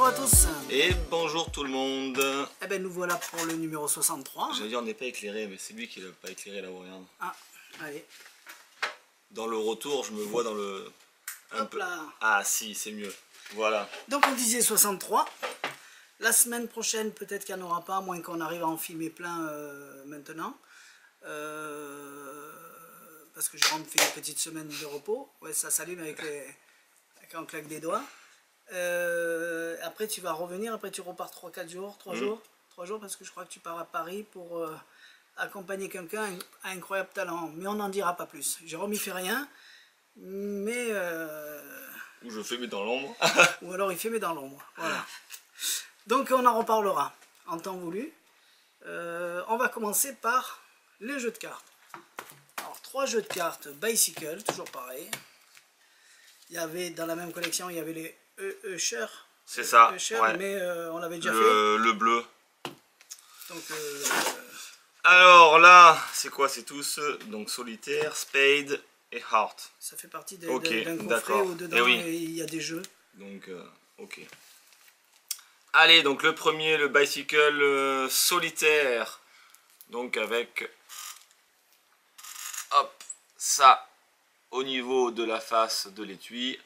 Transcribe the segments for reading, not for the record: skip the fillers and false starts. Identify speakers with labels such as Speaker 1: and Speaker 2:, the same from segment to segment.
Speaker 1: à tous.
Speaker 2: Et bonjour tout le monde.
Speaker 1: Eh ben nous voilà pour le numéro 63.
Speaker 2: J'allais dire on n'est pas éclairé, mais c'est lui qui l'a pas éclairé là-haut, regarde.
Speaker 1: Ah, allez.
Speaker 2: Dans le retour, je me vois dans le...
Speaker 1: Hop là.
Speaker 2: Ah si, c'est mieux. Voilà.
Speaker 1: Donc on disait 63. La semaine prochaine, peut-être qu'il n'y en aura pas, à moins qu'on arrive à en filmer plein maintenant. Parce que je rentre fait une petite semaine de repos. Ouais, ça s'allume avec on claque des doigts. Après tu vas revenir, après tu repars 3-4 jours, 3 jours. 3 jours parce que je crois que tu pars à Paris pour accompagner quelqu'un à incroyable talent. Mais on n'en dira pas plus. Jérôme il fait rien, mais...
Speaker 2: Ou je fais mais dans l'ombre.
Speaker 1: ou alors il fait mais dans l'ombre. Voilà. Donc on en reparlera en temps voulu. On va commencer par les jeux de cartes. Alors 3 jeux de cartes Bicycle, toujours pareil. Il y avait dans la même collection, il y avait les Usher.
Speaker 2: C'est ça,
Speaker 1: ouais. Mais on l'avait déjà fait.
Speaker 2: Le bleu.
Speaker 1: Donc,
Speaker 2: alors là, c'est quoi? C'est tous donc solitaire, spade et heart.
Speaker 1: ça fait partie d'un
Speaker 2: d'accord.
Speaker 1: coffret où dedans il y a des jeux.
Speaker 2: Donc, ok. Allez, donc le premier, le bicycle solitaire. Donc avec, hop, ça au niveau de la face de l'étui.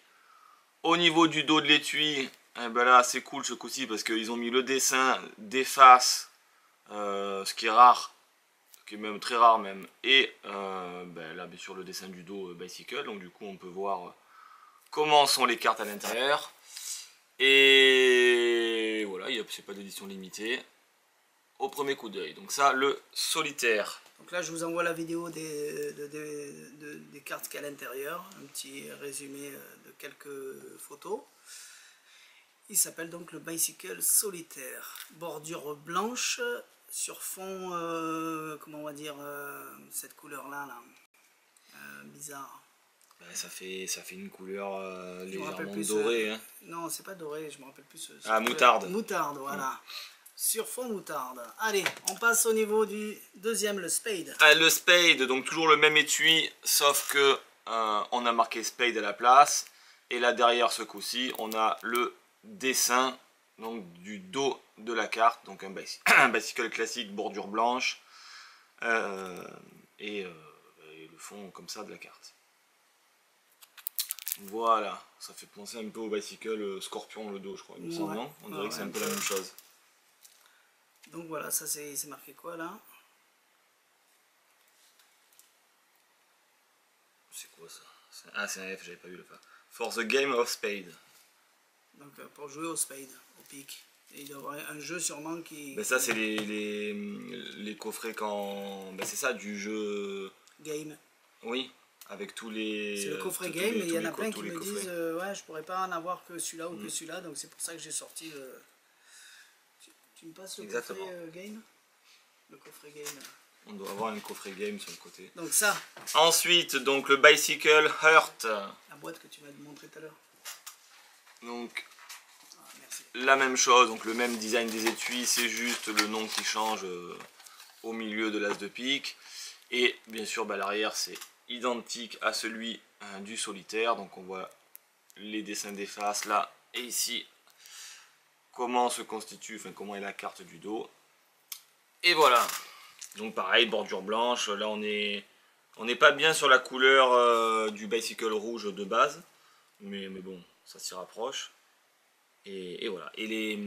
Speaker 2: Au niveau du dos de l'étui, eh ben là c'est cool ce coup-ci parce qu'ils ont mis le dessin des faces, ce qui est rare, ce qui est même très rare même. Et ben là bien sûr le dessin du dos bicycle, donc du coup on peut voir comment sont les cartes à l'intérieur. Et voilà, c'est pas d'édition limitée au premier coup d'œil. Donc ça, le solitaire.
Speaker 1: Donc là, je vous envoie la vidéo des cartes qu'il y a à l'intérieur. Un petit résumé de quelques photos. Il s'appelle donc le Bicycle solitaire. Bordure blanche sur fond, comment on va dire, cette couleur-là, bizarre.
Speaker 2: Ça fait une couleur légèrement
Speaker 1: plus,
Speaker 2: dorée. Hein.
Speaker 1: Non, c'est pas doré, je me rappelle plus.
Speaker 2: Ah, moutarde.
Speaker 1: Moutarde, voilà. Sur fond moutarde. Allez, on passe au niveau du deuxième, le spade.
Speaker 2: Ah, le spade, donc toujours le même étui, sauf que on a marqué spade à la place. Et là derrière ce coup-ci, on a le dessin donc, du dos de la carte. Donc un bicycle classique, bordure blanche. Et le fond comme ça de la carte. Voilà, ça fait penser un peu au bicycle scorpion le dos, je crois. Il me semble, non? On dirait que c'est un peu la même chose.
Speaker 1: Donc voilà, ça c'est marqué quoi là?
Speaker 2: C'est quoi ça? Ah, c'est un F, j'avais pas vu le pas. For the game of spade.
Speaker 1: Donc pour jouer au spade, au pic. Et il doit y avoir un jeu sûrement qui...
Speaker 2: Ben ça c'est les coffrets quand... Ben c'est ça, du jeu...
Speaker 1: Game.
Speaker 2: Oui, avec tous les...
Speaker 1: C'est le coffret game, mais il y en a plein qui me disent ouais, je pourrais pas en avoir que celui-là ou que celui-là, donc c'est pour ça que j'ai sorti le... Tu me passes le coffret game? Le coffret game.
Speaker 2: On doit avoir un coffret game sur le côté.
Speaker 1: Donc ça.
Speaker 2: Ensuite, donc le Bicycle Heart.
Speaker 1: La boîte que tu m'as montré tout à l'heure.
Speaker 2: Donc, la même chose, donc le même design des étuis, c'est juste le nom qui change au milieu de l'as de pique. Et bien sûr, bah, l'arrière c'est identique à celui du solitaire. Donc on voit les dessins des faces là et ici. Comment se constitue, enfin comment est la carte du dos. Et voilà. Donc pareil, bordure blanche. Là on n'est pas bien sur la couleur du bicycle rouge de base. Mais bon, ça s'y rapproche. Et voilà. Et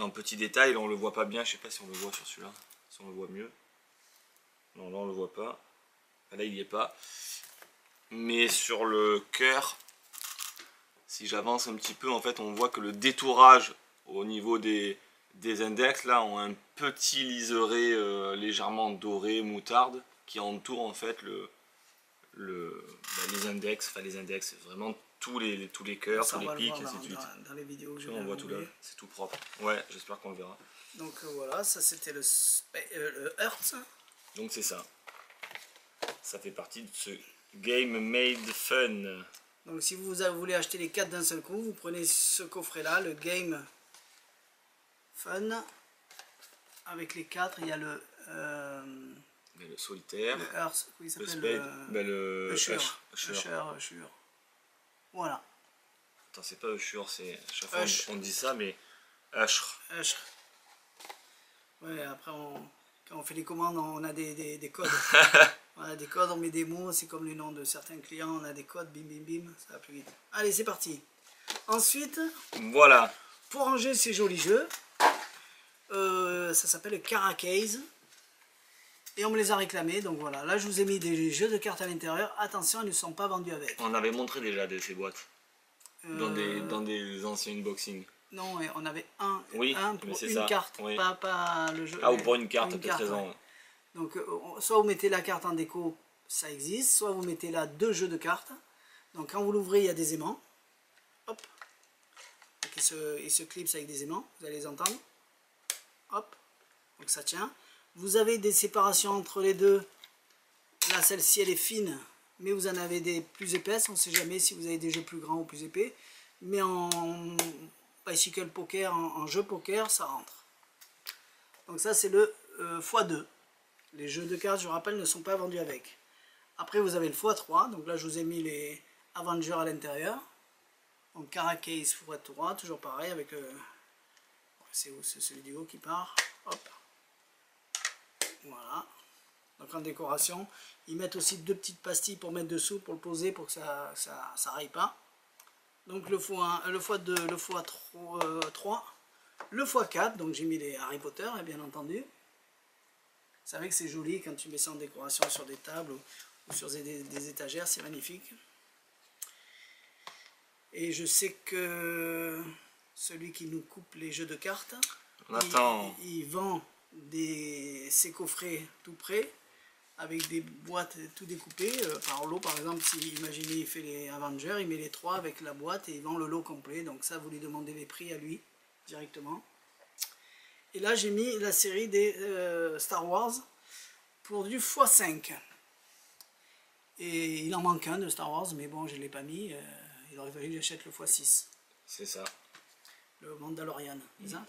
Speaker 2: en petit détail, là on le voit pas bien. Je sais pas si on le voit sur celui-là. Si on le voit mieux. Non, là on le voit pas. Là il n'y est pas. Mais sur le cœur, si j'avance un petit peu, en fait on voit que le détourage au niveau des index là ont un petit liseré légèrement doré, moutarde, qui entoure en fait les index, enfin les index, vraiment tous les cœurs, tous les pics, et ainsi de suite.
Speaker 1: Dans les vidéos que je
Speaker 2: on voit tout là, c'est tout propre. Ouais, j'espère qu'on le verra.
Speaker 1: Donc voilà, ça c'était le Heart.
Speaker 2: Donc c'est ça. Ça fait partie de ce Game Made Fun.
Speaker 1: Donc si vous voulez acheter les 4 d'un seul coup, vous prenez ce coffret là, le Game Fun. Avec les 4, il y a le
Speaker 2: solitaire,
Speaker 1: le Hearth, oui, il
Speaker 2: le
Speaker 1: s'appelle
Speaker 2: spade, le
Speaker 1: Usher.
Speaker 2: Usher.
Speaker 1: Voilà.
Speaker 2: Attends, c'est pas Usher, c'est chaque fois on dit ça, mais Usher.
Speaker 1: Usher. Ouais, après, quand on fait les commandes, on a des codes. On a des codes, on met des mots, c'est comme les noms de certains clients, on a des codes, bim bim bim, ça va plus vite. Allez, c'est parti. Ensuite,
Speaker 2: voilà.
Speaker 1: Pour ranger ces jolis jeux, ça s'appelle le Caracase. Et on me les a réclamés, donc voilà. Là, je vous ai mis des jeux de cartes à l'intérieur. Attention, ils ne sont pas vendus avec.
Speaker 2: On avait montré déjà ces boîtes dans des anciens unboxings.
Speaker 1: Non, on avait un pour
Speaker 2: une
Speaker 1: carte,
Speaker 2: oui.
Speaker 1: pas le jeu.
Speaker 2: Ah, ou pour une carte, peut-être raison.
Speaker 1: Ouais. Donc, soit vous mettez la carte en déco, ça existe, soit vous mettez là 2 jeux de cartes. Donc, quand vous l'ouvrez, il y a des aimants. Hop. Donc, il se clipse avec des aimants, vous allez les entendre. Hop. Donc, ça tient. Vous avez des séparations entre les deux. Là, celle-ci, elle est fine, mais vous en avez des plus épaisses. On ne sait jamais si vous avez des jeux plus grands ou plus épais. Mais en bicycle poker, en jeu poker, ça rentre. Donc ça, c'est le x2. Les jeux de cartes, je rappelle, ne sont pas vendus avec. Après, vous avez le x3. Donc là, je vous ai mis les Avengers à l'intérieur. Donc Caracase x3, toujours pareil avec... c'est celui du haut qui part. Hop. Voilà. Donc en décoration, ils mettent aussi 2 petites pastilles pour mettre dessous, pour le poser, pour que ça raille pas. Donc le x1, le x2, le x3, le x4, donc j'ai mis les Harry Potter, bien entendu. Vous savez que c'est joli quand tu mets ça en décoration sur des tables ou sur des étagères, c'est magnifique. Et je sais que celui qui nous coupe les jeux de cartes, il vend ses coffrets tout prêts, avec des boîtes tout découpées par lot. Par exemple, si imaginez il fait les Avengers, il met les 3 avec la boîte et il vend le lot complet. Donc ça, vous lui demandez les prix à lui directement. Et là, j'ai mis la série des Star Wars pour du x5. Et il en manque un de Star Wars, mais bon, je ne l'ai pas mis. Il aurait fallu que j'achète le x6.
Speaker 2: C'est ça.
Speaker 1: Le Mandalorian, c'est ça.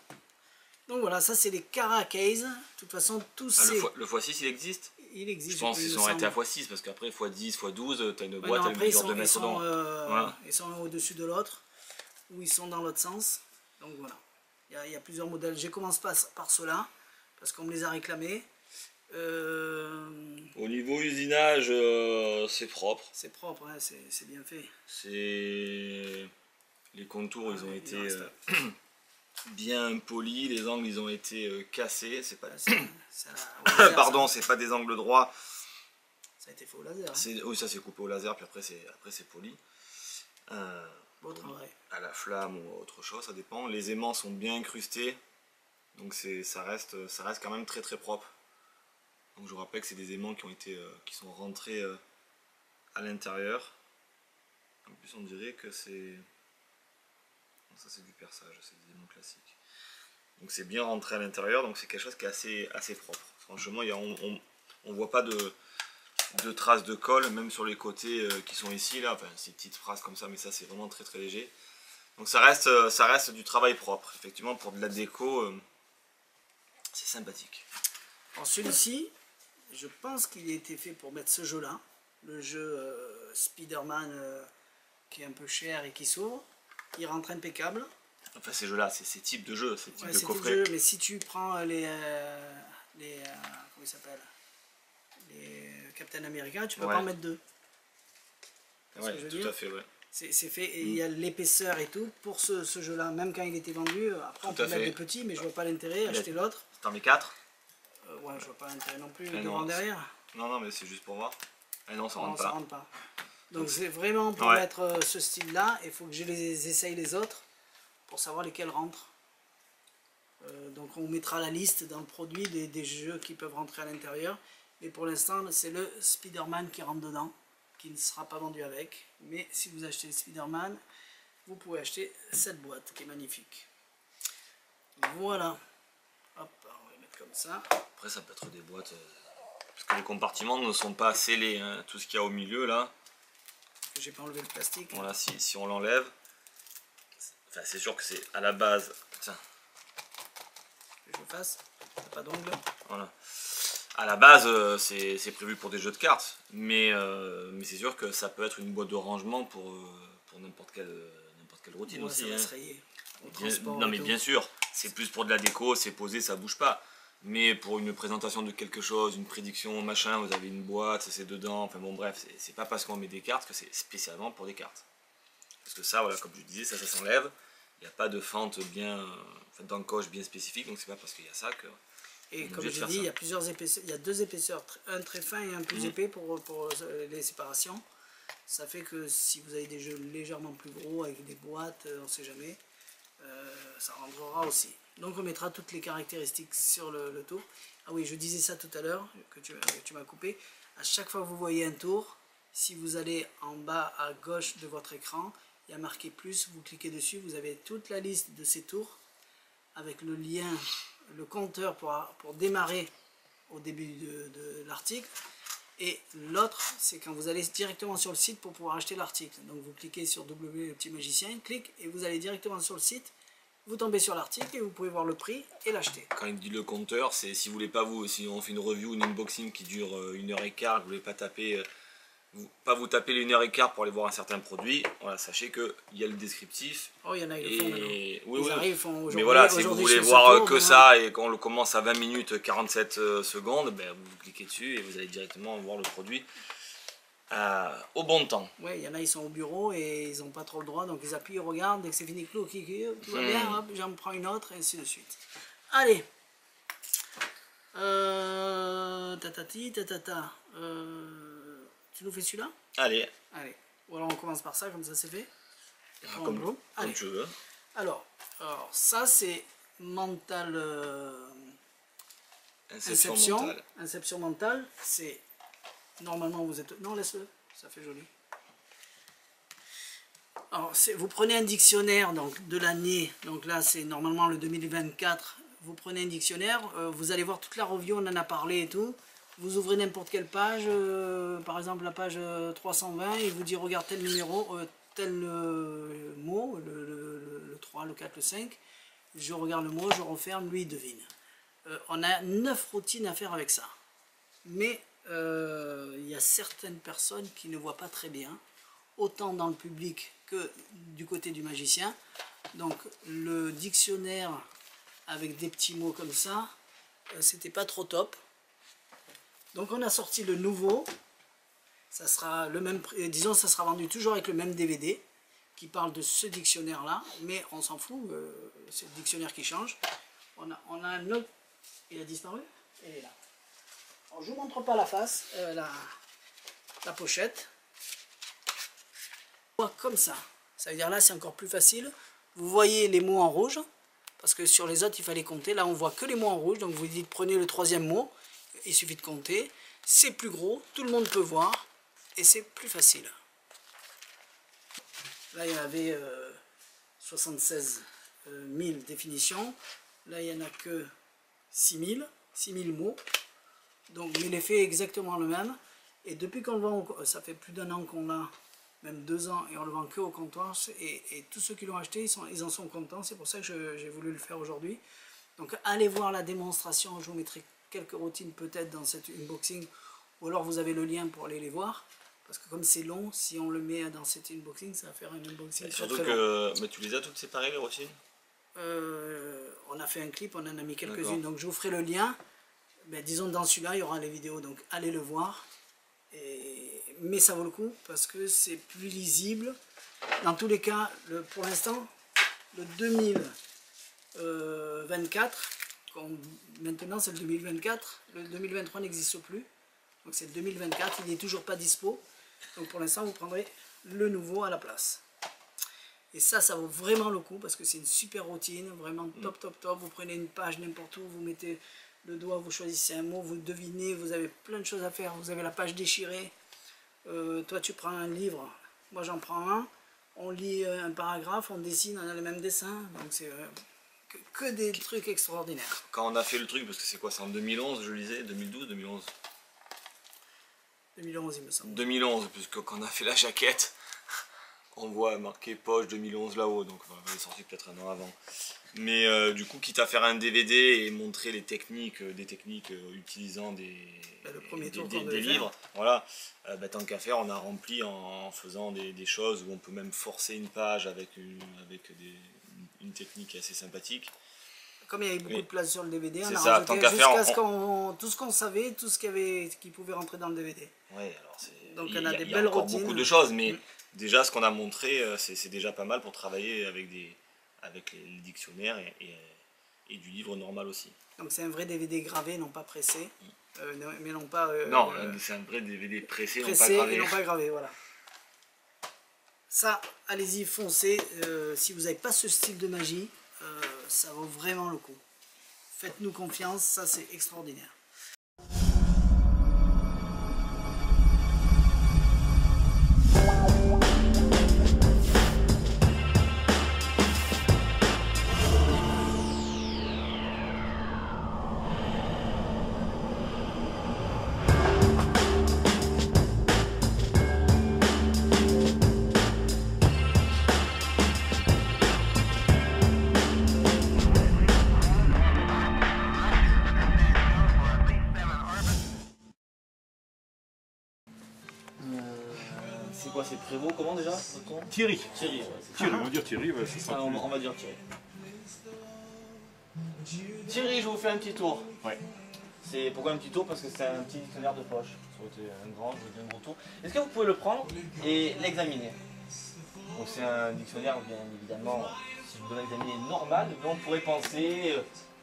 Speaker 1: Donc voilà, ça c'est les Caracase. De toute façon, tous ces...
Speaker 2: Le x6, il existe?
Speaker 1: Il existe.
Speaker 2: Je pense qu'ils sont arrêtés à x6, parce qu'après x10, x12, tu as une boîte, elle mesure 2 mètres dedans.
Speaker 1: Voilà. Ils sont au-dessus de l'autre, ou ils sont dans l'autre sens. Donc voilà, il y a plusieurs modèles. Je commence pas par ceux-là, parce qu'on me les a réclamés.
Speaker 2: Au niveau usinage, c'est propre.
Speaker 1: C'est propre, hein, c'est bien fait.
Speaker 2: Les contours, ils ont été bien polis, les angles, ils ont été cassés. C'est pas... Pardon, c'est pas des angles droits.
Speaker 1: Ça a été fait au laser. Hein.
Speaker 2: Oui, ça c'est coupé au laser, puis après c'est poli.
Speaker 1: Beau travail.
Speaker 2: À la flamme ou autre chose, ça dépend. Les aimants sont bien incrustés, donc ça reste quand même très très propre. Donc je vous rappelle que c'est des aimants qui sont rentrés à l'intérieur. En plus on dirait que c'est... Ça c'est du perçage, c'est des aimants classiques. Donc c'est bien rentré à l'intérieur, donc c'est quelque chose qui est assez propre. Franchement, on voit pas de traces de colle, même sur les côtés qui sont ici, là, enfin ces petites phrases comme ça, mais ça c'est vraiment très très léger. Donc ça reste du travail propre. Effectivement, pour de la déco, c'est sympathique.
Speaker 1: Alors celui-ci, je pense qu'il a été fait pour mettre ce jeu-là, le jeu Spider-Man qui est un peu cher et qui s'ouvre. Il rentre impeccable.
Speaker 2: Enfin ces jeux-là, c'est ces types de jeux, ces types de coffrets.
Speaker 1: Jeu, mais si tu prends les comment ils s'appellent, les Captain America, tu peux pas en mettre 2.
Speaker 2: Ouais, tout à fait, ouais.
Speaker 1: C'est fait, et il y a l'épaisseur et tout pour ce jeu-là, même quand il était vendu. Après on peut mettre des petits, mais je vois pas l'intérêt, acheter l'autre.
Speaker 2: T'en mets 4 ?
Speaker 1: Ouais, je vois pas l'intérêt non plus, devant derrière.
Speaker 2: Non, mais c'est juste pour voir. Ah non, ça rentre
Speaker 1: pas. Ça rentre pas. Donc c'est vraiment pour mettre ce style-là, il faut que je les essaye les autres pour savoir lesquels rentrent. Donc on mettra la liste dans le produit des jeux qui peuvent rentrer à l'intérieur. Mais pour l'instant, c'est le Spider-Man qui rentre dedans, qui ne sera pas vendu avec. Mais si vous achetez le Spider-Man, vous pouvez acheter cette boîte qui est magnifique. Voilà. Hop, on va les mettre comme ça.
Speaker 2: Après ça peut être des boîtes, parce que les compartiments ne sont pas scellés, hein. Tout ce qu'il y a au milieu là.
Speaker 1: J'ai pas enlevé le plastique.
Speaker 2: Voilà, si on l'enlève, enfin, c'est sûr que c'est à la base. Tiens.
Speaker 1: Que je fasse, t'as pas d'ongles.
Speaker 2: Voilà. À la base, c'est prévu pour des jeux de cartes, mais c'est sûr que ça peut être une boîte de rangement pour n'importe quelle routine aussi.
Speaker 1: Ça va
Speaker 2: hein.
Speaker 1: se rayer.
Speaker 2: Non mais bien sûr, c'est plus pour de la déco, c'est posé, ça bouge pas. Mais pour une présentation de quelque chose, une prédiction, machin, vous avez une boîte, c'est dedans, enfin bon bref, c'est pas parce qu'on met des cartes que c'est spécialement pour des cartes. Parce que ça, voilà, comme je disais, ça s'enlève, il n'y a pas de fente bien, d'encoche bien spécifique, donc c'est pas parce qu'il y a ça que...
Speaker 1: Et comme je dis, il y a plusieurs épaisseurs, il y a deux épaisseurs, un très fin et un plus épais pour les séparations. Ça fait que si vous avez des jeux légèrement plus gros avec des boîtes, on ne sait jamais, ça rentrera aussi. Donc on mettra toutes les caractéristiques sur le tour. Ah oui, je disais ça tout à l'heure, que tu m'as coupé. À chaque fois que vous voyez un tour, si vous allez en bas à gauche de votre écran, il y a marqué plus, vous cliquez dessus, vous avez toute la liste de ces tours avec le lien, le compteur pour démarrer au début de l'article. Et l'autre, c'est quand vous allez directement sur le site pour pouvoir acheter l'article. Donc vous cliquez sur W, le petit magicien, clic, et vous allez directement sur le site. Vous tombez sur l'article et vous pouvez voir le prix et l'acheter.
Speaker 2: Quand il dit le compteur, c'est si vous voulez pas si on fait une review, une unboxing qui dure 1h15, vous voulez pas taper, vous taper les 1h15 pour aller voir un certain produit, voilà, sachez qu'il y a le descriptif.
Speaker 1: Oh, il y en a, ils le font maintenant.
Speaker 2: Oui,
Speaker 1: ils arrivent, font aujourd'hui.
Speaker 2: Mais voilà, si vous voulez voir que ça et qu'on le commence à 20 minutes 47 secondes, ben, vous cliquez dessus et vous allez directement voir le produit au bon temps.
Speaker 1: Oui, il y en a, ils sont au bureau et ils n'ont pas trop le droit, donc ils appuient, ils regardent, dès que c'est fini, tout va bien, hop, j'en prends une autre, et ainsi de suite. Allez, tatati, tatata, tu nous fais celui-là?
Speaker 2: Allez.
Speaker 1: Allez, ou alors on commence par ça, comme ça c'est fait.
Speaker 2: Comme tu veux.
Speaker 1: Alors ça c'est mental, Inception mentale, c'est... Normalement vous êtes... Non, laisse-le, ça fait joli. Alors vous prenez un dictionnaire donc, de l'année, donc là c'est normalement le 2024, vous prenez un dictionnaire, vous allez voir toute la review, on en a parlé et tout, vous ouvrez n'importe quelle page, par exemple la page 320, et vous dit regarde tel numéro, tel mot, le 3, le 4, le 5, je regarde le mot, je referme, lui il devine. On a 9 routines à faire avec ça, mais il y a certaines personnes qui ne voient pas très bien, autant dans le public que du côté du magicien. Donc le dictionnaire avec des petits mots comme ça, c'était pas trop top. Donc on a sorti le nouveau, ça sera le même, disons ça sera vendu toujours avec le même DVD qui parle de ce dictionnaire là, mais on s'en fout, c'est le dictionnaire qui change. On a un autre, il a disparu, il est là. Alors, je ne vous montre pas la face, la pochette. Comme ça veut dire là c'est encore plus facile. Vous voyez les mots en rouge, parce que sur les autres il fallait compter. Là on voit que les mots en rouge, donc vous dites prenez le troisième mot, il suffit de compter. C'est plus gros, tout le monde peut voir, et c'est plus facile. Là il y avait 76 000 définitions, là il n'y en a que 6 000 mots. Donc, mais l'effet est exactement le même. Et depuis qu'on le vend, ça fait plus d'1 an qu'on l'a, même 2 ans, et on le vend que au comptoir. Et tous ceux qui l'ont acheté, ils en sont contents. C'est pour ça que j'ai voulu le faire aujourd'hui. Donc, allez voir la démonstration. Je vous mettrai quelques routines peut-être dans cette unboxing. Ou alors vous avez le lien pour aller les voir. Parce que comme c'est long, si on le met dans cette unboxing, ça va faire un unboxing
Speaker 2: surtout très long. Mais tu les as toutes séparées les routines?
Speaker 1: On a fait un clip, on en a mis quelques-unes. Donc, je vous ferai le lien. Ben, disons dans celui-là il y aura les vidéos, donc allez le voir, mais ça vaut le coup parce que c'est plus lisible. Dans tous les cas, pour l'instant le 2024, maintenant c'est le 2024, le 2023 n'existe plus, donc c'est le 2024, il n'est toujours pas dispo, donc pour l'instant vous prendrez le nouveau à la place. Et ça vaut vraiment le coup parce que c'est une super routine, vraiment top top top. Vous prenez une page n'importe où, vous mettez le doigt, vous choisissez un mot, vous devinez, vous avez plein de choses à faire. Vous avez la page déchirée, toi tu prends un livre, moi j'en prends un, on lit un paragraphe, on dessine, on a les mêmes dessins, donc c'est que des trucs extraordinaires.
Speaker 2: Quand on a fait le truc, parce que c'est quoi, c'est en 2011 je lisais, 2012, 2011
Speaker 1: 2011 il me semble.
Speaker 2: 2011, puisque quand on a fait la jaquette, on voit marqué poche 2011 là-haut, donc elle est sortie peut-être 1 an avant. Mais du coup, quitte à faire un DVD et montrer les techniques, utilisant des livres, voilà, tant qu'à faire, on a rempli en faisant des choses où on peut même forcer une page avec une technique assez sympathique.
Speaker 1: comme il y avait beaucoup de place sur le DVD, on a
Speaker 2: ça,
Speaker 1: rajouté jusqu'à ce qu'on tout ce qu'on savait, tout ce qui pouvait rentrer dans le DVD.
Speaker 2: Ouais, alors
Speaker 1: donc on a des
Speaker 2: il y
Speaker 1: belles
Speaker 2: encore
Speaker 1: routines.
Speaker 2: beaucoup de choses, mais déjà ce qu'on a montré, c'est déjà pas mal pour travailler avec les dictionnaires et du livre normal aussi.
Speaker 1: Donc c'est un vrai DVD gravé, non pas pressé, mais non pas...
Speaker 2: non, c'est un vrai DVD pressé non pas
Speaker 1: et
Speaker 2: gravé.
Speaker 1: non pas gravé, voilà. Ça, allez-y, foncez. Si vous n'avez pas ce style de magie, ça vaut vraiment le coup. Faites-nous confiance, ça c'est extraordinaire.
Speaker 2: C'est quoi, c'est Prévost, comment déjà?
Speaker 3: Thierry.
Speaker 2: Thierry, ouais,
Speaker 3: Thierry, on va dire Thierry, ouais, c'est ça.
Speaker 2: Ah, on va dire Thierry. Thierry, je vous fais un petit tour.
Speaker 3: Ouais.
Speaker 2: C'est pourquoi un petit tour? Parce que c'est un petit dictionnaire de poche. Ça aurait été un grand, je vous dis un gros tour. Est-ce que vous pouvez le prendre et l'examiner? Donc c'est un dictionnaire, bien évidemment, si je vous donne l'examiner normal, mais on pourrait penser,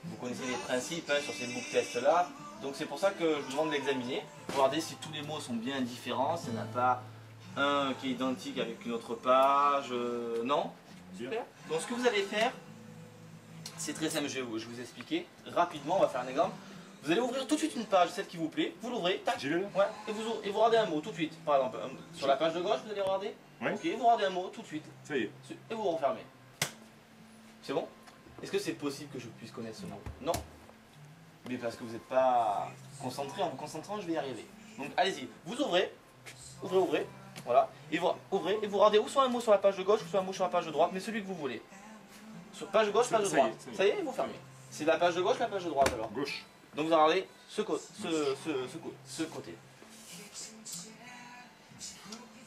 Speaker 2: vous connaissez les principes sur ces book tests là. Donc c'est pour ça que je vous demande de l'examiner. Regardez si tous les mots sont bien différents, s'il n'y en a pas un qui est identique avec une autre page. Non? Super. Donc ce que vous allez faire, c'est très simple, je vais vous expliquer. Rapidement, on va faire un exemple. Vous allez ouvrir tout de suite une page, celle qui vous plaît, vous l'ouvrez, tac, ouais, et vous regardez un mot tout de suite. Par exemple, sur la page de gauche, vous allez regarder,
Speaker 3: ouais.
Speaker 2: Ok, vous regardez un mot tout de suite.
Speaker 3: Ça y est.
Speaker 2: Et vous refermez. C'est bon? Est-ce que c'est possible que je puisse connaître ce mot? Non. Mais parce que vous n'êtes pas concentré, en vous concentrant, je vais y arriver. Donc allez-y, vous ouvrez, ouvrez, voilà, et vous ouvrez, et vous regardez ou soit un mot sur la page de gauche, ou soit un mot sur la page de droite, mais celui que vous voulez. Sur page gauche, page de droite. Ça y est, vous fermez. C'est la page de gauche, la page de droite alors?
Speaker 3: Gauche.
Speaker 2: Donc vous regardez ce côté.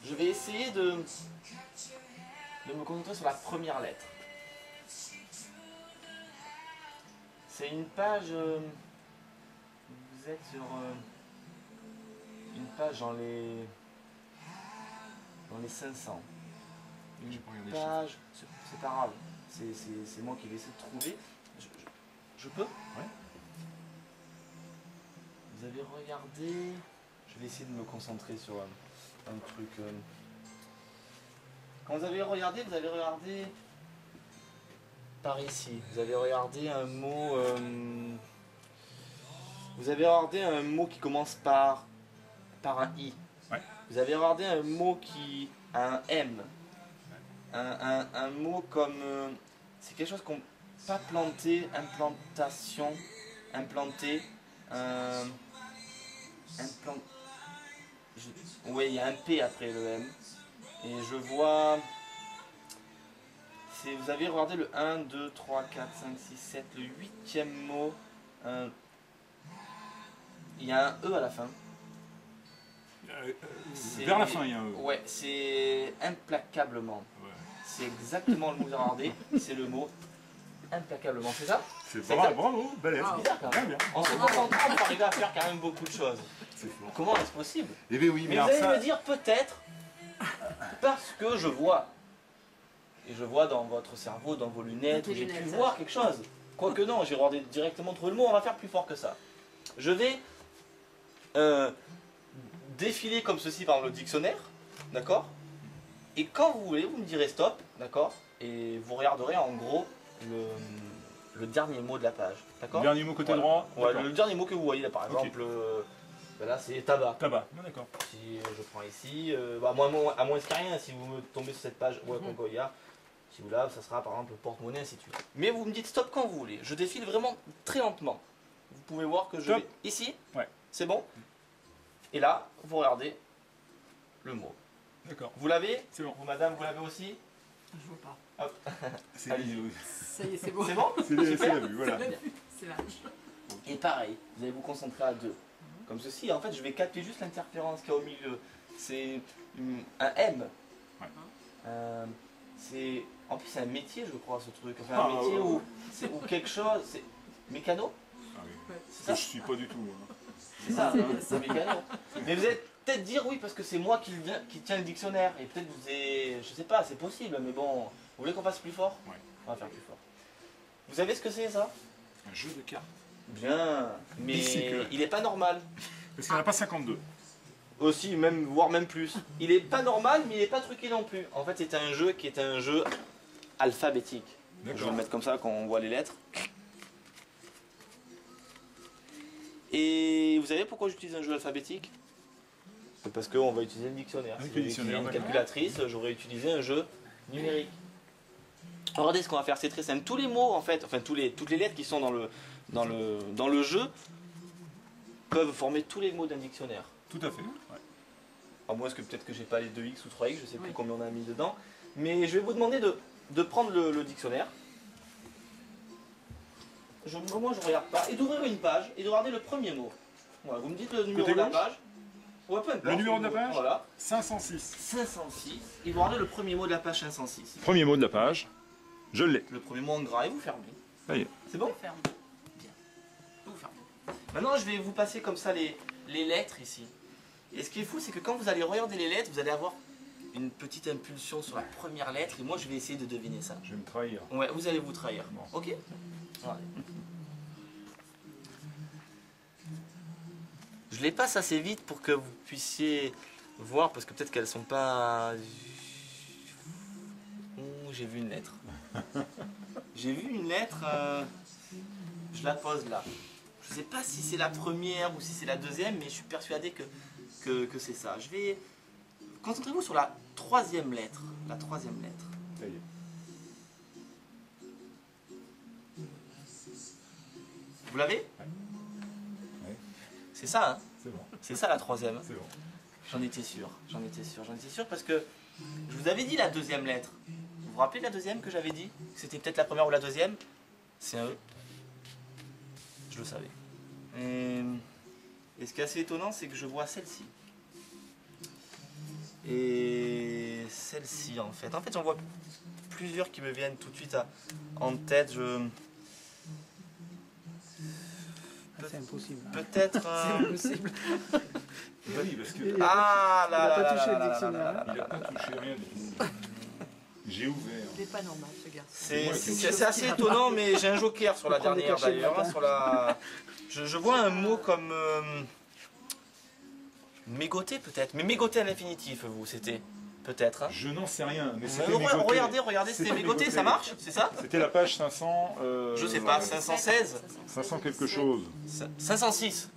Speaker 2: Je vais essayer de me concentrer sur la première lettre. C'est une page... vous êtes sur une page dans les 500. Une page... C'est pas grave. C'est moi qui vais essayer de trouver. Je peux?
Speaker 3: Ouais.
Speaker 2: Vous avez regardé... Je vais essayer de me concentrer sur un truc... Quand vous avez regardé par ici. Vous avez regardé un mot... Vous avez regardé un mot qui commence par un I.
Speaker 3: Ouais.
Speaker 2: Vous avez regardé un mot qui a un M. Un mot comme... c'est quelque chose qu'on... Pas planté, implantation, implanté, oui, il y a un P après le M. Et je vois... Vous avez regardé le 1, 2, 3, 4, 5, 6, 7, le 8e mot. Il y a un E à la fin.
Speaker 3: Vers la fin, il y a un E.
Speaker 2: Ouais, c'est implacablement.
Speaker 3: Ouais.
Speaker 2: C'est exactement le mot que vous avez regardé. C'est le mot implacablement, c'est ça?
Speaker 3: C'est bravo, balèze.
Speaker 2: C'est bizarre quand même. En se concentrant, on peut arriver à faire quand même beaucoup de choses. Comment est-ce possible?
Speaker 3: Eh bien oui,
Speaker 2: mais vous allez me dire peut-être parce que je vois. Et je vois dans votre cerveau, dans vos lunettes, j'ai pu voir quelque chose. Quoique non, j'ai regardé directement trouver le mot, on va faire plus fort que ça. Je vais défiler comme ceci par le dictionnaire, d'accord? Et quand vous voulez, vous me direz stop, d'accord? Et vous regarderez en gros le dernier mot de la page, d'accord?
Speaker 3: Le dernier mot côté droit?
Speaker 2: Ouais, le dernier mot que vous voyez là, par exemple, là c'est tabac.
Speaker 3: Tabac, d'accord.
Speaker 2: Si je prends ici, à moins qu'il n'y ait rien, si vous me tombez sur cette page, ouais, Concoya, si vous l'avez, ça sera par exemple porte-monnaie, ainsi de suite. Mais vous me dites stop quand vous voulez, je défile vraiment très lentement. Vous pouvez voir que je vais ici,
Speaker 3: ouais.
Speaker 2: C'est bon? Et là, vous regardez le mot.
Speaker 3: D'accord.
Speaker 2: Vous l'avez?
Speaker 3: C'est bon.
Speaker 2: Vous, madame, vous l'avez aussi?
Speaker 4: Je vois pas.
Speaker 2: Hop.
Speaker 4: Ça y est, c'est bon.
Speaker 2: C'est bon?
Speaker 3: C'est la vue, voilà.
Speaker 4: C'est là.
Speaker 2: Et pareil, vous allez vous concentrer à deux. Comme ceci, en fait, je vais capter juste l'interférence qu'il y a au milieu. C'est un M.
Speaker 3: Ouais.
Speaker 2: C'est En plus, c'est un métier, je crois, ce truc. Enfin,
Speaker 3: Ah,
Speaker 2: un métier
Speaker 3: ouais.
Speaker 2: ou quelque chose. C'est mécano?
Speaker 3: Ah oui.
Speaker 4: Ouais.
Speaker 2: C'est
Speaker 3: Je
Speaker 2: ça?
Speaker 3: suis pas du tout. Hein.
Speaker 2: C'est ça, hein, c'est mécano. Mais vous allez peut-être dire oui, parce que c'est moi qui tiens le dictionnaire. Et peut-être vous avez. Je sais pas, c'est possible, mais bon. Vous voulez qu'on fasse plus fort?
Speaker 3: Ouais.
Speaker 2: On va faire plus fort. Vous savez ce que c'est, ça?
Speaker 3: Un jeu de cartes.
Speaker 2: Bien. Mais
Speaker 3: Bicycle.
Speaker 2: il est pas normal.
Speaker 3: Parce qu'il n'y en a pas 52.
Speaker 2: Aussi, même, voire même plus. Il est pas normal, mais il est pas truqué non plus. En fait, c'est un jeu qui est un jeu alphabétique. Je vais le mettre comme ça quand on voit les lettres. Et vous savez pourquoi j'utilise un jeu alphabétique? C'est parce qu'on va utiliser le dictionnaire.
Speaker 3: Avec
Speaker 2: Si
Speaker 3: le
Speaker 2: j'avais
Speaker 3: dictionnaire,
Speaker 2: utilisé une
Speaker 3: d'accord.
Speaker 2: calculatrice, j'aurais utilisé un jeu numérique. Regardez ce qu'on va faire, c'est très simple. Tous les mots, en fait, enfin toutes les lettres qui sont dans le jeu peuvent former tous les mots d'un dictionnaire.
Speaker 3: Tout à fait. Ouais.
Speaker 2: À moins que peut-être que j'ai pas les 2x ou 3x, je sais plus
Speaker 4: Oui.
Speaker 2: combien on a mis dedans. Mais je vais vous demander de prendre le dictionnaire. Moi je regarde pas. Et d'ouvrir une page et de regarder le premier mot. Voilà, vous me dites le numéro
Speaker 3: Côté
Speaker 2: de la
Speaker 3: gauche
Speaker 2: page. Ouais, peu importe.
Speaker 3: Le numéro de la page
Speaker 2: Voilà.
Speaker 3: 506.
Speaker 2: 506. Et vous regardez le premier mot de la page 506.
Speaker 3: Premier mot de la page. Je l'ai.
Speaker 2: Le premier mot en gras et vous fermez.
Speaker 3: Ça y est.
Speaker 2: C'est bon?
Speaker 4: Ferme.
Speaker 2: Bien. Vous fermez. Maintenant je vais vous passer comme ça les lettres ici. Et ce qui est fou, c'est que quand vous allez regarder les lettres, vous allez avoir une petite impulsion sur la première lettre. Et moi je vais essayer de deviner ça.
Speaker 3: Je vais me trahir.
Speaker 2: Ouais, vous allez vous trahir.
Speaker 3: Bon.
Speaker 2: Ok? Allez. Je les passe assez vite pour que vous puissiez voir, parce que peut-être qu'elles sont pas... Oh, j'ai vu une lettre. J'ai vu une lettre, je la pose là. Je sais pas si c'est la première ou si c'est la deuxième, mais je suis persuadé que c'est ça. Je vais... Concentrez-vous sur la troisième lettre. La troisième lettre.
Speaker 3: Ça y est.
Speaker 2: Vous l'avez?
Speaker 3: Ouais.
Speaker 2: C'est ça, hein?
Speaker 3: C'est bon.
Speaker 2: C'est ça la troisième.
Speaker 3: C'est bon.
Speaker 2: J'en étais sûr, j'en étais sûr parce que je vous avais dit la deuxième lettre. Vous vous rappelez de la deuxième que j'avais dit? C'était peut-être la première ou la deuxième? C'est un E. Je le savais. Et ce qui est assez étonnant, c'est que je vois celle-ci. Et celle-ci en fait. En fait, j'en vois plusieurs qui me viennent tout de suite en tête.
Speaker 1: C'est impossible.
Speaker 2: Peut-être...
Speaker 4: C'est impossible.
Speaker 3: Oui, parce que
Speaker 2: Ah là
Speaker 1: Il a pas
Speaker 2: là
Speaker 1: touché
Speaker 2: là
Speaker 1: le
Speaker 2: là
Speaker 1: dictionnaire.
Speaker 2: là là
Speaker 3: il
Speaker 2: là
Speaker 3: n'a pas touché rien du tout. J'ai ouvert.
Speaker 4: Il n'est pas normal, ce garçon.
Speaker 2: C'est assez étonnant, mais j'ai un joker sur la
Speaker 1: Faut prendre des
Speaker 2: dernière
Speaker 1: cachets le
Speaker 2: d'ailleurs.
Speaker 1: matin.
Speaker 2: Sur la... je vois un mot comme mégoter peut-être, mais mégoter à l'infinitif, vous, c'était peut-être. Hein.
Speaker 3: Je n'en sais rien, mais
Speaker 2: Mais
Speaker 3: c'était mégoté.
Speaker 2: regardez, c'était mégoté,
Speaker 3: mégoté.
Speaker 2: ça marche, c'est ça?
Speaker 3: C'était la page 500.
Speaker 2: Je sais pas, 516,
Speaker 3: 500 quelque chose.
Speaker 2: 506,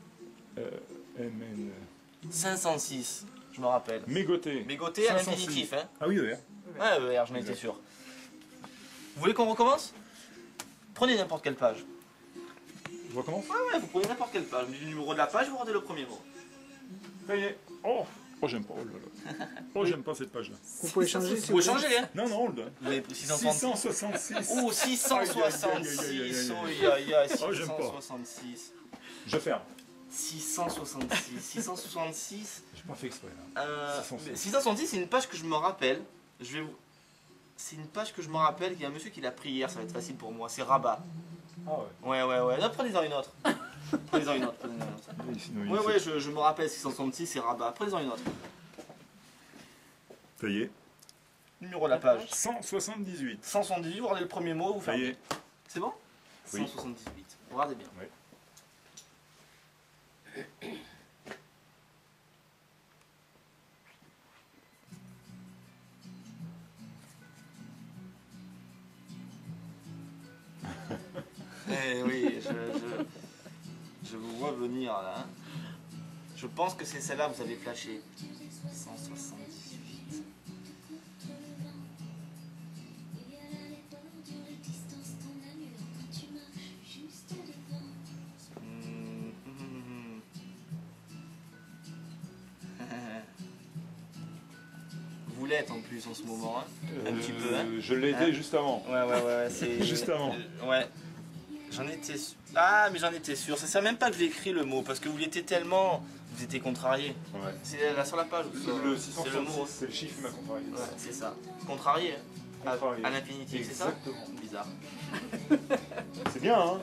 Speaker 3: MN.
Speaker 2: 506, je me rappelle.
Speaker 3: Mégoté.
Speaker 2: Mégoter à
Speaker 3: 506.
Speaker 2: l'infinitif, hein.
Speaker 3: Ah oui, ouais.
Speaker 2: Ouais, j'en étais sûr. Vous voulez qu'on recommence? Prenez n'importe quelle page.
Speaker 3: Je recommence.
Speaker 2: Ouais, vous prenez n'importe quelle page. Le numéro de la page, vous rendez le premier mot.
Speaker 3: Ça y est. Oh, j'aime pas. Oh là là. Oh, j'aime pas cette page-là.
Speaker 1: Vous pouvez changer
Speaker 2: Vous pouvez changer, hein?
Speaker 3: Non, non, on le donne.
Speaker 2: Vous avez pris 630.
Speaker 3: 666.
Speaker 2: Ouh, 666.
Speaker 3: Oh, j'aime pas.
Speaker 2: 666.
Speaker 3: Je ferme.
Speaker 2: 666. 666.
Speaker 3: J'ai pas fait exprès là. 666.
Speaker 2: 666, c'est une page que je me rappelle. Je vais vous... C'est une page que je me rappelle. Il y a un monsieur qui l'a pris hier, ça va être facile pour moi. C'est Rabat.
Speaker 3: Ah ouais.
Speaker 2: Ouais. Non, prenez-en une autre. Prenez-en une autre.
Speaker 3: Oui, sinon, il
Speaker 2: Ouais,
Speaker 3: fait-
Speaker 2: je me rappelle 666, c'est Rabat. Prenez-en une autre.
Speaker 3: Ça y est.
Speaker 2: Numéro de la page.
Speaker 3: 178.
Speaker 2: 178, vous regardez le premier mot, vous
Speaker 3: Ça
Speaker 2: fermez.
Speaker 3: y est.
Speaker 2: C'est bon?
Speaker 3: Oui.
Speaker 2: 178. Regardez bien.
Speaker 3: Ouais.
Speaker 2: Eh oui, je vous vois venir là. Hein. Je pense que c'est celle-là que vous avez flashé. 178. Vous l'êtes en plus en ce moment, hein. Un petit peu, hein.
Speaker 3: Je l'ai été juste avant.
Speaker 2: Ouais, c'est...
Speaker 3: Juste avant.
Speaker 2: Ouais. J'en étais sûr. Ah, mais j'en étais sûr. Ça sert même pas que j'ai écrit le mot, parce que vous l'étiez tellement... Vous étiez contrarié.
Speaker 3: Ouais.
Speaker 2: C'est là sur la page.
Speaker 3: Le
Speaker 2: C'est le mot.
Speaker 3: 666, c'est le chiffre qui m'a contrarié.
Speaker 2: Ouais, c'est ça. Contrarié, hein.
Speaker 3: contrarié.
Speaker 2: À l'infinitif, c'est ça?
Speaker 3: Exactement.
Speaker 2: Bizarre.
Speaker 3: C'est bien, hein.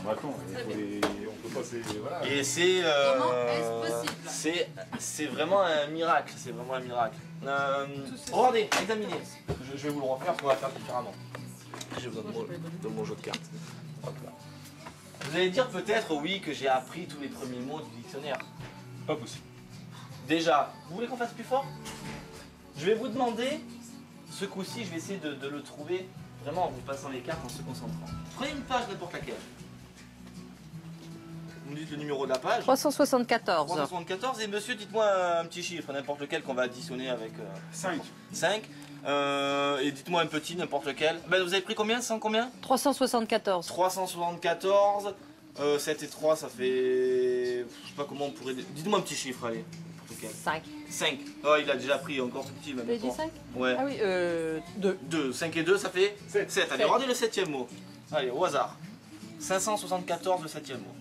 Speaker 3: Bah, attends, on peut pas... Voilà.
Speaker 2: Et c'est...
Speaker 4: Comment est-ce possible?
Speaker 2: C'est vraiment un miracle, c'est vraiment un miracle. Regardez, examinez. Je vais vous le refaire, on va faire différemment. J'ai besoin de mon jeu de cartes. Hop là. Vous allez dire peut-être, oui, que j'ai appris tous les premiers mots du dictionnaire.
Speaker 3: Pas possible.
Speaker 2: Déjà, vous voulez qu'on fasse plus fort? Je vais vous demander, ce coup-ci, je vais essayer de le trouver vraiment en vous passant les cartes, en se concentrant. Prenez une page, n'importe laquelle. Vous me dites le numéro de la page.
Speaker 5: 374.
Speaker 2: 374, et monsieur, dites-moi un petit chiffre, n'importe lequel qu'on va additionner avec
Speaker 3: 5.
Speaker 2: 5. Et dites-moi un petit, n'importe lequel. Ben, vous avez pris combien? 100 combien?
Speaker 5: 374.
Speaker 2: 374. 7 et 3, ça fait... Je sais pas comment on pourrait... Dites-moi un petit chiffre, allez. N'importe lequel.
Speaker 5: 5.
Speaker 2: 5. Oh, il a déjà pris, encore tout petit.
Speaker 5: Vous avez dit 5?
Speaker 2: Ouais.
Speaker 5: Ah oui, 2.
Speaker 2: 2. 5 et 2, ça fait
Speaker 3: 7.
Speaker 2: 7. Allez, regardez le 7e mot. Allez, au hasard. 574, le 7e mot.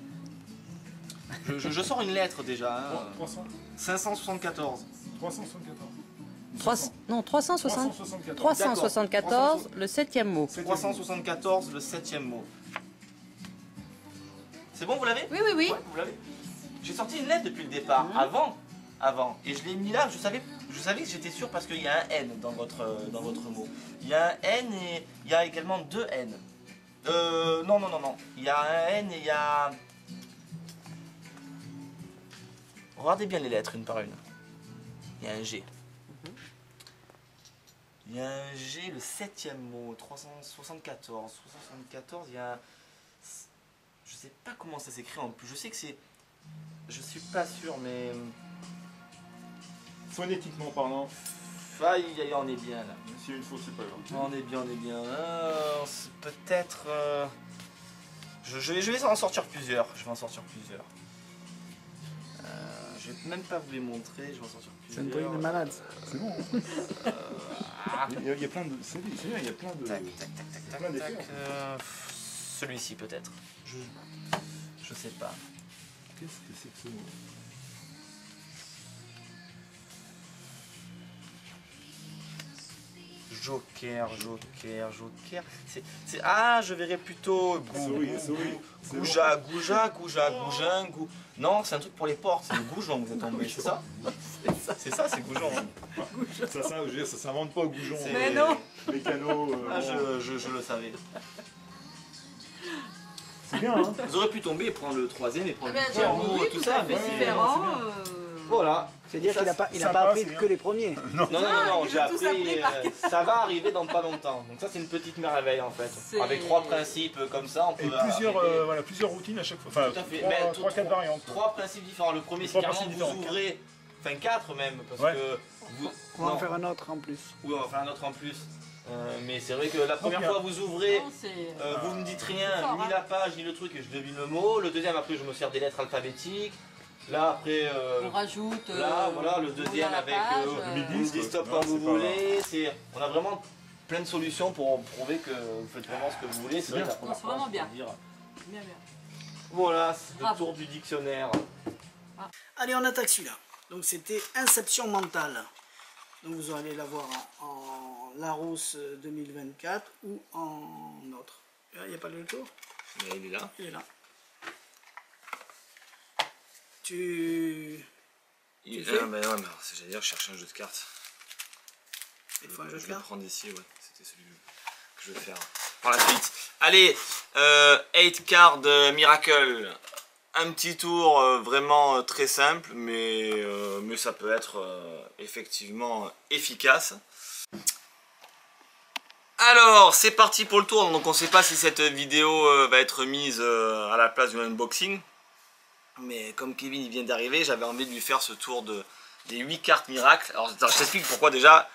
Speaker 2: Je sors une lettre déjà. Hein.
Speaker 3: 300.
Speaker 2: 574.
Speaker 3: 374.
Speaker 5: Non,
Speaker 3: 374.
Speaker 5: 374, le 7e mot.
Speaker 2: 374, le 7e mot. C'est bon, vous l'avez?
Speaker 5: Oui, oui, oui.
Speaker 2: Ouais, vous l'avez. J'ai sorti une lettre depuis le départ, avant. Et je l'ai mis là, je savais que j'étais sûr parce qu'il y a un N dans votre mot. Il y a un N et il y a également 2 N. Non. Il y a un N et il y a... Regardez bien les lettres une par une. Il y a un G. Il y a un G, le 7e mot, 374. 374, il y a un... Je sais pas comment ça s'écrit en plus. Je sais que c'est... Je suis pas sûr, mais...
Speaker 3: Phonétiquement parlant,
Speaker 2: Ah, on est bien là.
Speaker 3: s'il y a une faute, c'est pas grave.
Speaker 2: On est bien. C'est peut-être... Je vais en sortir plusieurs. Je vais même pas vous les montrer, je vais en sortir
Speaker 1: C'est
Speaker 2: plusieurs.
Speaker 1: un truc de malade.
Speaker 3: C'est bon. Il y a plein de... C'est bien, il y a plein de...
Speaker 2: Tac,
Speaker 3: plein d'effets,
Speaker 2: tac. Celui-ci peut-être. Je sais pas.
Speaker 3: Qu'est-ce que c'est que ce mot?
Speaker 2: Joker. Ah, je verrais plutôt Gouja. Non, c'est un truc pour les portes, c'est le goujon que vous êtes tombé, c'est ça? C'est ça, c'est goujon. Hein.
Speaker 3: Ça s'invente pas au goujon.
Speaker 5: Mais non.
Speaker 3: Les canaux...
Speaker 2: Ah, je le savais.
Speaker 3: C'est bien, hein.
Speaker 2: Vous aurez pu tomber et prendre le 3e et prendre le
Speaker 4: Eh bien,
Speaker 2: 8e mot
Speaker 4: oui,
Speaker 2: et tout ça.
Speaker 4: fait
Speaker 2: Mais
Speaker 4: différent.
Speaker 2: voilà.
Speaker 1: C'est-à-dire qu'il n'a pas
Speaker 3: sympa,
Speaker 1: appris
Speaker 3: c'est
Speaker 1: que les premiers.
Speaker 2: Non,
Speaker 4: ils
Speaker 2: j'ai
Speaker 4: ont tous
Speaker 2: appris,
Speaker 4: appris
Speaker 2: ça va arriver dans pas longtemps. Donc ça c'est une petite merveille en fait.
Speaker 4: C'est-
Speaker 2: Avec 3 principes comme ça, on peut
Speaker 3: Et plusieurs routines à chaque fois. Enfin,
Speaker 2: Tout à fait.
Speaker 3: 3-4 variantes.
Speaker 2: 3 principes différents. Le premier c'est
Speaker 3: Trois
Speaker 2: carrément
Speaker 3: principes
Speaker 2: vous
Speaker 3: différents.
Speaker 2: ouvrez, enfin 4 même, parce
Speaker 3: Ouais.
Speaker 2: que vous...
Speaker 1: On va en
Speaker 2: non.
Speaker 1: faire un autre en plus.
Speaker 2: Oui, on va faire un autre en plus. Mais c'est vrai que la première
Speaker 3: Ok.
Speaker 2: fois vous ouvrez,
Speaker 4: Non, c'est-
Speaker 2: vous me dites rien,
Speaker 4: C'est fort,
Speaker 2: ni
Speaker 4: hein.
Speaker 2: la page, ni le truc, et je devine le mot. Le deuxième après je me sers des lettres alphabétiques. Là après...
Speaker 4: On rajoute.
Speaker 2: Là, voilà, le deuxième avec
Speaker 3: midi.
Speaker 2: vous me dites stop
Speaker 3: Non,
Speaker 2: quand vous
Speaker 3: c'est pas
Speaker 2: voulez. On a vraiment plein de solutions pour prouver que vous faites vraiment ce que vous voulez. C'est vrai que la première
Speaker 4: c'est
Speaker 2: fois,
Speaker 4: vraiment
Speaker 2: je peux
Speaker 4: bien.
Speaker 2: dire.
Speaker 4: Bien.
Speaker 2: Voilà, c'est le
Speaker 4: Bravo.
Speaker 2: tour du dictionnaire.
Speaker 1: Allez, on attaque celui-là. Donc c'était Inception mentale. Donc vous allez l'avoir en Larousse 2024 ou en autre. Il n'y a pas le tour?
Speaker 2: Mais il est là.
Speaker 1: Il est là. Tu fais
Speaker 2: Mais non, mais j'allais dire, je cherche un jeu de cartes.
Speaker 1: Il faut un jeu de
Speaker 2: Je vais
Speaker 1: cartes.
Speaker 2: prendre ici, ouais. C'était celui que je vais faire par la suite. Allez, 8 card Miracle. Un petit tour vraiment très simple, mais ça peut être effectivement efficace. Alors, c'est parti pour le tour. Donc on ne sait pas si cette vidéo va être mise à la place du unboxing. Mais comme Kevin il vient d'arriver, j'avais envie de lui faire ce tour des 8 cartes miracles. Alors je t'explique pourquoi déjà.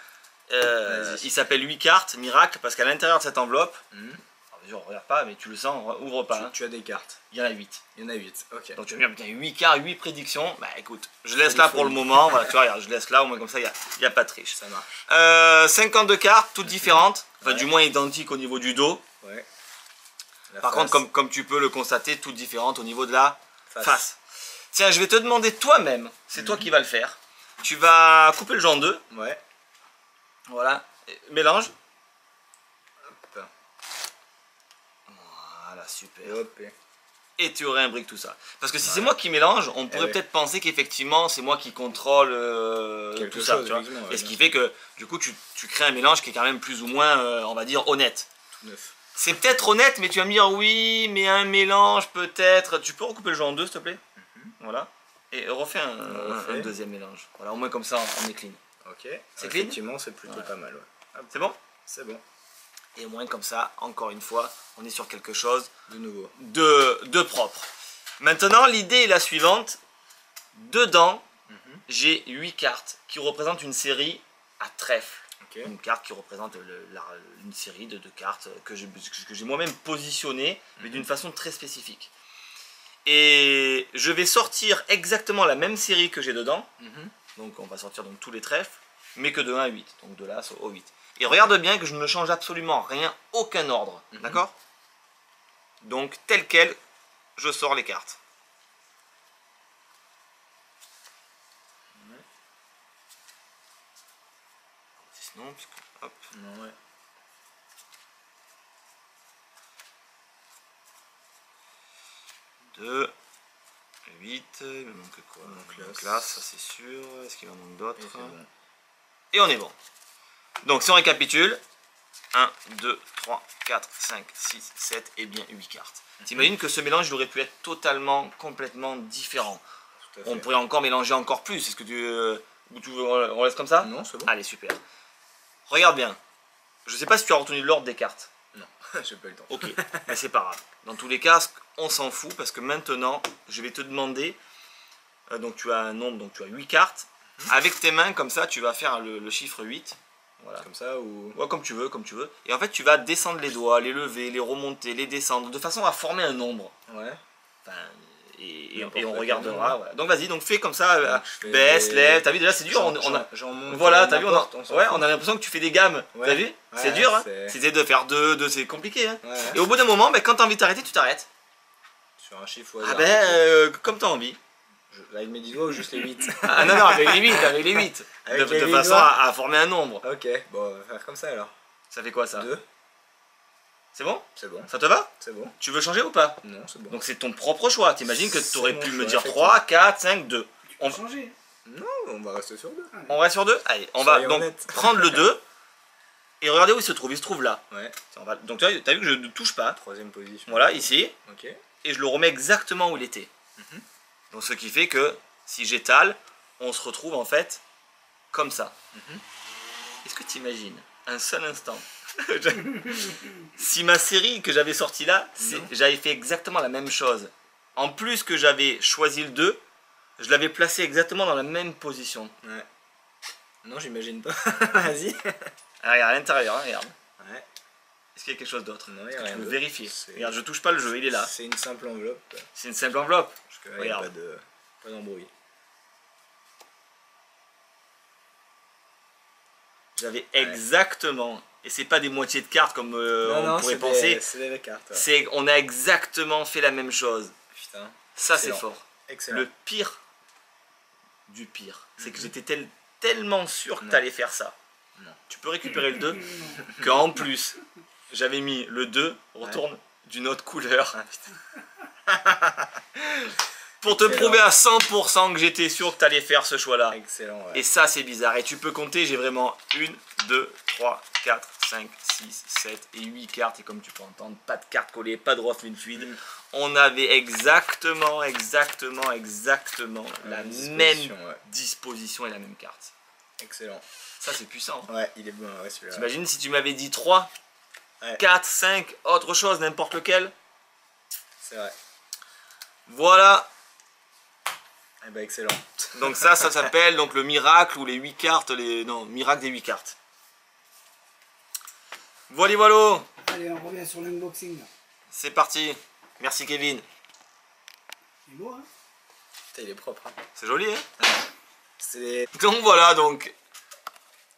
Speaker 2: Il s'appelle 8 cartes miracle parce qu'à l'intérieur de cette enveloppe, alors déjà on regarde pas mais tu le sens, ouvre pas. Hein.
Speaker 6: Tu as des cartes.
Speaker 2: Il y en a 8.
Speaker 6: Il y en a 8. Ok.
Speaker 2: Donc tu vas me dire 8 cartes, 8 prédictions. Bah écoute, je laisse là pour le moment. Voilà, tu vois, regarde, je laisse là, au moins comme ça il n'y a pas de triche.
Speaker 6: Ça marche.
Speaker 2: 52 cartes, toutes différentes, enfin du moins identiques au niveau du dos.
Speaker 6: Ouais. La
Speaker 2: Par
Speaker 6: face.
Speaker 2: contre, comme tu peux le constater, toutes différentes au niveau de la face. Tiens, je vais te demander toi-même, c'est toi qui vas le faire. Tu vas couper le jeu en deux.
Speaker 6: Ouais.
Speaker 2: Voilà. Et mélange. Voilà, super.
Speaker 6: Hop,
Speaker 2: Et tu réimbriques tout ça. Parce que si c'est moi qui mélange, on pourrait peut-être penser qu'effectivement c'est moi qui contrôle tout ça. Tu vois. Et ce qui fait que du coup tu crées un mélange qui est quand même plus ou moins, on va dire, honnête.
Speaker 6: Tout neuf.
Speaker 2: C'est peut-être honnête, mais tu vas me dire oui, mais un mélange peut-être. Tu peux recouper le jeu en deux, s'il te plaît? Voilà. Et refais un deuxième mélange. Voilà, au moins comme ça on est clean.
Speaker 6: Ok.
Speaker 2: C'est clean?
Speaker 6: Effectivement, c'est plutôt pas mal. Ouais.
Speaker 2: C'est bon?
Speaker 6: C'est bon.
Speaker 2: Et au moins comme ça, encore une fois, on est sur quelque chose
Speaker 6: De nouveau.
Speaker 2: de propre. Maintenant, l'idée est la suivante. Dedans, j'ai 8 cartes qui représentent une série à trèfle. Une carte qui représente une série de cartes que j'ai moi-même positionnées, mais d'une façon très spécifique. Et je vais sortir exactement la même série que j'ai dedans. Donc on va sortir donc tous les trèfles, mais que de 1 à 8. Donc de l'As au 8. Et regarde bien que je ne change absolument rien, aucun ordre. D'accord? Donc tel quel, je sors les cartes. Sinon, parce que, hop.
Speaker 6: Ouais.
Speaker 2: 2, 8, il me manque quoi? Donc là, ça c'est sûr. Est-ce qu'il en manque d'autres? Et on est bon. Donc si on récapitule, 1, 2, 3, 4, 5, 6, 7 et bien 8 cartes. T'imagines que ce mélange il aurait pu être totalement, complètement différent. On pourrait encore mélanger encore plus. Est-ce que tu veux on laisse comme ça?
Speaker 6: Non, c'est bon.
Speaker 2: Allez, super. Regarde bien. Je sais pas si tu as retenu l'ordre des cartes.
Speaker 6: Non, j'ai pas eu le temps.
Speaker 2: Ok, mais c'est pas grave. Dans tous les cas, on s'en fout parce que maintenant, je vais te demander. Donc tu as un nombre, donc tu as 8 cartes. Avec tes mains, comme ça, tu vas faire le chiffre 8. Voilà.
Speaker 6: Comme ça ou...
Speaker 2: Ouais, comme tu veux, comme tu veux. Et en fait, tu vas descendre les doigts, les lever, les remonter, les descendre, de façon à former un nombre.
Speaker 6: Ouais.
Speaker 2: Enfin, et on regardera. Voilà. Donc vas-y, donc fais comme ça, baisse, lève. T'as vu déjà, c'est dur. Voilà, t'as vu, on a l'impression que tu fais des gammes.
Speaker 6: Ouais.
Speaker 2: T'as vu? C'est dur. Hein. C'était de faire deux, c'est compliqué. Hein.
Speaker 6: Ouais.
Speaker 2: Et au bout d'un moment, ben, quand t'as envie de t'arrêter, tu t'arrêtes.
Speaker 6: Sur un chiffre.
Speaker 2: Ah ben, comme t'as envie.
Speaker 6: Avec mes 10 doigts ou juste les 8?
Speaker 2: Ah non, non, avec les 8, avec les 8.
Speaker 6: Avec les
Speaker 2: de
Speaker 6: 8
Speaker 2: façon
Speaker 6: doigts.
Speaker 2: à former un nombre.
Speaker 6: Ok, bon, on va faire comme ça alors.
Speaker 2: Ça fait quoi ça?
Speaker 6: 2.
Speaker 2: C'est bon?
Speaker 6: C'est bon.
Speaker 2: Ça te va?
Speaker 6: C'est bon.
Speaker 2: Tu veux changer ou pas?
Speaker 6: Non, c'est bon.
Speaker 2: Donc c'est ton propre choix. T'imagines que tu aurais
Speaker 6: mon
Speaker 2: pu me
Speaker 6: choix,
Speaker 2: dire
Speaker 6: effectivement.
Speaker 2: 3, 4, 5, 2.
Speaker 1: On va changer.
Speaker 6: Non, on va rester sur 2.
Speaker 2: On reste sur 2? Allez, on va
Speaker 6: Soyons
Speaker 2: donc
Speaker 6: honnêtes.
Speaker 2: prendre le 2. Et regardez où il se trouve. Il se trouve là.
Speaker 6: Ouais.
Speaker 2: Donc tu as vu que je ne touche pas.
Speaker 6: Troisième position.
Speaker 2: Voilà, ici.
Speaker 6: Ok.
Speaker 2: Et je le remets exactement où il était. Donc ce qui fait que si j'étale, on se retrouve en fait comme ça. Est-ce que tu imagines un seul instant si ma série que j'avais sortie là, j'avais fait exactement la même chose. En plus que j'avais choisi le 2, je l'avais placé exactement dans la même position.
Speaker 6: Ouais. Non, j'imagine pas. Vas-y.
Speaker 2: Ah, regarde, à l'intérieur, hein, regarde.
Speaker 6: Ouais.
Speaker 2: Est-ce qu'il y a quelque chose d'autre?
Speaker 6: Non, il y
Speaker 2: Est-ce
Speaker 6: a
Speaker 2: que tu
Speaker 6: rien
Speaker 2: veux
Speaker 6: d'autre.
Speaker 2: vérifier?
Speaker 6: C'est-
Speaker 2: Regarde, je touche pas le jeu, il est là.
Speaker 6: C'est une simple enveloppe.
Speaker 2: C'est une simple enveloppe.
Speaker 6: Parce que là, il n'y a
Speaker 2: Regarde.
Speaker 6: pas d'embrouille.
Speaker 2: J'avais exactement, et c'est pas des moitiés de cartes comme on pourrait penser,
Speaker 6: c'est des vraies cartes. Ouais.
Speaker 2: c'est on a exactement fait la même chose.
Speaker 6: Putain.
Speaker 2: Ça c'est
Speaker 6: Excellent.
Speaker 2: fort.
Speaker 6: Excellent.
Speaker 2: Le pire du pire, c'est que j'étais tellement sûr que
Speaker 6: Non.
Speaker 2: tu allais faire ça.
Speaker 6: Non.
Speaker 2: Tu peux récupérer le 2, qu'en plus, j'avais mis le 2, retourne d'une autre couleur.
Speaker 6: Ah, putain.
Speaker 2: Pour te
Speaker 6: Excellent.
Speaker 2: prouver à 100% que j'étais sûr que tu allais faire ce choix-là.
Speaker 6: Excellent, ouais.
Speaker 2: Et ça, c'est bizarre. Et tu peux compter, j'ai vraiment 1, 2, 3, 4, 5, 6, 7 et 8 cartes. Et comme tu peux entendre, pas de cartes collées, pas de reflux fluide. On avait exactement la même
Speaker 6: Ouais.
Speaker 2: disposition et la même carte.
Speaker 6: Excellent.
Speaker 2: Ça, c'est puissant.
Speaker 6: Ouais, il est bon, ouais, celui-là.
Speaker 2: T'imagines si tu m'avais dit 3,
Speaker 6: Ouais.
Speaker 2: 4, 5, autre chose, n'importe lequel.
Speaker 6: C'est vrai.
Speaker 2: Voilà.
Speaker 6: Eh ben, excellent.
Speaker 2: Donc ça s'appelle donc le miracle ou les 8 cartes, non, miracle des 8 cartes. Voilà.
Speaker 1: Allez, on revient sur l'unboxing.
Speaker 2: C'est parti. Merci Kevin.
Speaker 1: C'est beau, hein?
Speaker 6: Putain, il est propre. Hein.
Speaker 2: C'est joli, hein?
Speaker 6: C'est...
Speaker 2: Donc voilà, donc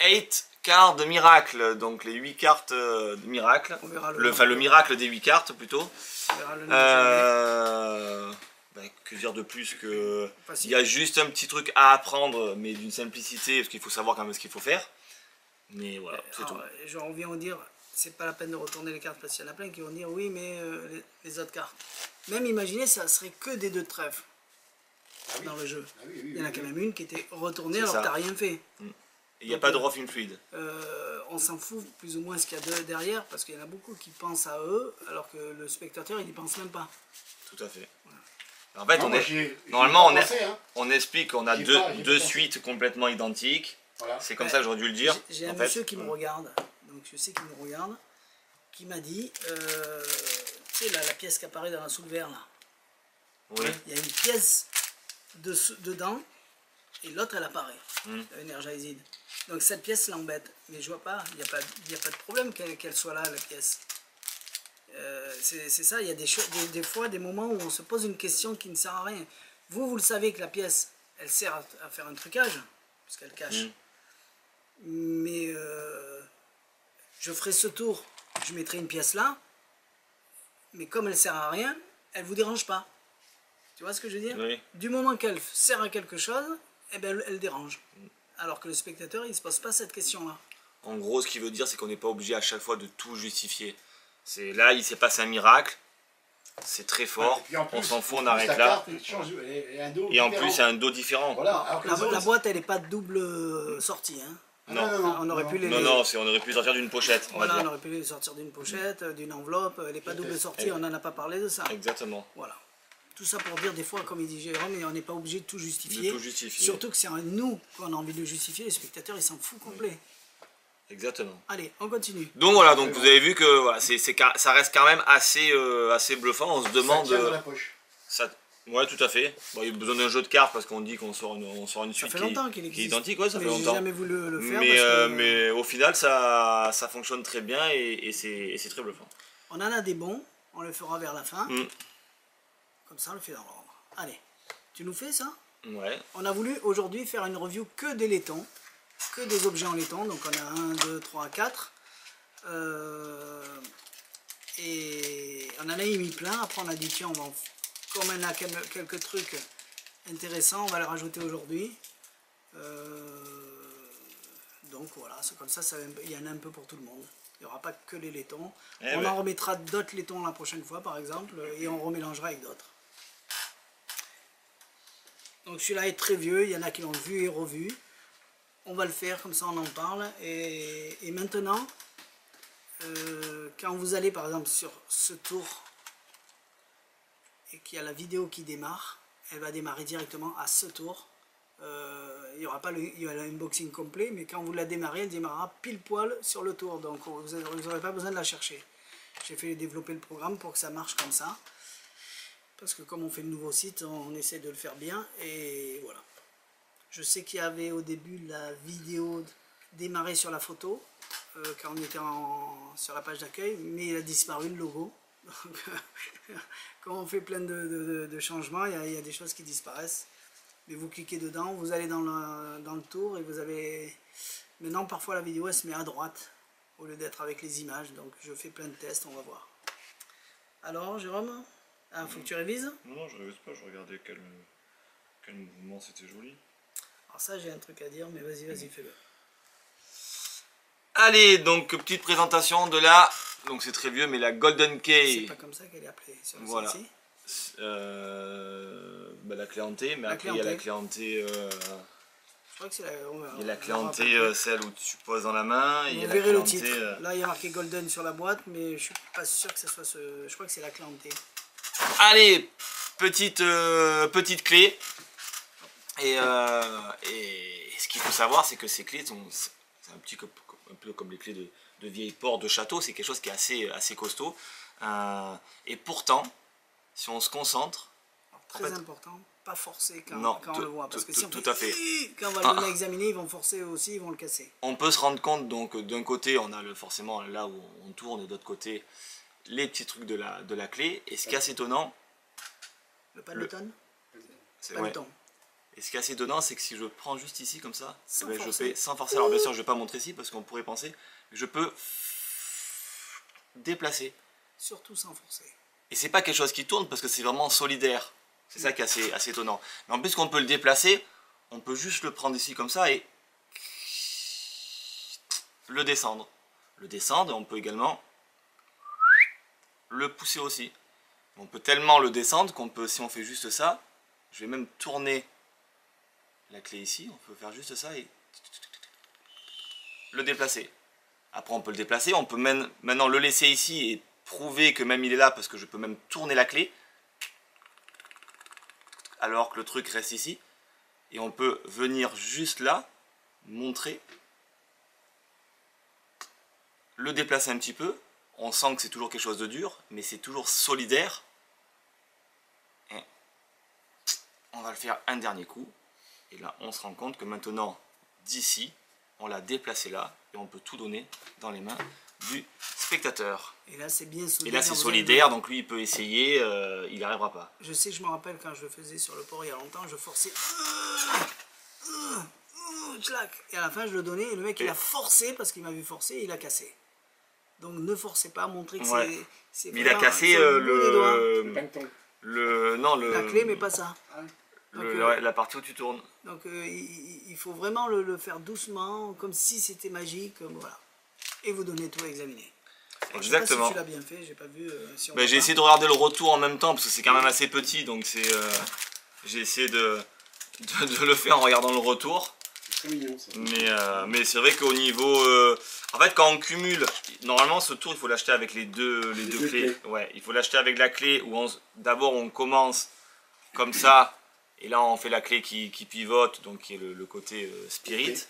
Speaker 2: 8 cartes de miracle, donc les 8 cartes de miracle.
Speaker 1: On verra
Speaker 2: Le miracle des 8 cartes plutôt.
Speaker 1: On verra le nom
Speaker 2: Que dire de plus que
Speaker 1: Facile.
Speaker 2: il y a juste un petit truc à apprendre, mais d'une simplicité, parce qu'il faut savoir quand même ce qu'il faut faire. Mais voilà, c'est tout.
Speaker 1: J'en reviens à dire, c'est pas la peine de retourner les cartes parce qu'il y en a plein qui vont dire oui, mais les autres cartes. Même imaginez, ça serait que des 2 de trèfle dans le jeu. Il y en a quand même une qui était retournée alors que t'as rien fait.
Speaker 2: Il n'y a pas de Rofin Fluid.
Speaker 1: On s'en fout plus ou moins ce qu'il y a derrière parce qu'il y en a beaucoup qui pensent à eux alors que le spectateur il n'y pense même pas.
Speaker 2: Tout à fait. En fait, normalement, on explique qu'on a deux suites complètement identiques. Voilà. C'est comme ça que j'aurais dû le dire.
Speaker 1: J'ai un monsieur qui me regarde, donc je sais qu'il me regarde, qui m'a dit, tu sais la pièce qui apparaît dans la sous verre là.
Speaker 2: Oui.
Speaker 1: Il y a une pièce dedans et l'autre elle apparaît, Energized. Donc cette pièce l'embête, mais je vois pas, il n'y a pas de problème qu'elle soit là la pièce. C'est ça, il y a des fois des moments où on se pose une question qui ne sert à rien. Vous le savez que la pièce, elle sert à faire un trucage, puisqu'elle cache. Mais je ferai ce tour, je mettrai une pièce là, mais comme elle sert à rien, elle vous dérange pas. Tu vois ce que je veux dire?
Speaker 2: Oui.
Speaker 1: Du moment qu'elle sert à quelque chose, eh ben, elle dérange. Alors que le spectateur, il ne se pose pas cette question-là.
Speaker 2: En gros, ce qu'il veut dire, c'est qu'on n'est pas obligé à chaque fois de tout justifier. Là, il s'est passé un miracle, c'est très fort, on s'en fout, on arrête là. Et en plus, c'est un dos différent.
Speaker 1: Voilà. La boîte, elle n'est pas double sortie. Hein.
Speaker 2: Non.
Speaker 1: On aurait pu
Speaker 2: on aurait pu sortir d'une pochette.
Speaker 1: On aurait pu sortir d'une pochette, d'une enveloppe, elle n'est pas double sortie, on n'en a pas parlé de ça.
Speaker 2: Exactement.
Speaker 1: Voilà. Tout ça pour dire des fois, comme il dit Jérôme, on n'est pas obligé de tout justifier. Surtout que c'est nous qu'on a envie de justifier, les spectateurs, ils s'en foutent complet.
Speaker 2: Exactement.
Speaker 1: Allez, on continue.
Speaker 2: Donc voilà, donc vous avez vu que voilà, ça reste quand même assez bluffant. On se demande.
Speaker 3: Ça tient dans la poche.
Speaker 2: Ouais, tout à fait. Bon, il y a besoin d'un jeu de cartes parce qu'on dit qu'on sort une suite qui est identique. Ouais, ça fait longtemps.
Speaker 1: J'ai jamais voulu le faire.
Speaker 2: Mais au final, ça fonctionne très bien et c'est très bluffant.
Speaker 1: On en a des bons, on le fera vers la fin. Comme ça, on le fait dans l'ordre. Allez, tu nous fais ça?
Speaker 2: Ouais.
Speaker 1: On a voulu aujourd'hui faire une review que des laitons. Que des objets en laiton, donc on a 1, 2, 3, 4 et on en a mis plein. Après on a dit tiens, comme on a quelques trucs intéressants, on va les rajouter aujourd'hui, donc voilà, c'est comme ça, il y en a un peu pour tout le monde, il n'y aura pas que les laitons, on en remettra d'autres laitons la prochaine fois par exemple et on remélangera avec d'autres. Donc celui-là est très vieux, il y en a qui l'ont vu et revu. On va le faire, comme ça on en parle. Et maintenant, quand vous allez par exemple sur ce tour et qu'il y a la vidéo qui démarre, elle va démarrer directement à ce tour. Il y aura l'unboxing complet, mais quand vous la démarrez, elle démarrera pile poil sur le tour. Donc vous n'aurez pas besoin de la chercher. J'ai fait développer le programme pour que ça marche comme ça. Parce que comme on fait le nouveau site, on essaie de le faire bien. Et voilà. Je sais qu'il y avait au début la vidéo démarrée sur la photo, quand on était sur la page d'accueil, mais il a disparu le logo. Donc, quand on fait plein de changements, il y a des choses qui disparaissent. Mais vous cliquez dedans, vous allez dans le tour et vous avez... Maintenant, parfois la vidéo elle se met à droite, au lieu d'être avec les images. Donc je fais plein de tests, on va voir. Alors, Jérôme, faut que tu révises?
Speaker 2: Non, je révise pas, je regardais quel mouvement c'était joli.
Speaker 1: Alors ça j'ai un truc à dire, mais vas-y, fais-le.
Speaker 2: Allez, donc petite présentation de donc c'est très vieux, mais la Golden Key.
Speaker 1: C'est pas comme ça qu'elle est appelée sur le
Speaker 2: voilà.
Speaker 1: site-ci.
Speaker 2: La clé hantée, mais après il y a la clé hantée.
Speaker 1: Je crois que c'est
Speaker 2: il y a la clé hantée, celle où tu poses dans la main.
Speaker 1: Vous verrez le titre. Là il y a marqué Golden sur la boîte, mais je suis pas sûr que ce soit je crois que c'est la clé hantée.
Speaker 2: Allez, petite clé. Et ce qu'il faut savoir, c'est que ces clés c'est un peu comme les clés de vieilles portes de château, c'est quelque chose qui est assez costaud. Et pourtant, si on se concentre...
Speaker 1: Très important, pas forcer quand on le voit. Parce que si on
Speaker 2: tout à fait.
Speaker 1: Quand on va l'examiner, ils vont forcer aussi, ils vont le casser.
Speaker 2: On peut se rendre compte, donc d'un côté, on a forcément là où on tourne, et de l'autre côté, les petits trucs de la clé. Et ce qui est assez étonnant...
Speaker 1: Le paleton.
Speaker 2: Et ce qui est assez étonnant, c'est que si je prends juste ici comme ça, je fais sans forcer. Alors bien sûr, je ne vais pas montrer ici parce qu'on pourrait penser, mais je peux déplacer.
Speaker 1: Surtout sans forcer.
Speaker 2: Et c'est pas quelque chose qui tourne parce que c'est vraiment solidaire. C'est ça qui est assez étonnant. Mais en plus qu'on peut le déplacer, on peut juste le prendre ici comme ça et le descendre. le descendre, on peut également le pousser aussi. On peut tellement le descendre qu'on peut, si on fait juste ça, je vais même tourner la clé ici, on peut faire juste ça et le déplacer. Après on peut le déplacer, on peut même maintenant le laisser ici et prouver que même il est là parce que je peux même tourner la clé alors que le truc reste ici. Et on peut venir juste là, montrer, le déplacer un petit peu. On sent que c'est toujours quelque chose de dur, mais c'est toujours solidaire. Et on va le faire un dernier coup. Et là, on se rend compte que maintenant, d'ici, on l'a déplacé là. Et on peut tout donner dans les mains du spectateur.
Speaker 1: Et là, c'est bien solidaire.
Speaker 2: Et là, c'est solidaire, donc lui, il peut essayer, il n'y arrivera pas.
Speaker 1: Je sais, je me rappelle quand je le faisais sur le port il y a longtemps, je forçais. Et à la fin, je le donnais et le mec, il a forcé parce qu'il m'a vu forcer et il a cassé. Donc ne forcez pas, montrez que c'est.
Speaker 2: Mais il a cassé la
Speaker 1: clé, mais pas ça. Donc,
Speaker 2: la partie où tu tournes.
Speaker 1: Donc il faut vraiment le faire doucement, comme si c'était magique, voilà. Et vous donnez tout à examiner. Alors,
Speaker 2: exactement.
Speaker 1: Je sais pas si tu l'as bien fait, j'ai pas vu. Si
Speaker 2: j'ai essayé de regarder le retour en même temps parce que c'est quand même assez petit, donc c'est. J'ai essayé de le faire en regardant le retour.
Speaker 3: C'est mignon ça.
Speaker 2: Mais c'est vrai qu'au niveau. En fait, quand on cumule, normalement ce tour il faut l'acheter avec les deux clés. Ouais, il faut l'acheter avec la clé où d'abord on commence comme ça. Et là on fait la clé qui pivote, donc qui est le côté spirit,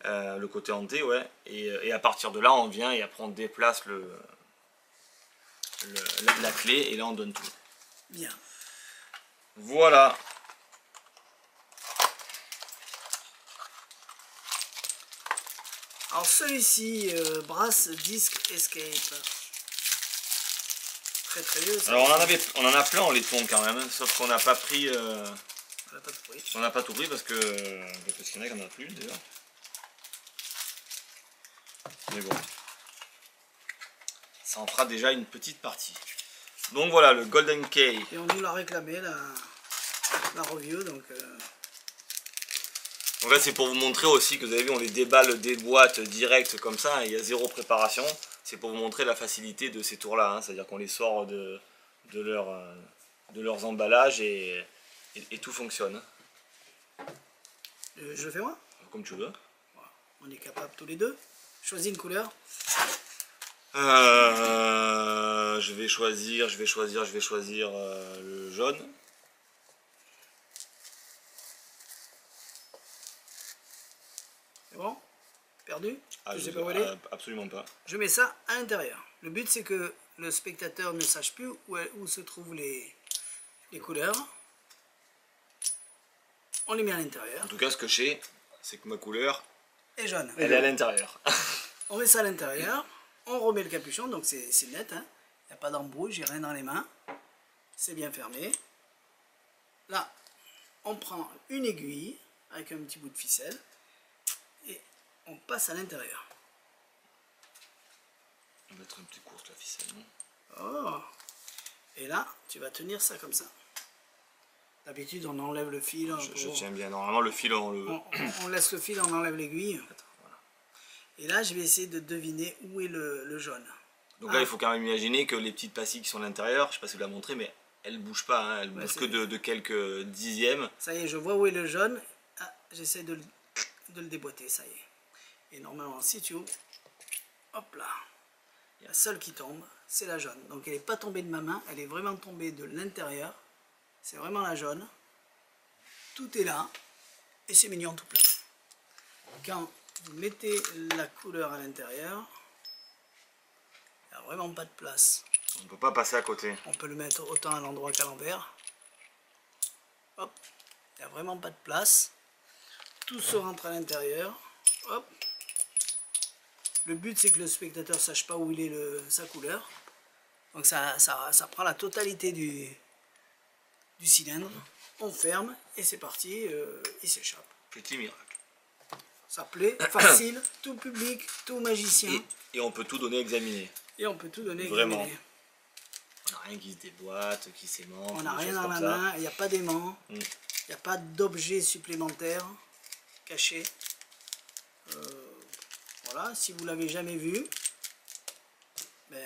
Speaker 2: le côté hanté, ouais. Et à partir de là on vient et après on déplace la clé et là on donne tout.
Speaker 1: Bien.
Speaker 2: Voilà.
Speaker 1: Alors celui-ci, Brass Disc Escape. Très vieux. Ça.
Speaker 2: Alors on en a plein en laiton quand même, sauf qu'on n'a pas pris.
Speaker 1: On n'a pas tout pris.
Speaker 2: On n'a pas tout pris parce qu'il y en a qui n'en a plus déjà. Mais bon. Ça en fera déjà une petite partie. Donc voilà, le Golden Key.
Speaker 1: Et on nous l'a réclamé, la review, donc...
Speaker 2: Donc là c'est pour vous montrer aussi que vous avez vu, on les déballe des boîtes directes comme ça, hein, il y a zéro préparation. C'est pour vous montrer la facilité de ces tours là, hein, c'est à dire qu'on les sort de leurs emballages et tout fonctionne.
Speaker 1: Je le fais moi?
Speaker 2: Comme tu veux.
Speaker 1: Voilà. On est capable tous les deux. Choisis une couleur.
Speaker 2: Je vais choisir le jaune.
Speaker 1: C'est bon? Perdu?
Speaker 2: Ah,
Speaker 1: je sais pas où aller?
Speaker 2: Absolument pas.
Speaker 1: Je mets ça à l'intérieur. Le but c'est que le spectateur ne sache plus où se trouvent les couleurs. On les met à l'intérieur.
Speaker 2: En tout cas, ce que je sais, c'est que ma couleur
Speaker 1: Et jaune.
Speaker 2: elle est à l'intérieur.
Speaker 1: On met ça à l'intérieur. On remet le capuchon, donc c'est net. Hein. Il n'y a pas d'embrouille, j'ai rien dans les mains. C'est bien fermé. Là, on prend une aiguille avec un petit bout de ficelle. Et on passe à l'intérieur.
Speaker 2: On va mettre une petite course la ficelle.
Speaker 1: Oh. Et là, tu vas tenir ça comme ça. D'habitude, on enlève le fil.
Speaker 2: Je tiens bien. Normalement, le fil,
Speaker 1: on laisse le fil, on enlève l'aiguille.
Speaker 2: Voilà.
Speaker 1: Et là, je vais essayer de deviner où est le jaune.
Speaker 2: Donc là, il faut quand même imaginer que les petites pastilles qui sont à l'intérieur, je ne sais pas si vous la montrez, mais elles ne bougent pas. Hein, elles ne bougent que de quelques dixièmes.
Speaker 1: Ça y est, je vois où est le jaune. Ah, j'essaie de le déboîter, ça y est. Et normalement, si tu ouvres, hop là, la seule qui tombe, c'est la jaune. Donc elle n'est pas tombée de ma main, elle est vraiment tombée de l'intérieur. C'est vraiment la jaune. Tout est là, et c'est mignon tout plein. Quand vous mettez la couleur à l'intérieur, il n'y a vraiment pas de place.
Speaker 2: On ne peut pas passer à côté.
Speaker 1: On peut le mettre autant à l'endroit qu'à l'envers. Hop, il n'y a vraiment pas de place. Tout se rentre à l'intérieur. Hop. Le but c'est que le spectateur ne sache pas où il est sa couleur. Donc ça prend la totalité du cylindre. On ferme et c'est parti, il s'échappe.
Speaker 2: Petit miracle.
Speaker 1: Ça plaît, facile, tout public, tout magicien.
Speaker 2: Et on peut tout donner à examiner.
Speaker 1: Et on peut tout donner à
Speaker 2: Vraiment.
Speaker 1: examiner.
Speaker 2: On n'a rien qui se déboîte, qui s'aimante.
Speaker 1: On n'a rien dans la main, il n'y a pas d'aimant, il n'y a pas d'objet supplémentaire caché. Voilà, si vous l'avez jamais vu, Ben,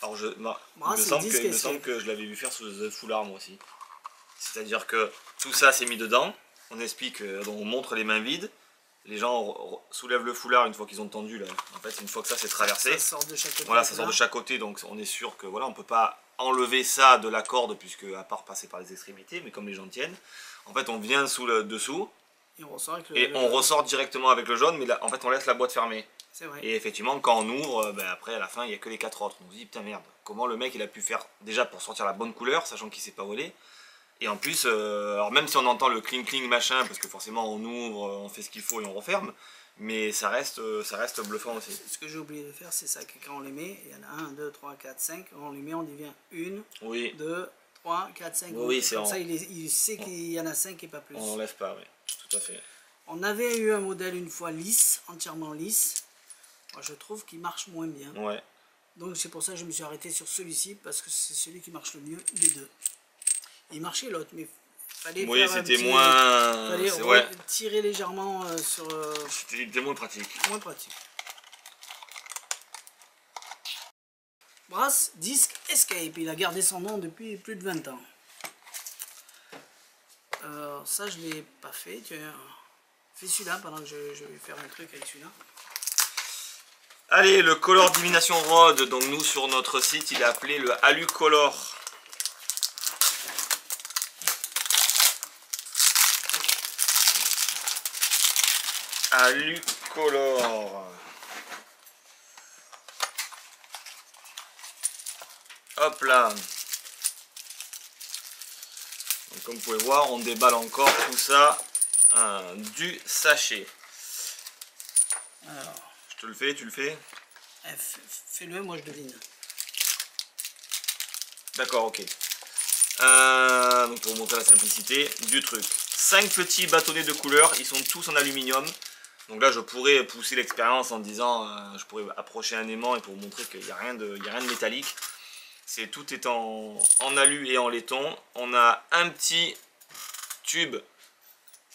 Speaker 2: Alors il
Speaker 1: Brass,
Speaker 2: me
Speaker 1: c'est
Speaker 2: semble
Speaker 1: disque
Speaker 2: que, il me
Speaker 1: escape.
Speaker 2: semble que je l'avais vu faire sous un foulard moi aussi. C'est-à-dire que tout ça c'est mis dedans, on explique, donc on montre les mains vides, les gens soulèvent le foulard une fois qu'ils ont tendu là. En fait une fois que ça c'est traversé,
Speaker 1: Ça sort de chaque côté.
Speaker 2: voilà, ça sort de chaque côté, donc on est sûr que voilà, on peut pas enlever ça de la corde puisque à part passer par les extrémités, mais comme les gens tiennent, en fait on vient sous le dessous
Speaker 1: Et on ressort avec
Speaker 2: on ressort directement avec le jaune, mais là, en fait on laisse la boîte fermée.
Speaker 1: C'est vrai.
Speaker 2: Et effectivement quand on ouvre, ben, après à la fin il n'y a que les 4 autres. On se dit putain merde, comment le mec il a pu faire déjà pour sortir la bonne couleur, sachant qu'il s'est pas volé. Et en plus, alors même si on entend le cling cling machin, parce que forcément on ouvre, on fait ce qu'il faut et on referme, mais ça reste bluffant aussi.
Speaker 1: Ce que j'ai oublié de faire, c'est ça, que quand on les met, il y en a 1, 2, 3, 4, 5, on les met, on devient 1,
Speaker 2: Oui,
Speaker 1: 2, 3, 4, 5.
Speaker 2: Oui, c'est
Speaker 1: comme
Speaker 2: en-
Speaker 1: ça, il sait qu'il y en a 5 et pas plus.
Speaker 2: on n'enlève pas, oui, tout à fait.
Speaker 1: On avait eu un modèle une fois lisse, entièrement lisse. Moi, je trouve qu'il marche moins bien.
Speaker 2: Ouais.
Speaker 1: Donc c'est pour ça que je me suis arrêté sur celui-ci, parce que c'est celui qui marche le mieux des deux. Il marchait l'autre, mais fallait
Speaker 2: Oui,
Speaker 1: faire un
Speaker 2: c'était
Speaker 1: petit-
Speaker 2: moins.
Speaker 1: fallait
Speaker 2: Ouais,
Speaker 1: tirer légèrement sur
Speaker 2: c'était moins pratique.
Speaker 1: moins pratique. Brass Disc Escape, il a gardé son nom depuis plus de 20 ans. Ça je l'ai pas fait, tu fais celui-là pendant que je vais faire un truc avec celui-là.
Speaker 2: Allez, le Color Divination Rod, donc nous sur notre site il est appelé le Alucolor. Alucolor. Hop là. Donc, comme vous pouvez voir, on déballe encore tout ça du sachet.
Speaker 1: Alors,
Speaker 2: Je te le fais, tu le fais?
Speaker 1: fais-le, moi je devine.
Speaker 2: D'accord, ok. Donc pour vous montrer la simplicité du truc. 5 petits bâtonnets de couleurs, ils sont tous en aluminium. Donc là je pourrais pousser l'expérience en disant, je pourrais approcher un aimant et pour vous montrer qu'il n'y a rien de métallique. Tout est en alu et en laiton. On a un petit tube,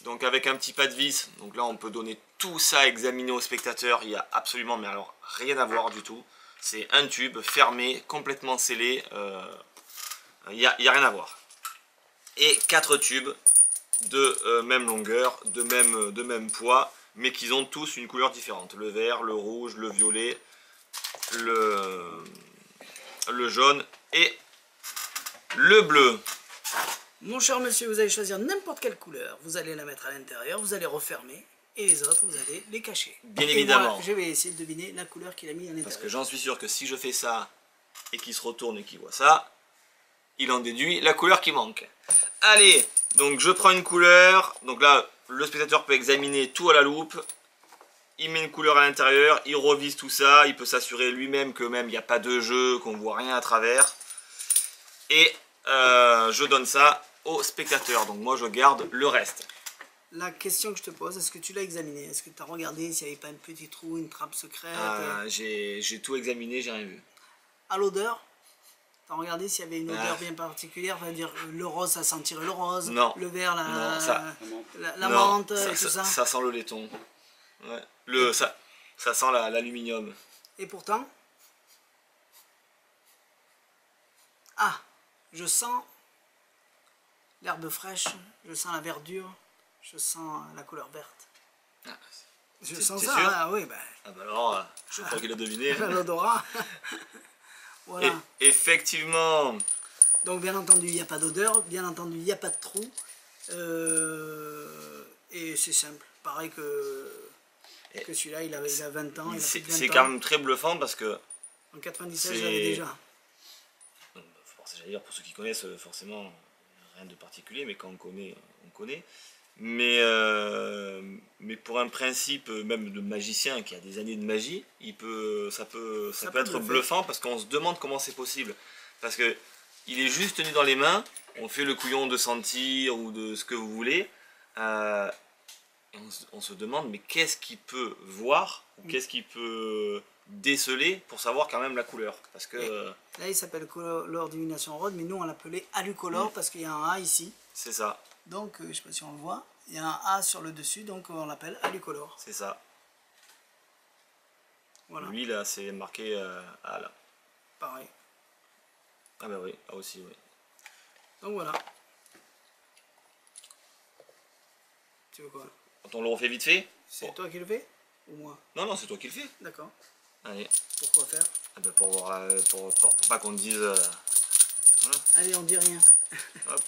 Speaker 2: donc avec un petit pas de vis. Donc là on peut donner tout ça à examiner au spectateur. Il n'y a absolument, mais alors rien à voir du tout. C'est un tube fermé, complètement scellé. Il n'y a rien à voir. Et 4 tubes de même longueur, de même poids, mais qui ont tous une couleur différente. Le vert, le rouge, le violet, le jaune et le bleu.
Speaker 1: Mon cher monsieur, vous allez choisir n'importe quelle couleur. Vous allez la mettre à l'intérieur, vous allez refermer. Et les autres, vous allez les cacher.
Speaker 2: Bien
Speaker 1: et
Speaker 2: évidemment.
Speaker 1: Moi, je vais essayer de deviner la couleur qu'il a mis à l'intérieur.
Speaker 2: Parce que j'en suis sûr que si je fais ça et qu'il se retourne et qu'il voit ça, il en déduit la couleur qui manque. Allez, donc je prends une couleur. Donc là, le spectateur peut examiner tout à la loupe. Il met une couleur à l'intérieur, il revise tout ça. Il peut s'assurer lui-même que même il n'y a pas de jeu, qu'on voit rien à travers. Et je donne ça au spectateur. Donc moi je garde le reste.
Speaker 1: La question que je te pose, est-ce que tu l'as examiné? Est-ce que tu as regardé s'il n'y avait pas un petit trou, une trappe secrète?
Speaker 2: J'ai tout examiné, j'ai rien vu.
Speaker 1: À l'odeur, tu as regardé s'il y avait une odeur bien particulière? C'est-à-dire le rose, ça sentirait le rose.
Speaker 2: Non.
Speaker 1: Le vert,
Speaker 2: Non, ça-
Speaker 1: la
Speaker 2: Non,
Speaker 1: menthe et tout ça.
Speaker 2: ça sent le laiton. Ouais. Ça sent l'aluminium.
Speaker 1: Et pourtant, ah, je sens l'herbe fraîche, je sens la verdure, je sens la couleur verte. Je sens
Speaker 2: t'es
Speaker 1: ça,
Speaker 2: sûr?
Speaker 1: ah oui, ben,
Speaker 2: Ah bah alors, je crois qu'il a deviné.
Speaker 1: l'odorat. Voilà.
Speaker 2: Effectivement.
Speaker 1: Donc bien entendu, il n'y a pas d'odeur, bien entendu, il n'y a pas de trou. Et c'est simple. Pareil que celui-là, il a 20 ans.
Speaker 2: C'est quand même très bluffant parce que...
Speaker 1: En 97, je l'avais déjà.
Speaker 2: J'allais dire, pour ceux qui connaissent, forcément, rien de particulier, mais quand on connaît, on connaît. Mais pour un principe même de magicien qui a des années de magie, ça peut être bluffant parce qu'on se demande comment c'est possible. Parce que il est juste tenu dans les mains, on fait le couillon de sentir ou de ce que vous voulez, et on se demande mais qu'est-ce qu'il peut voir, ou qu'est-ce qu'il peut déceler pour savoir quand même la couleur. Parce que
Speaker 1: là, il s'appelle Color Divination Rod, mais nous on l'appelait Alucolor parce qu'il y a un A ici.
Speaker 2: c'est ça.
Speaker 1: Donc, je ne sais pas si on le voit, il y a un A sur le dessus, donc on l'appelle Alucolor.
Speaker 2: C'est ça.
Speaker 1: Voilà.
Speaker 2: Lui là, c'est marqué A là.
Speaker 1: pareil.
Speaker 2: Ah bah oui, ah aussi, oui.
Speaker 1: Donc voilà. Tu veux quoi?
Speaker 2: On le refait vite fait?
Speaker 1: C'est
Speaker 2: Bon.
Speaker 1: toi qui le fais? Ou moi?
Speaker 2: Non, non, c'est toi qui le fais.
Speaker 1: D'accord.
Speaker 2: Allez.
Speaker 1: Pourquoi faire?
Speaker 2: Ah bah pour pas qu'on te dise... voilà.
Speaker 1: Allez, on dit rien.
Speaker 2: Hop.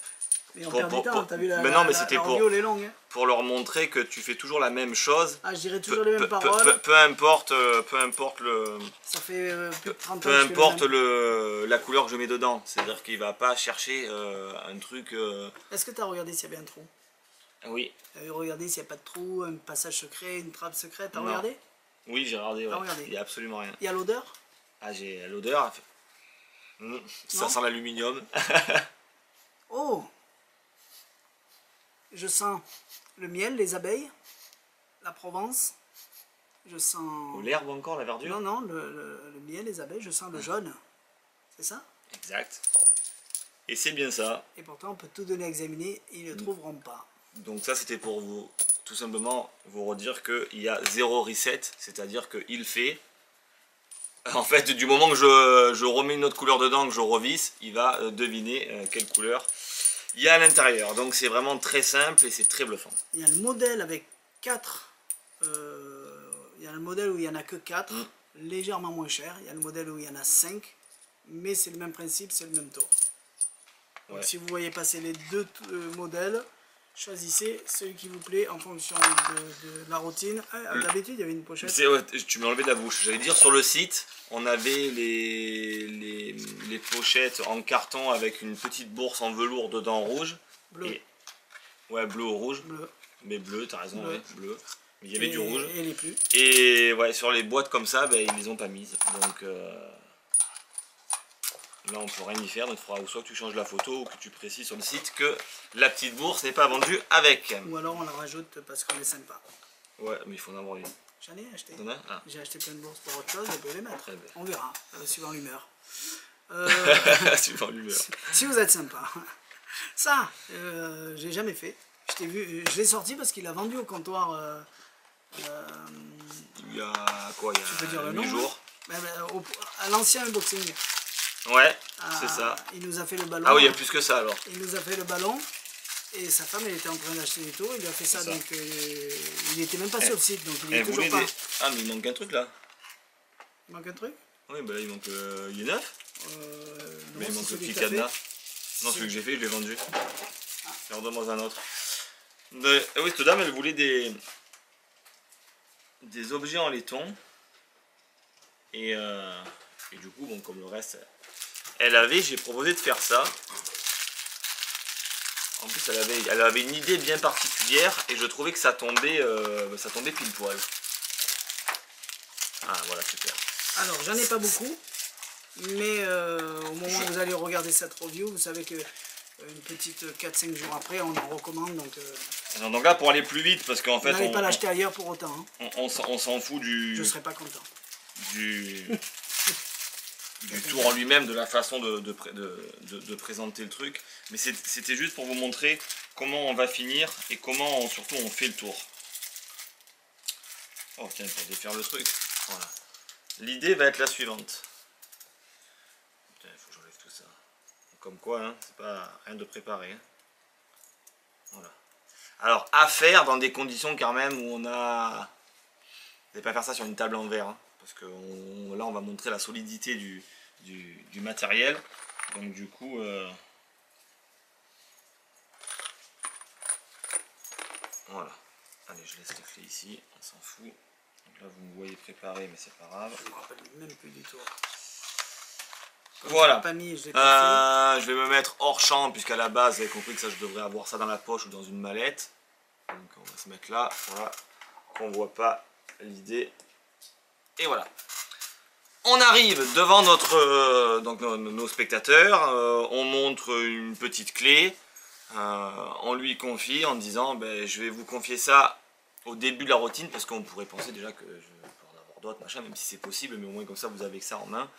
Speaker 1: Mais on perd du temps, t'as vu
Speaker 2: Mais non, mais c'était
Speaker 1: la
Speaker 2: pour...
Speaker 1: vidéo, elle est longue. Hein.
Speaker 2: Pour leur montrer que tu fais toujours la même chose.
Speaker 1: Ah, je dirais toujours les mêmes paroles.
Speaker 2: Peu importe le...
Speaker 1: Ça fait plus de 30 ans
Speaker 2: Peu
Speaker 1: que je fais
Speaker 2: importe
Speaker 1: le même.
Speaker 2: la couleur que je mets dedans. C'est-à-dire qu'il va pas chercher un truc...
Speaker 1: Est-ce que tu as regardé s'il y avait un trou?
Speaker 2: Oui.
Speaker 1: Tu as regardé s'il n'y a pas de trou, un passage secret, une trappe secrète? T'as
Speaker 2: Non.
Speaker 1: regardé?
Speaker 2: Oui, j'ai regardé, ouais.
Speaker 1: regardé.
Speaker 2: Il n'y a absolument rien.
Speaker 1: Il y a l'odeur?
Speaker 2: Ah, j'ai l'odeur. Ça
Speaker 1: Non.
Speaker 2: sent l'aluminium.
Speaker 1: Oh! Je sens le miel, les abeilles, la Provence. Je sens...
Speaker 2: L'herbe encore, la verdure.
Speaker 1: Non, non, le miel, les abeilles, je sens le jaune. C'est ça?
Speaker 2: Exact. Et c'est bien ça.
Speaker 1: Et pourtant, on peut tout donner à examiner, ils ne le trouveront pas.
Speaker 2: Donc ça, c'était pour vous, tout simplement, vous redire qu'il y a 0 reset, c'est-à-dire qu'il fait... En fait, du moment que je remets une autre couleur dedans, que je revisse, il va deviner quelle couleur il y a à l'intérieur. Donc c'est vraiment très simple et c'est très bluffant.
Speaker 1: Il y a le modèle avec 4. Il y a le modèle où il n'y en a que 4, légèrement moins cher. Il y a le modèle où il y en a 5, mais c'est le même principe, c'est le même tour. Donc
Speaker 2: Ouais.
Speaker 1: si vous voyez passer les deux modèles, choisissez celui qui vous plaît en fonction de la routine. Ah, d'habitude, il y avait une pochette.
Speaker 2: Ouais, tu m'as enlevé de la bouche. J'allais dire, sur le site, on avait les pochettes en carton avec une petite bourse en velours dedans rouge.
Speaker 1: Bleu.
Speaker 2: Et... Ouais, bleu ou rouge.
Speaker 1: Bleu.
Speaker 2: Mais bleu, t'as raison,
Speaker 1: Bleu.
Speaker 2: ouais, bleu. Mais il y avait du rouge.
Speaker 1: Et les plus.
Speaker 2: Et ouais, sur les boîtes comme ça, ben, ils les ont pas mises. Donc là, on peut rien y faire. Donc il faudra ou soit que tu changes la photo ou que tu précises sur le site que la petite bourse n'est pas vendue avec.
Speaker 1: Ou alors on la rajoute parce qu'on est sympa.
Speaker 2: Ouais, mais il faut en avoir une.
Speaker 1: J'en ai acheté.
Speaker 2: T'en as? Ah.
Speaker 1: J'ai acheté plein de bourses pour autre chose, on peut les mettre.
Speaker 2: Très bien.
Speaker 1: On verra, suivant l'humeur.
Speaker 2: Suivant l'humeur.
Speaker 1: Si vous êtes sympa. Ça, j'ai jamais fait. Je t'ai vu, je l'ai sorti parce qu'il a vendu au comptoir.
Speaker 2: Il y a quoi? Il y a
Speaker 1: Tu peux dire le
Speaker 2: 8
Speaker 1: nom,
Speaker 2: jours.
Speaker 1: À l'ancien unboxing.
Speaker 2: Ouais, c'est ça.
Speaker 1: Il nous a fait le ballon.
Speaker 2: Ah oui, il y a plus que ça alors.
Speaker 1: Il nous a fait le ballon. Et sa femme, elle était en train d'acheter des tours. Il a fait ça, donc il était même pas sur le site. Donc il est toujours pas.
Speaker 2: Ah, mais il manque un truc là.
Speaker 1: Il manque un truc?
Speaker 2: Oui, bah là il manque. Il est neuf. Mais il
Speaker 1: non,
Speaker 2: manque
Speaker 1: c'est
Speaker 2: le
Speaker 1: celui
Speaker 2: petit
Speaker 1: que t'as
Speaker 2: cadenas.
Speaker 1: fait.
Speaker 2: Non, celui que j'ai fait, je l'ai vendu. Je redemande un autre. Oui, cette dame, elle voulait des objets en laiton. Et du coup, bon, comme le reste, j'ai proposé de faire ça. En plus, elle avait une idée bien particulière et je trouvais que ça tombait pile poil. Ah, voilà, super.
Speaker 1: Alors, j'en ai pas beaucoup. Mais au moment où vous allez regarder cette review, vous savez que une petite 4-5 jours après, on en recommande.
Speaker 2: Donc là, pour aller plus vite, parce qu'en fait,
Speaker 1: n'allez pas l'acheter ailleurs pour autant. Hein.
Speaker 2: On s'en fout du...
Speaker 1: Je serais pas content.
Speaker 2: Du tour en lui-même, de la façon de présenter le truc. Mais c'était juste pour vous montrer comment on va finir et comment surtout on fait le tour. Oh tiens, pour défaire le truc. Voilà. L'idée va être la suivante. Putain, il faut que j'enlève tout ça. Comme quoi, hein, c'est pas rien de préparé. Hein. Voilà. Alors, à faire dans des conditions quand même où on a... Vous n'allez pas faire ça sur une table en verre. Hein. Parce que là, on va montrer la solidité du matériel. Donc du coup... Voilà. Allez, je laisse les clés ici. On s'en fout. Donc là, vous me voyez préparé, mais c'est pas grave.
Speaker 1: Je me rappelle même plus du tout. Comme
Speaker 2: Voilà.
Speaker 1: Pas mis, je l'ai pas
Speaker 2: Je vais me mettre hors champ, puisqu'à la base, vous avez compris que ça, je devrais avoir ça dans la poche ou dans une mallette. Donc on va se mettre là. Voilà. Qu'on voit pas l'idée. Et voilà. On arrive devant nos spectateurs, on montre une petite clé, on lui confie en disant ben, je vais vous confier ça au début de la routine parce qu'on pourrait penser déjà que je peux en avoir d'autres, machin, même si c'est possible, mais au moins comme ça vous avez que ça en main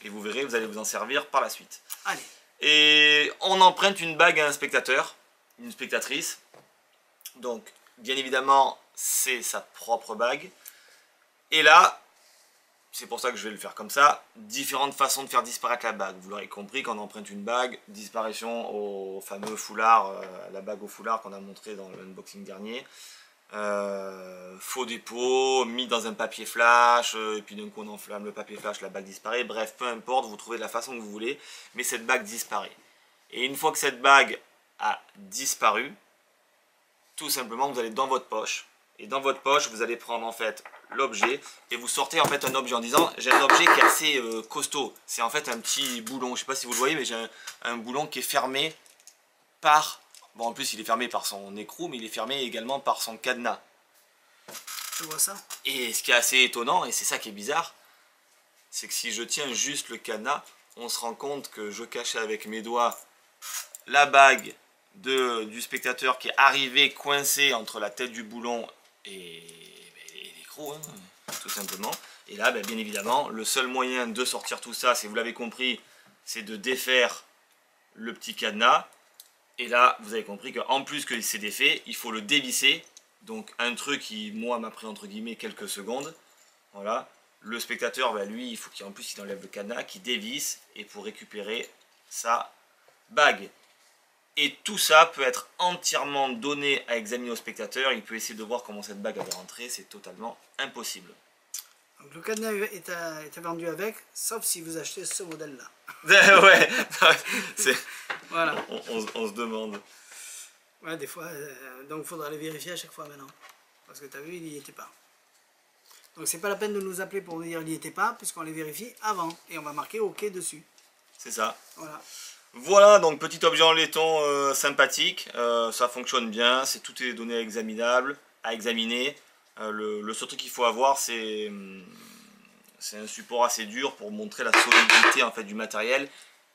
Speaker 2: et vous verrez, vous allez vous en servir par la suite.
Speaker 1: Allez.
Speaker 2: Et on emprunte une bague à un spectateur, une spectatrice, donc bien évidemment c'est sa propre bague, et là c'est pour ça que je vais le faire comme ça. Différentes façons de faire disparaître la bague. Vous l'aurez compris, quand on emprunte une bague, disparition au fameux foulard, la bague au foulard qu'on a montré dans l'unboxing dernier. Faux dépôt, mis dans un papier flash, et puis d'un coup on enflamme le papier flash, la bague disparaît. Bref, peu importe, vous trouvez de la façon que vous voulez, mais cette bague disparaît. Et une fois que cette bague a disparu, tout simplement vous allez dans votre poche. Et dans votre poche, vous allez prendre en fait l'objet et vous sortez en fait un objet en disant j'ai un objet qui est assez costaud. C'est en fait un petit boulon, je sais pas si vous le voyez, mais j'ai un boulon qui est fermé par... Bon, en plus il est fermé par son écrou, mais il est fermé également par son cadenas.
Speaker 1: Tu vois ça?
Speaker 2: Et ce qui est assez étonnant, et c'est ça qui est bizarre, c'est que si je tiens juste le cadenas, on se rend compte que je cachais avec mes doigts la bague du spectateur qui est arrivé coincé entre la tête du boulon et l'écrou, hein, tout simplement. Et là, bien évidemment, le seul moyen de sortir tout ça, si vous l'avez compris, c'est de défaire le petit cadenas. Et là, vous avez compris qu'en plus que c'est défait, il faut le dévisser. Donc un truc qui, moi, m'a pris entre guillemets quelques secondes. Voilà. Le spectateur, lui, il faut qu'en plus il enlève le cadenas, qu'il dévisse, et pour récupérer sa bague. Et tout ça peut être entièrement donné à examiner au spectateur. Il peut essayer de voir comment cette bague va rentrer. C'est totalement impossible.
Speaker 1: Donc le cadenas est vendu avec, sauf si vous achetez ce modèle-là.
Speaker 2: Ouais,
Speaker 1: Voilà.
Speaker 2: on se demande.
Speaker 1: Ouais, des fois, donc il faudra les vérifier à chaque fois maintenant. Parce que tu as vu, il n'y était pas. Donc c'est pas la peine de nous appeler pour nous dire il n'y était pas, puisqu'on les vérifie avant. Et on va marquer OK dessus.
Speaker 2: C'est ça.
Speaker 1: Voilà.
Speaker 2: Voilà, donc petit objet en laiton sympathique. Ça fonctionne bien, tout est donné à examiner. Le seul truc qu'il faut avoir, c'est un support assez dur pour montrer la solidité en fait, du matériel.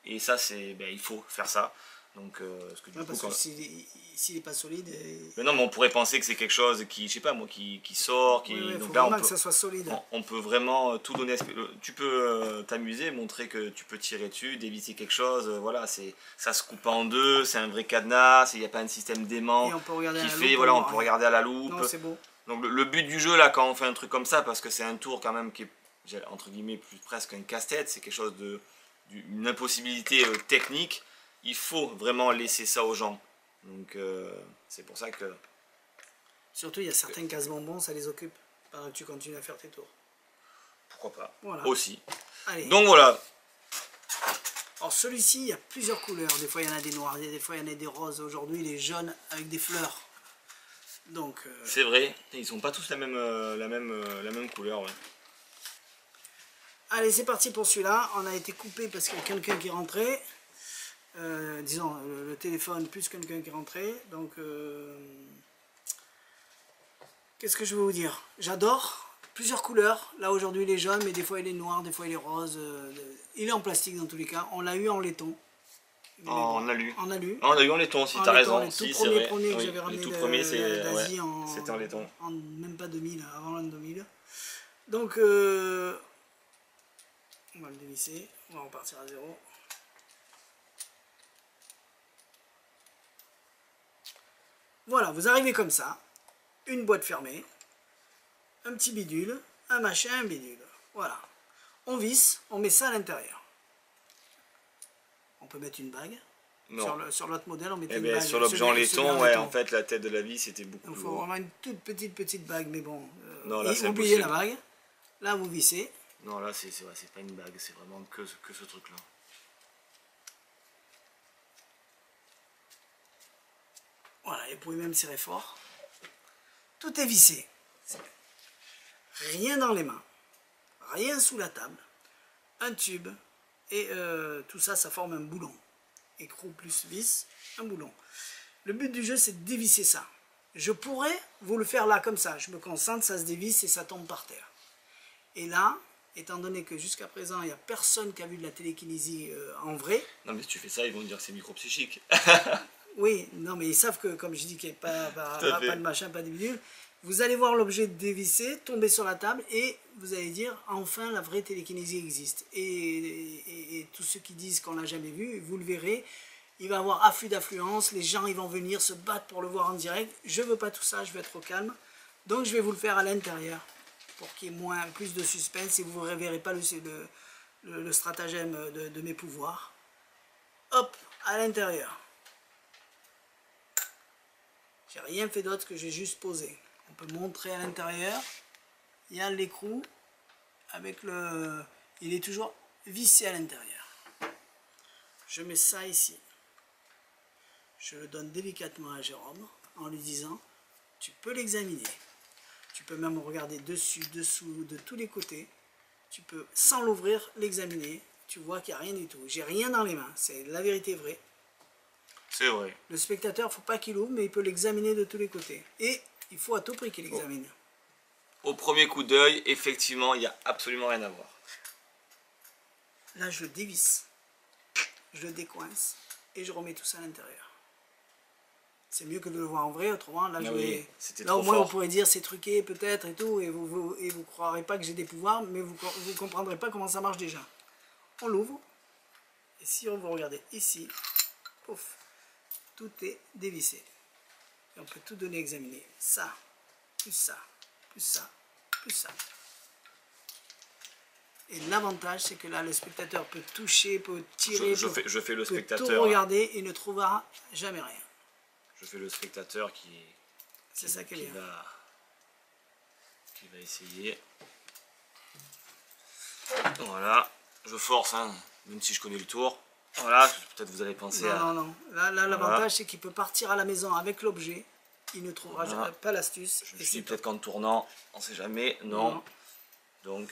Speaker 2: Et ça, il faut faire ça. Donc, parce que,
Speaker 1: Parce que s'il n'est pas solide...
Speaker 2: Mais non, mais on pourrait penser que c'est quelque chose qui, je sais pas moi, qui sort, qui...
Speaker 1: Oui,
Speaker 2: donc
Speaker 1: faut
Speaker 2: là,
Speaker 1: vraiment que ça soit solide.
Speaker 2: On peut vraiment tout donner. Tu peux t'amuser, montrer que tu peux tirer dessus, dévisser quelque chose. Voilà, ça se coupe en deux, c'est un vrai cadenas, il n'y a pas un système d'aimant qui fait. Voilà, on peut regarder à la loupe.
Speaker 1: Non, c'est beau.
Speaker 2: Donc le but du jeu là, quand on fait un truc comme ça, parce que c'est un tour quand même qui est entre guillemets presque un casse-tête, c'est quelque chose d'une impossibilité technique. Il faut vraiment laisser ça aux gens. Donc c'est pour ça que...
Speaker 1: Surtout, il y a certains casse-bonbons, ça les occupe pendant que tu continues à faire tes tours.
Speaker 2: Pourquoi pas.
Speaker 1: Voilà.
Speaker 2: Aussi.
Speaker 1: Allez.
Speaker 2: Donc voilà.
Speaker 1: Alors celui-ci, il y a plusieurs couleurs. Des fois, il y en a des noirs, des fois, il y en a des roses. Aujourd'hui, il est jaune avec des fleurs. Donc...
Speaker 2: C'est vrai. Ils sont pas tous la même couleur. Ouais.
Speaker 1: Allez, c'est parti pour celui-là. On a été coupé parce qu'il y a quelqu'un qui est rentré. Disons, le téléphone plus quelqu'un qui est rentré. Donc, qu'est-ce que je vais vous dire? J'adore plusieurs couleurs. Là, aujourd'hui, il est jaune, mais des fois, il est noir, des fois, il est rose. Il est en plastique dans tous les cas. On l'a eu en laiton.
Speaker 2: En alu.
Speaker 1: En alu.
Speaker 2: On a eu en laiton, si tu as raison.
Speaker 1: Les
Speaker 2: si,
Speaker 1: tout premiers que j'avais
Speaker 2: les tout
Speaker 1: ramenés
Speaker 2: premiers,
Speaker 1: d'Asie
Speaker 2: c'était en laiton.
Speaker 1: En même pas 2000, avant l'an 2000. Donc, on va le dévisser. On va repartir à zéro. Voilà, vous arrivez comme ça, une boîte fermée, un petit bidule, un machin, un bidule. Voilà. On visse, on met ça à l'intérieur. On peut mettre une bague. Sur l'autre modèle, on mettait une bague.
Speaker 2: Sur l'objet en laiton, ouais, en fait, la tête de la vis, c'était beaucoup
Speaker 1: plus
Speaker 2: lourd.
Speaker 1: Il faut vraiment une toute petite bague, mais bon.
Speaker 2: Non, là, c'est
Speaker 1: oubliez la bague. Là, vous vissez.
Speaker 2: Non, là, c'est pas une bague, c'est vraiment que ce truc-là.
Speaker 1: Voilà, et vous pouvez même serrer fort. Tout est vissé. Rien dans les mains. Rien sous la table. Un tube. Et tout ça, ça forme un boulon. Écrou plus vis, un boulon. Le but du jeu, c'est de dévisser ça. Je pourrais vous le faire là, comme ça. Je me concentre, ça se dévisse et ça tombe par terre. Et là, étant donné que jusqu'à présent, il n'y a personne qui a vu de la télékinésie en vrai.
Speaker 2: Non, mais si tu fais ça, ils vont dire que c'est micropsychique.
Speaker 1: Oui, non, mais ils savent que, comme je dis, qu'il n'y a pas de machin, pas de bidule. Vous allez voir l'objet dévissé, tomber sur la table, et vous allez dire, enfin, la vraie télékinésie existe. Et tous ceux qui disent qu'on l'a jamais vu, vous le verrez, il va y avoir afflux d'affluence, les gens ils vont venir se battre pour le voir en direct. Je veux pas tout ça, je veux être au calme. Donc je vais vous le faire à l'intérieur. pour qu'il y ait plus de suspense et vous ne reverrez pas le stratagème de mes pouvoirs. Hop, à l'intérieur. J'ai rien fait d'autre que j'ai juste posé. On peut montrer à l'intérieur. Il y a l'écrou avec le... Il est toujours vissé à l'intérieur. Je mets ça ici. Je le donne délicatement à Jérôme en lui disant, tu peux l'examiner. Tu peux même regarder dessus, dessous, de tous les côtés. Tu peux, sans l'ouvrir, l'examiner. Tu vois qu'il n'y a rien du tout. J'ai rien dans les mains. C'est la vérité vraie.
Speaker 2: C'est vrai.
Speaker 1: Le spectateur, il ne faut pas qu'il ouvre, mais il peut l'examiner de tous les côtés. Et il faut à tout prix qu'il l'examine.
Speaker 2: Au premier coup d'œil, effectivement, il n'y a absolument rien à voir.
Speaker 1: Là, je le dévisse. Je le décoince. Et je remets tout ça à l'intérieur. C'est mieux que de le voir en vrai, autrement, là, là au moins, vous pourrez dire c'est truqué peut-être et tout, et vous croirez pas que j'ai des pouvoirs, mais vous comprendrez pas comment ça marche déjà. On l'ouvre, et si vous regardez ici, pouf, tout est dévissé. Et on peut tout donner à examiner. Ça, plus ça, plus ça, plus ça. Et l'avantage, c'est que là, le spectateur peut toucher, peut tirer,
Speaker 2: je fais le
Speaker 1: peut
Speaker 2: spectateur,
Speaker 1: tout regarder et ne trouvera jamais rien.
Speaker 2: Je fais le spectateur qui va essayer. Voilà, je force, hein, même si je connais le tour. Voilà, peut-être vous allez penser à...
Speaker 1: Non. Là, l'avantage, c'est qu'il peut partir à la maison avec l'objet. Il ne trouvera pas l'astuce.
Speaker 2: Je me suis dit peut-être qu'en tournant, on sait jamais. Non. Donc,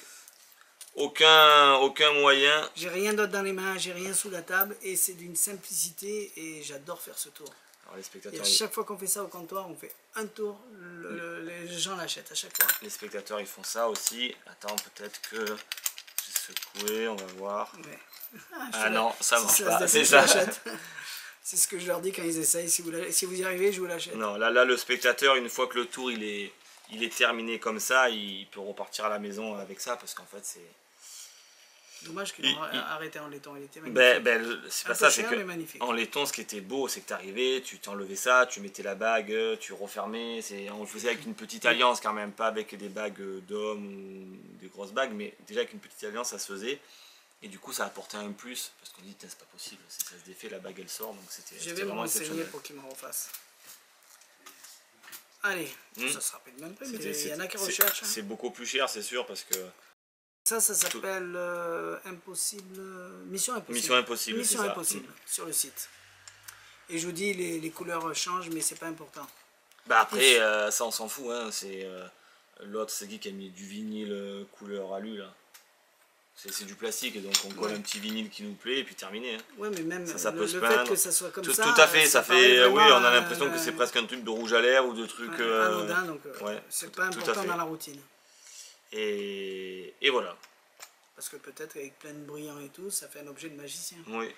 Speaker 2: aucun moyen.
Speaker 1: J'ai rien d'autre dans les mains, j'ai rien sous la table. Et c'est d'une simplicité et j'adore faire ce tour.
Speaker 2: Alors, les spectateurs,
Speaker 1: et à chaque fois qu'on fait ça au comptoir, on fait un tour. Les gens l'achètent à chaque fois.
Speaker 2: Les spectateurs, ils font ça aussi. Attends, peut-être que j'ai secoué, on va voir. Ouais. Ah non, ça marche pas, c'est ça.
Speaker 1: C'est ce que je leur dis quand ils essayent. Si vous y arrivez, je vous l'achète.
Speaker 2: Non, là, le spectateur, une fois que le tour il est terminé comme ça, il peut repartir à la maison avec ça, parce qu'en fait, c'est...
Speaker 1: Dommage qu'il ait arrêté en laiton, il était magnifique.
Speaker 2: C'est pas ça, c'est que en laiton, ce qui était beau, c'est que tu arrivais, tu t'enlevais ça, tu mettais la bague, tu refermais. On le faisait avec une petite alliance quand même, pas avec des bagues d'hommes ou des grosses bagues, mais déjà avec une petite alliance, ça se faisait. Et du coup, ça apportait un plus, parce qu'on dit, c'est pas possible, si ça se défait, la bague elle sort, donc c'était vraiment exceptionnel.
Speaker 1: Pour qu'il me refasse. Allez, ça se rappelle même pas, mais il y en a qui recherchent.
Speaker 2: C'est beaucoup plus cher, c'est sûr, parce que...
Speaker 1: Ça s'appelle Mission Impossible.
Speaker 2: Mission Impossible,
Speaker 1: Mission Impossible, sur le site. Et je vous dis, les couleurs changent, mais c'est pas important.
Speaker 2: Bah après, ça on s'en fout, hein. L'autre, c'est qui a mis du vinyle couleur alu, là. C'est du plastique, et donc on colle un petit vinyle qui nous plaît, et puis terminé. Hein.
Speaker 1: Ouais, mais même
Speaker 2: ça
Speaker 1: le fait que ça soit comme ça...
Speaker 2: Tout à fait, ça fait... Oui, on a l'impression que c'est presque un truc de rouge à lèvres, ou de trucs...
Speaker 1: anodin, donc c'est pas important dans la routine.
Speaker 2: Et voilà.
Speaker 1: Parce que peut-être avec plein de brillants et tout, ça fait un objet de magicien.
Speaker 2: Oui.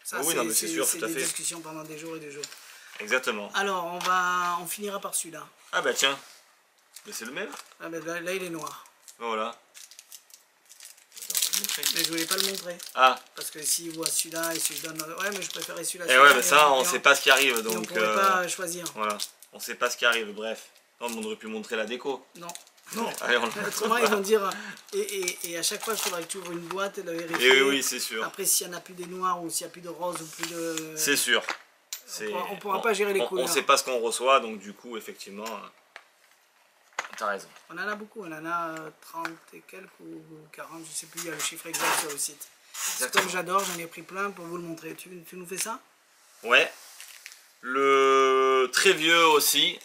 Speaker 1: Ça,
Speaker 2: oui, c'est sûr, tout à fait.
Speaker 1: C'est des discussions pendant des jours et des jours.
Speaker 2: Exactement.
Speaker 1: Alors, on finira par celui-là.
Speaker 2: Ah bah tiens. C'est le même.
Speaker 1: Ah bah là, il est noir.
Speaker 2: Voilà.
Speaker 1: Mais je voulais pas le montrer.
Speaker 2: Ah.
Speaker 1: Parce que s'il voit celui-là et si je donne... Ouais, mais je préférais celui-là.
Speaker 2: Et ouais, mais ça, on sait pas ce qui arrive. Donc,
Speaker 1: on pourrait pas choisir.
Speaker 2: Voilà. On sait pas ce qui arrive, bref. Non, on aurait pu montrer la déco.
Speaker 1: Non.
Speaker 2: Allez,
Speaker 1: autrement, ils vont dire... Et à chaque fois, il faudrait que tu ouvres une boîte et la vérifier.
Speaker 2: Et oui, c'est sûr.
Speaker 1: Après, s'il n'y en a plus des noirs ou s'il n'y a plus de rose ou plus de...
Speaker 2: C'est sûr.
Speaker 1: On pourra pas gérer les couleurs.
Speaker 2: On sait pas ce qu'on reçoit, donc du coup, effectivement... T'as raison.
Speaker 1: On en a beaucoup, on en a 30 et quelques ou 40, je sais plus, il y a le chiffre exact sur le site. Comme j'adore, j'en ai pris plein pour vous le montrer. Tu nous fais ça?
Speaker 2: Ouais. Le très vieux aussi,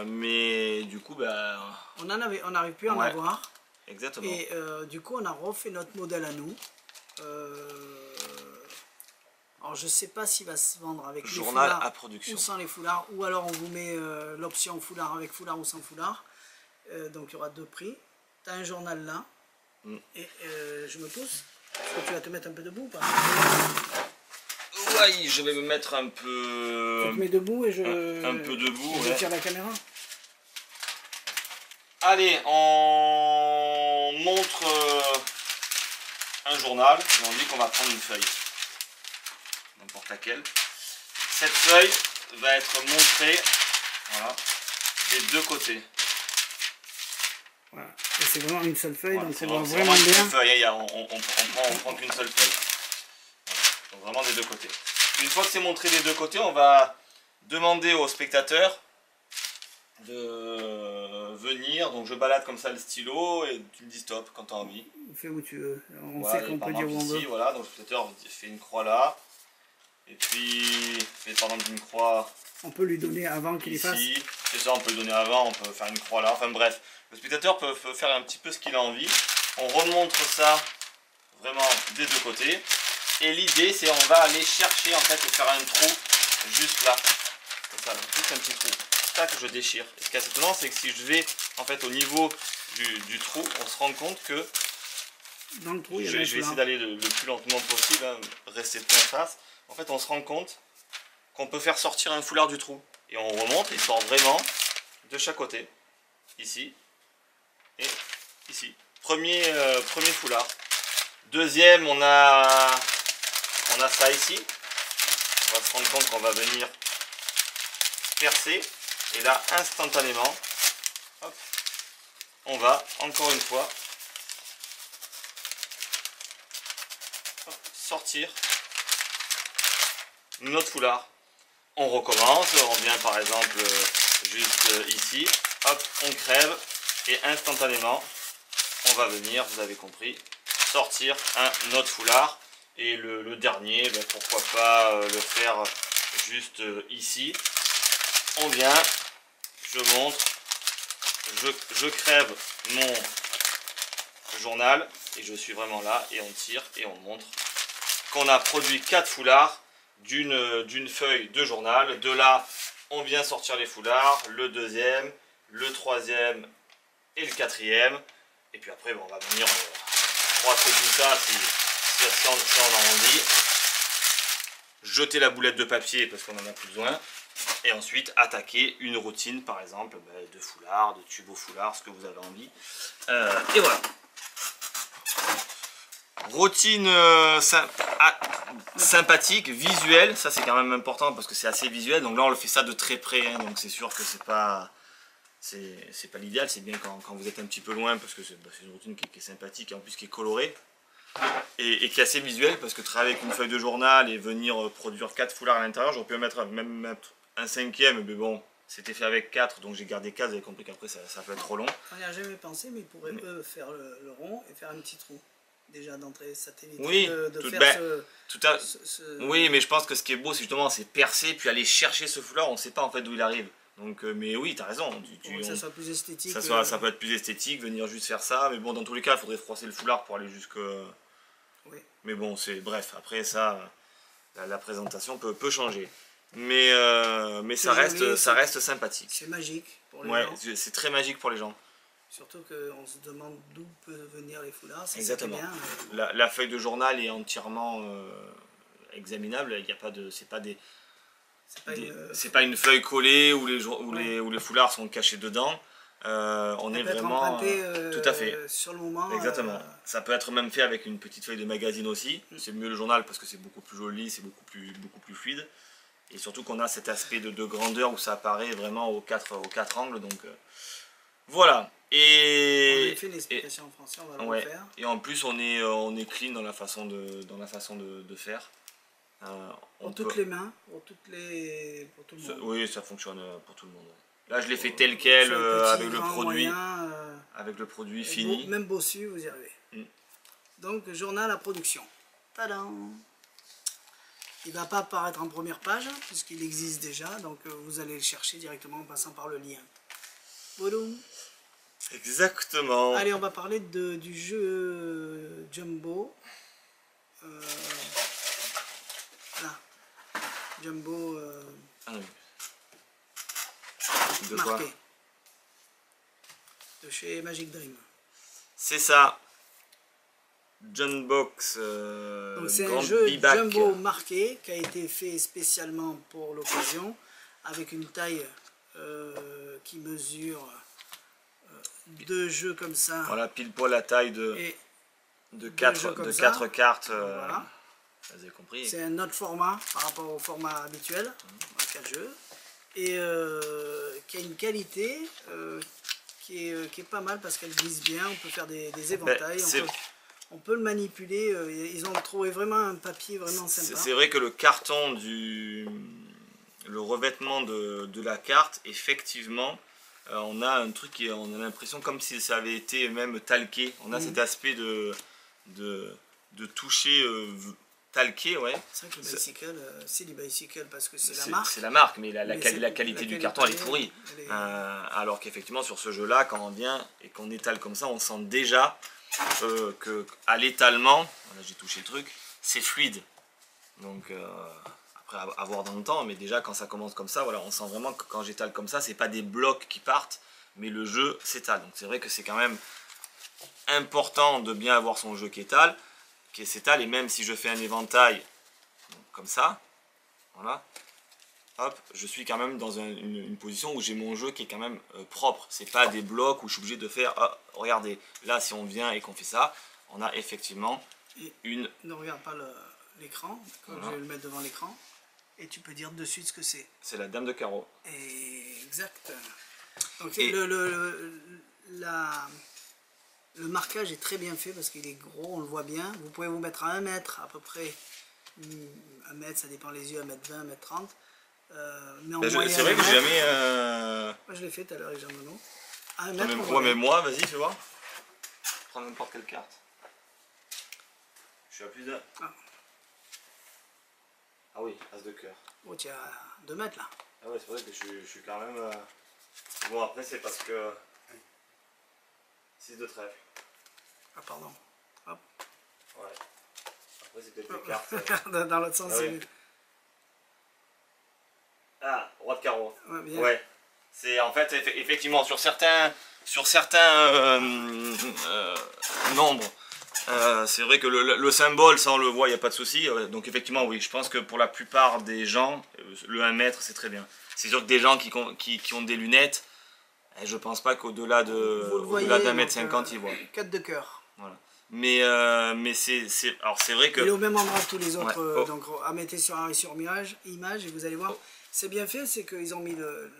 Speaker 2: mais du coup, bah...
Speaker 1: On n'arrive plus à en avoir.
Speaker 2: Exactement.
Speaker 1: Et du coup, on a refait notre modèle à nous. Alors, je sais pas s'il va se vendre avec les foulards
Speaker 2: à production.
Speaker 1: ou sans les foulards, ou alors on vous met l'option foulard avec foulard ou sans foulard. Donc, il y aura deux prix. Tu as un journal là. Et je me pousse. Est-ce que tu vas te mettre un peu debout ou pas?
Speaker 2: Oui, je vais me mettre un peu...
Speaker 1: Tu te mets debout et
Speaker 2: un peu debout,
Speaker 1: je tire la caméra.
Speaker 2: Allez, on montre un journal et on dit qu'on va prendre une feuille. N'importe laquelle. Cette feuille va être montrée, voilà, des deux côtés.
Speaker 1: Voilà. Et c'est vraiment une seule feuille,
Speaker 2: Voilà,
Speaker 1: donc
Speaker 2: c'est
Speaker 1: on voit
Speaker 2: vraiment
Speaker 1: vraiment
Speaker 2: une seule
Speaker 1: bien.
Speaker 2: feuille, hein, on prend qu'une seule feuille. Voilà. Donc vraiment des deux côtés. Une fois que c'est montré des deux côtés, on va demander au spectateur de venir. Donc je balade comme ça le stylo et tu me dis stop quand tu as envie.
Speaker 1: Fais où tu veux. On
Speaker 2: Voilà,
Speaker 1: sait qu'on
Speaker 2: et par
Speaker 1: peut dire où on
Speaker 2: exemple
Speaker 1: veut.
Speaker 2: ici, voilà, donc le spectateur fait une croix là. Et puis fait par exemple une croix
Speaker 1: On peut lui donner avant qu'il y fasse.
Speaker 2: ici. C'est ça, on peut le donner avant, on peut faire une croix là. Enfin bref, le spectateur peut faire un petit peu ce qu'il a envie. On remontre ça vraiment des deux côtés. Et l'idée c'est on va aller chercher en fait et faire un trou juste là. Comme ça, juste un petit trou. Tac, je déchire. Et ce qui est assez étonnant, c'est que si je vais en fait au niveau du trou, on se rend compte que
Speaker 1: Dans le trou, il y a
Speaker 2: je vais
Speaker 1: le
Speaker 2: essayer d'aller le plus lentement possible, hein, rester tout en face. En fait, on se rend compte qu'on peut faire sortir un foulard du trou. Et on remonte, il sort vraiment de chaque côté. Ici et ici. Premier foulard. Deuxième, on a ça ici. On va se rendre compte qu'on va venir percer. Et là, instantanément, hop, on va, encore une fois, hop, sortir notre foulard. On recommence, on vient par exemple juste ici, hop, on crève, et instantanément, on va venir, vous avez compris, sortir un autre foulard. Et le dernier, ben, pourquoi pas le faire juste ici. On vient, je montre, je crève mon journal et je suis vraiment là et on tire et on montre qu'on a produit 4 foulards d'une feuille de journal. De là, on vient sortir les foulards, le deuxième, le troisième et le quatrième. Et puis après, bon, on va venir froisser tout ça si on en envie. Jeter la boulette de papier parce qu'on n'en a plus besoin. Et ensuite attaquer une routine par exemple de foulard, de tube au foulard, ce que vous avez envie. Et voilà. Routine sympathique, visuelle, ça c'est quand même important parce que c'est assez visuel. Donc là on le fait ça de très près, hein, donc c'est sûr que c'est pas l'idéal, c'est bien quand vous êtes un petit peu loin parce que c'est une routine qui est sympathique et en plus qui est colorée. Et qui est assez visuel parce que travailler avec une feuille de journal et venir produire 4 foulards à l'intérieur, j'aurais pu même mettre un cinquième, mais bon, c'était fait avec 4, donc j'ai gardé 4, vous avez compris qu'après ça peut être trop long.
Speaker 1: On n'y a jamais pensé, mais ils pourraient faire le rond et faire un petit trou. Déjà d'entrée satellite.
Speaker 2: Oui, oui, mais je pense que ce qui est beau, c'est justement c'est percer puis aller chercher ce foulard, on ne sait pas en fait d'où il arrive. Donc, mais oui, tu as raison.
Speaker 1: Pour que ça soit plus esthétique.
Speaker 2: Ça peut être plus esthétique, venir juste faire ça, mais bon, dans tous les cas, il faudrait froisser le foulard pour aller jusque...
Speaker 1: Oui.
Speaker 2: Mais bon, bref, après ça, la présentation peut changer. Mais ça reste sympathique.
Speaker 1: C'est magique pour les gens.
Speaker 2: C'est très magique pour les gens.
Speaker 1: Surtout qu'on se demande d'où peuvent venir les foulards.
Speaker 2: Exactement.
Speaker 1: Bien,
Speaker 2: la feuille de journal est entièrement examinable. Il n'y a pas de, c'est pas une feuille collée où les foulards sont cachés dedans. On est vraiment tout à fait
Speaker 1: sur le moment.
Speaker 2: Exactement. Ça peut être même fait avec une petite feuille de magazine aussi. C'est mieux le journal parce que c'est beaucoup plus joli, c'est beaucoup plus fluide. Et surtout qu'on a cet aspect de grandeur où ça apparaît vraiment aux quatre angles. Donc voilà.
Speaker 1: On a fait une explication en français, on va le refaire.
Speaker 2: Et en plus on est clean dans la façon de faire.
Speaker 1: Pour toutes les mains, pour tout le monde.
Speaker 2: Oui, ça fonctionne pour tout le monde. Là, je l'ai fait tel quel avec le produit, avec le produit fini.
Speaker 1: Même bossu, vous y arrivez. Donc, journal à production. Tadam! Il ne va pas apparaître en première page, puisqu'il existe déjà. Donc, vous allez le chercher directement en passant par le lien. Boum.
Speaker 2: Exactement.
Speaker 1: Allez, on va parler du jeu Jumbo. Là. Jumbo
Speaker 2: de
Speaker 1: marqué.
Speaker 2: quoi?
Speaker 1: De chez Magic Dream.
Speaker 2: C'est ça. Junbox.
Speaker 1: C'est un jeu Jumbo marqué qui a été fait spécialement pour l'occasion avec une taille qui mesure 2 jeux comme ça.
Speaker 2: Voilà, pile poil la taille de 4 cartes.
Speaker 1: Voilà.
Speaker 2: Vous avez compris.
Speaker 1: C'est un autre format par rapport au format habituel, 4 jeux, et qui a une qualité qui est pas mal parce qu'elle glisse bien, on peut faire des éventails, on peut le manipuler, ils ont trouvé vraiment un papier vraiment sympa.
Speaker 2: C'est vrai que le carton le revêtement de la carte, effectivement, on a un truc on a l'impression comme si ça avait été même talqué. On a cet aspect de toucher talqué, ouais.
Speaker 1: C'est vrai que le bicycle, c'est du bicycle parce que c'est la marque.
Speaker 2: C'est la marque, mais la qualité du carton elle est pourrie. Alors qu'effectivement sur ce jeu-là, quand on vient et qu'on étale comme ça, on sent déjà que à l'étalement, là j'ai touché le truc, c'est fluide. Donc après à voir dans le temps, mais déjà quand ça commence comme ça, voilà, on sent vraiment que quand j'étale comme ça, c'est pas des blocs qui partent, mais le jeu s'étale. Donc c'est vrai que c'est quand même important de bien avoir son jeu qui s'étale, et même si je fais un éventail comme ça, voilà, hop, je suis quand même dans une position où j'ai mon jeu qui est quand même propre. C'est pas des blocs où je suis obligé de faire, oh, regardez, là si on vient et qu'on fait ça, on a effectivement une...
Speaker 1: Ne regarde pas l'écran, voilà. Je vais le mettre devant l'écran, et tu peux dire de suite ce que c'est.
Speaker 2: C'est la dame de carreau.
Speaker 1: Exact. Donc le marquage est très bien fait parce qu'il est gros, on le voit bien. Vous pouvez vous mettre à 1 mètre à peu près, 1 mètre, ça dépend les yeux, 1 mètre 20, 1 mètre 30. Mais en moyenne,
Speaker 2: c'est vrai que j'ai jamais...
Speaker 1: Moi je l'ai fait tout à l'heure avec Jean-Benoît.
Speaker 2: Mais moi, vas-y, fais voir. Prends n'importe quelle carte. Je suis à plus d'un. Ah oui, as de cœur.
Speaker 1: Oh, tu es à 2 mètres là.
Speaker 2: Ah ouais, c'est vrai que je suis quand même... Bon, après c'est parce que... 6 de trèfle.
Speaker 1: Ah pardon. Hop.
Speaker 2: Ouais. Après c'est peut-être les cartes.
Speaker 1: Dans l'autre sens, c'est mieux.
Speaker 2: Ah, roi de carreau.
Speaker 1: Ouais, bien.
Speaker 2: Ouais. C'est en fait effectivement sur certains nombres. C'est vrai que le symbole, ça on le voit, il n'y a pas de souci. Donc effectivement, oui, je pense que pour la plupart des gens, le 1 mètre c'est très bien. C'est sûr que des gens qui ont des lunettes, je pense pas qu'au-delà d'1 mètre 50 ils voient.
Speaker 1: 4 de cœur.
Speaker 2: Voilà. Mais alors c'est vrai que...
Speaker 1: Il est au même endroit que tous les autres,
Speaker 2: ouais.
Speaker 1: donc à mettre sur image et vous allez voir. C'est bien fait, c'est qu'ils ont mis le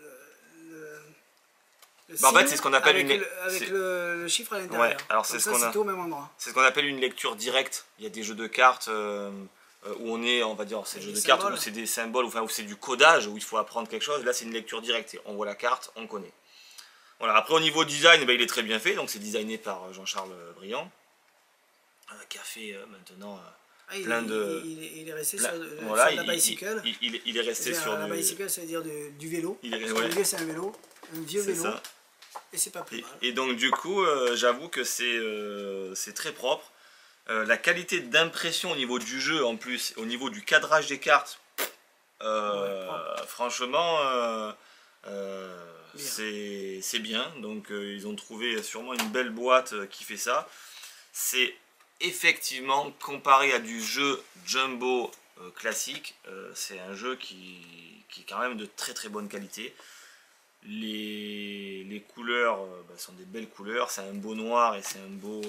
Speaker 2: en fait c'est ce qu'on appelle
Speaker 1: avec le chiffre à l'intérieur.
Speaker 2: Ouais, alors c'est
Speaker 1: tout au même endroit.
Speaker 2: C'est ce qu'on appelle une lecture directe. Il y a des jeux de cartes où on va dire, c'est des jeux de cartes où c'est des symboles, enfin où c'est du codage, où il faut apprendre quelque chose. Là c'est une lecture directe, on voit la carte, on connaît. Voilà. Après au niveau design, il est très bien fait, donc c'est designé par Jean-Charles Briand, qui a fait maintenant plein de...
Speaker 1: Il est resté sur la bicycle.
Speaker 2: Il est resté sur
Speaker 1: la bicycle, ça veut dire du vélo.
Speaker 2: Ouais.
Speaker 1: C'est un vélo, un vieux vélo. Ça. Et c'est pas plus mal.
Speaker 2: Et donc du coup, j'avoue que c'est très propre. La qualité d'impression au niveau du jeu, en plus, au niveau du cadrage des cartes, franchement, c'est bien. Donc ils ont trouvé sûrement une belle boîte qui fait ça. C'est effectivement, comparé à du jeu jumbo classique, c'est un jeu qui est quand même de très très bonne qualité. Les couleurs sont des belles couleurs, c'est un beau noir et c'est un beau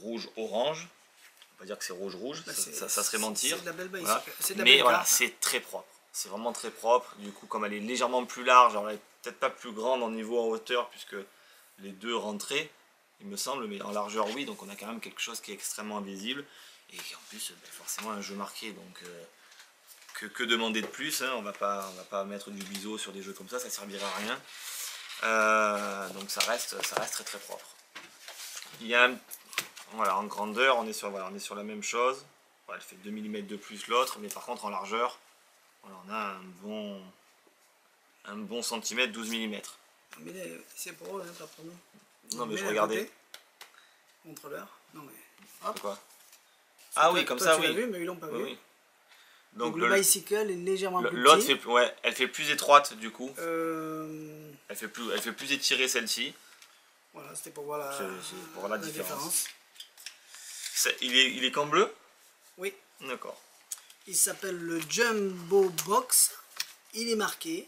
Speaker 2: rouge orange. On va dire que c'est rouge, ça serait mentir.
Speaker 1: C'est de la belle bicycle.
Speaker 2: Voilà. Mais voilà, c'est très propre. C'est vraiment très propre. Du coup, comme elle est légèrement plus large, alors elle est peut-être pas plus grande en niveau en hauteur puisque les deux rentraient, il me semble, mais en largeur oui, donc on a quand même quelque chose qui est extrêmement visible. Et en plus, forcément un jeu marqué, donc que demander de plus, hein, on va pas mettre du biseau sur des jeux comme ça servira à rien. Donc ça reste très très propre. Il y a voilà, en grandeur, on est sur la même chose. Voilà, elle fait 2 mm de plus l'autre, mais par contre en largeur, voilà, on a un bon centimètre, 12 mm.
Speaker 1: Mais c'est pour eux, hein, pas pour nous.
Speaker 2: Non mais je regardais.
Speaker 1: Montre-leur. Non mais.
Speaker 2: Hop. Quoi. Ah oui, comme ça, oui.
Speaker 1: Tu l'as vu, mais ils l'ont pas vu.
Speaker 2: Oui.
Speaker 1: Donc le bicycle est légèrement plus
Speaker 2: l'autre
Speaker 1: petit.
Speaker 2: Elle fait plus étroite du coup. Elle fait plus étirée celle-ci.
Speaker 1: Voilà, c'était pour voir
Speaker 2: la différence. Il est qu'en bleu?
Speaker 1: Oui.
Speaker 2: D'accord.
Speaker 1: Il s'appelle le Jumbo Box. Il est marqué.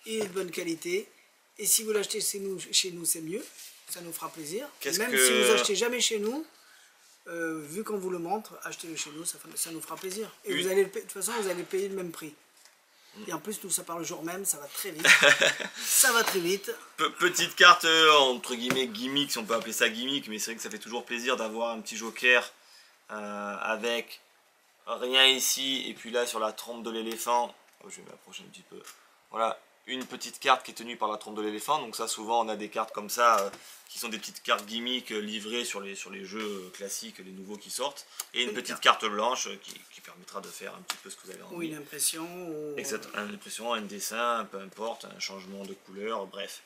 Speaker 1: Il est de bonne qualité. Et si vous l'achetez chez nous, c'est mieux. Ça nous fera plaisir. Même si vous achetez jamais chez nous, vu qu'on vous le montre, achetez-le chez nous, ça nous fera plaisir. Et de toute façon, vous allez payer le même prix. Et en plus, tout ça part le jour même, ça va très vite. Ça va très vite.
Speaker 2: Petite carte, entre guillemets, gimmick, si on peut appeler ça gimmick, mais c'est vrai que ça fait toujours plaisir d'avoir un petit joker avec rien ici, et puis là sur la trompe de l'éléphant, je vais m'approcher un petit peu, voilà, une petite carte qui est tenue par la trompe de l'éléphant. Donc ça, souvent on a des cartes comme ça qui sont des petites cartes gimmick livrées sur les jeux classiques, les nouveaux qui sortent, et une petite carte blanche qui permettra de faire un petit peu ce que vous avez envie.
Speaker 1: Ou une impression, ou...
Speaker 2: Exactement, une impression, un dessin, peu importe, un changement de couleur, bref.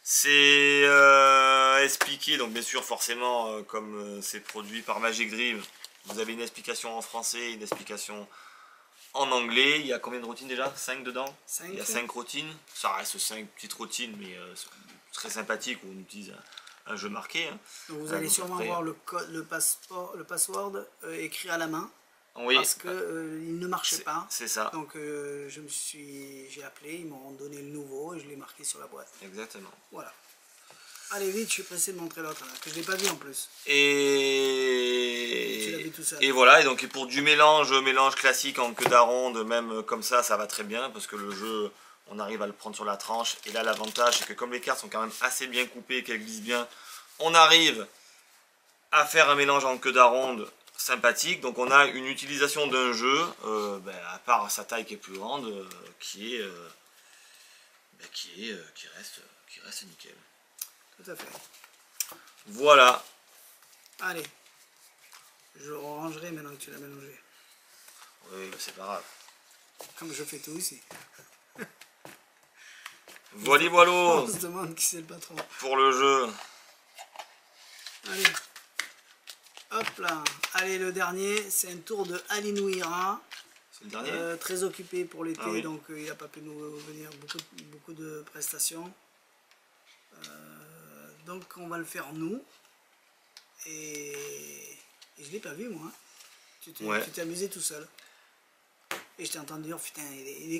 Speaker 2: C'est expliqué, donc bien sûr forcément comme c'est produit par Magic Dream, vous avez une explication en français, une explication en anglais. Il y a combien de routines déjà? 5 dedans?
Speaker 1: 5.
Speaker 2: Il y a 5 routines, ça reste 5 petites routines, mais très sympathiques où on utilise un jeu marqué. Hein.
Speaker 1: Donc vous allez sûrement voir le password écrit à la main.
Speaker 2: Oui,
Speaker 1: parce que il ne marchait pas.
Speaker 2: C'est ça.
Speaker 1: Donc j'ai appelé, ils m'ont donné le nouveau et je l'ai marqué sur la boîte.
Speaker 2: Exactement.
Speaker 1: Voilà. Allez vite, je suis pressé de montrer l'autre, que je l'ai pas vu en plus.
Speaker 2: Et...
Speaker 1: Tu l'as vu tout seul.
Speaker 2: Et voilà, et donc pour du mélange classique en queue d'aronde, même comme ça va très bien, parce que le jeu, on arrive à le prendre sur la tranche. Et là, l'avantage, c'est que comme les cartes sont quand même assez bien coupées, qu'elles glissent bien, on arrive à faire un mélange en queue d'aronde sympathique. Donc on a une utilisation d'un jeu, à part sa taille qui est plus grande, qui reste nickel.
Speaker 1: Tout à fait.
Speaker 2: Voilà.
Speaker 1: Allez. Je le rangerai maintenant que tu l'as mélangé.
Speaker 2: Oui, c'est pas grave.
Speaker 1: Comme je fais tout ici.
Speaker 2: Voilà,
Speaker 1: On se demande qui c'est le patron.
Speaker 2: Pour le jeu.
Speaker 1: Allez. Hop là. Allez, le dernier, c'est un tour de Ali Nouira.
Speaker 2: C'est le dernier.
Speaker 1: Très occupé pour l'été,
Speaker 2: oui.
Speaker 1: donc il n'a pas pu nous venir beaucoup de prestations. Donc on va le faire nous. Et je l'ai pas vu moi. Tu t'es amusé tout seul. Et je t'ai entendu dire putain,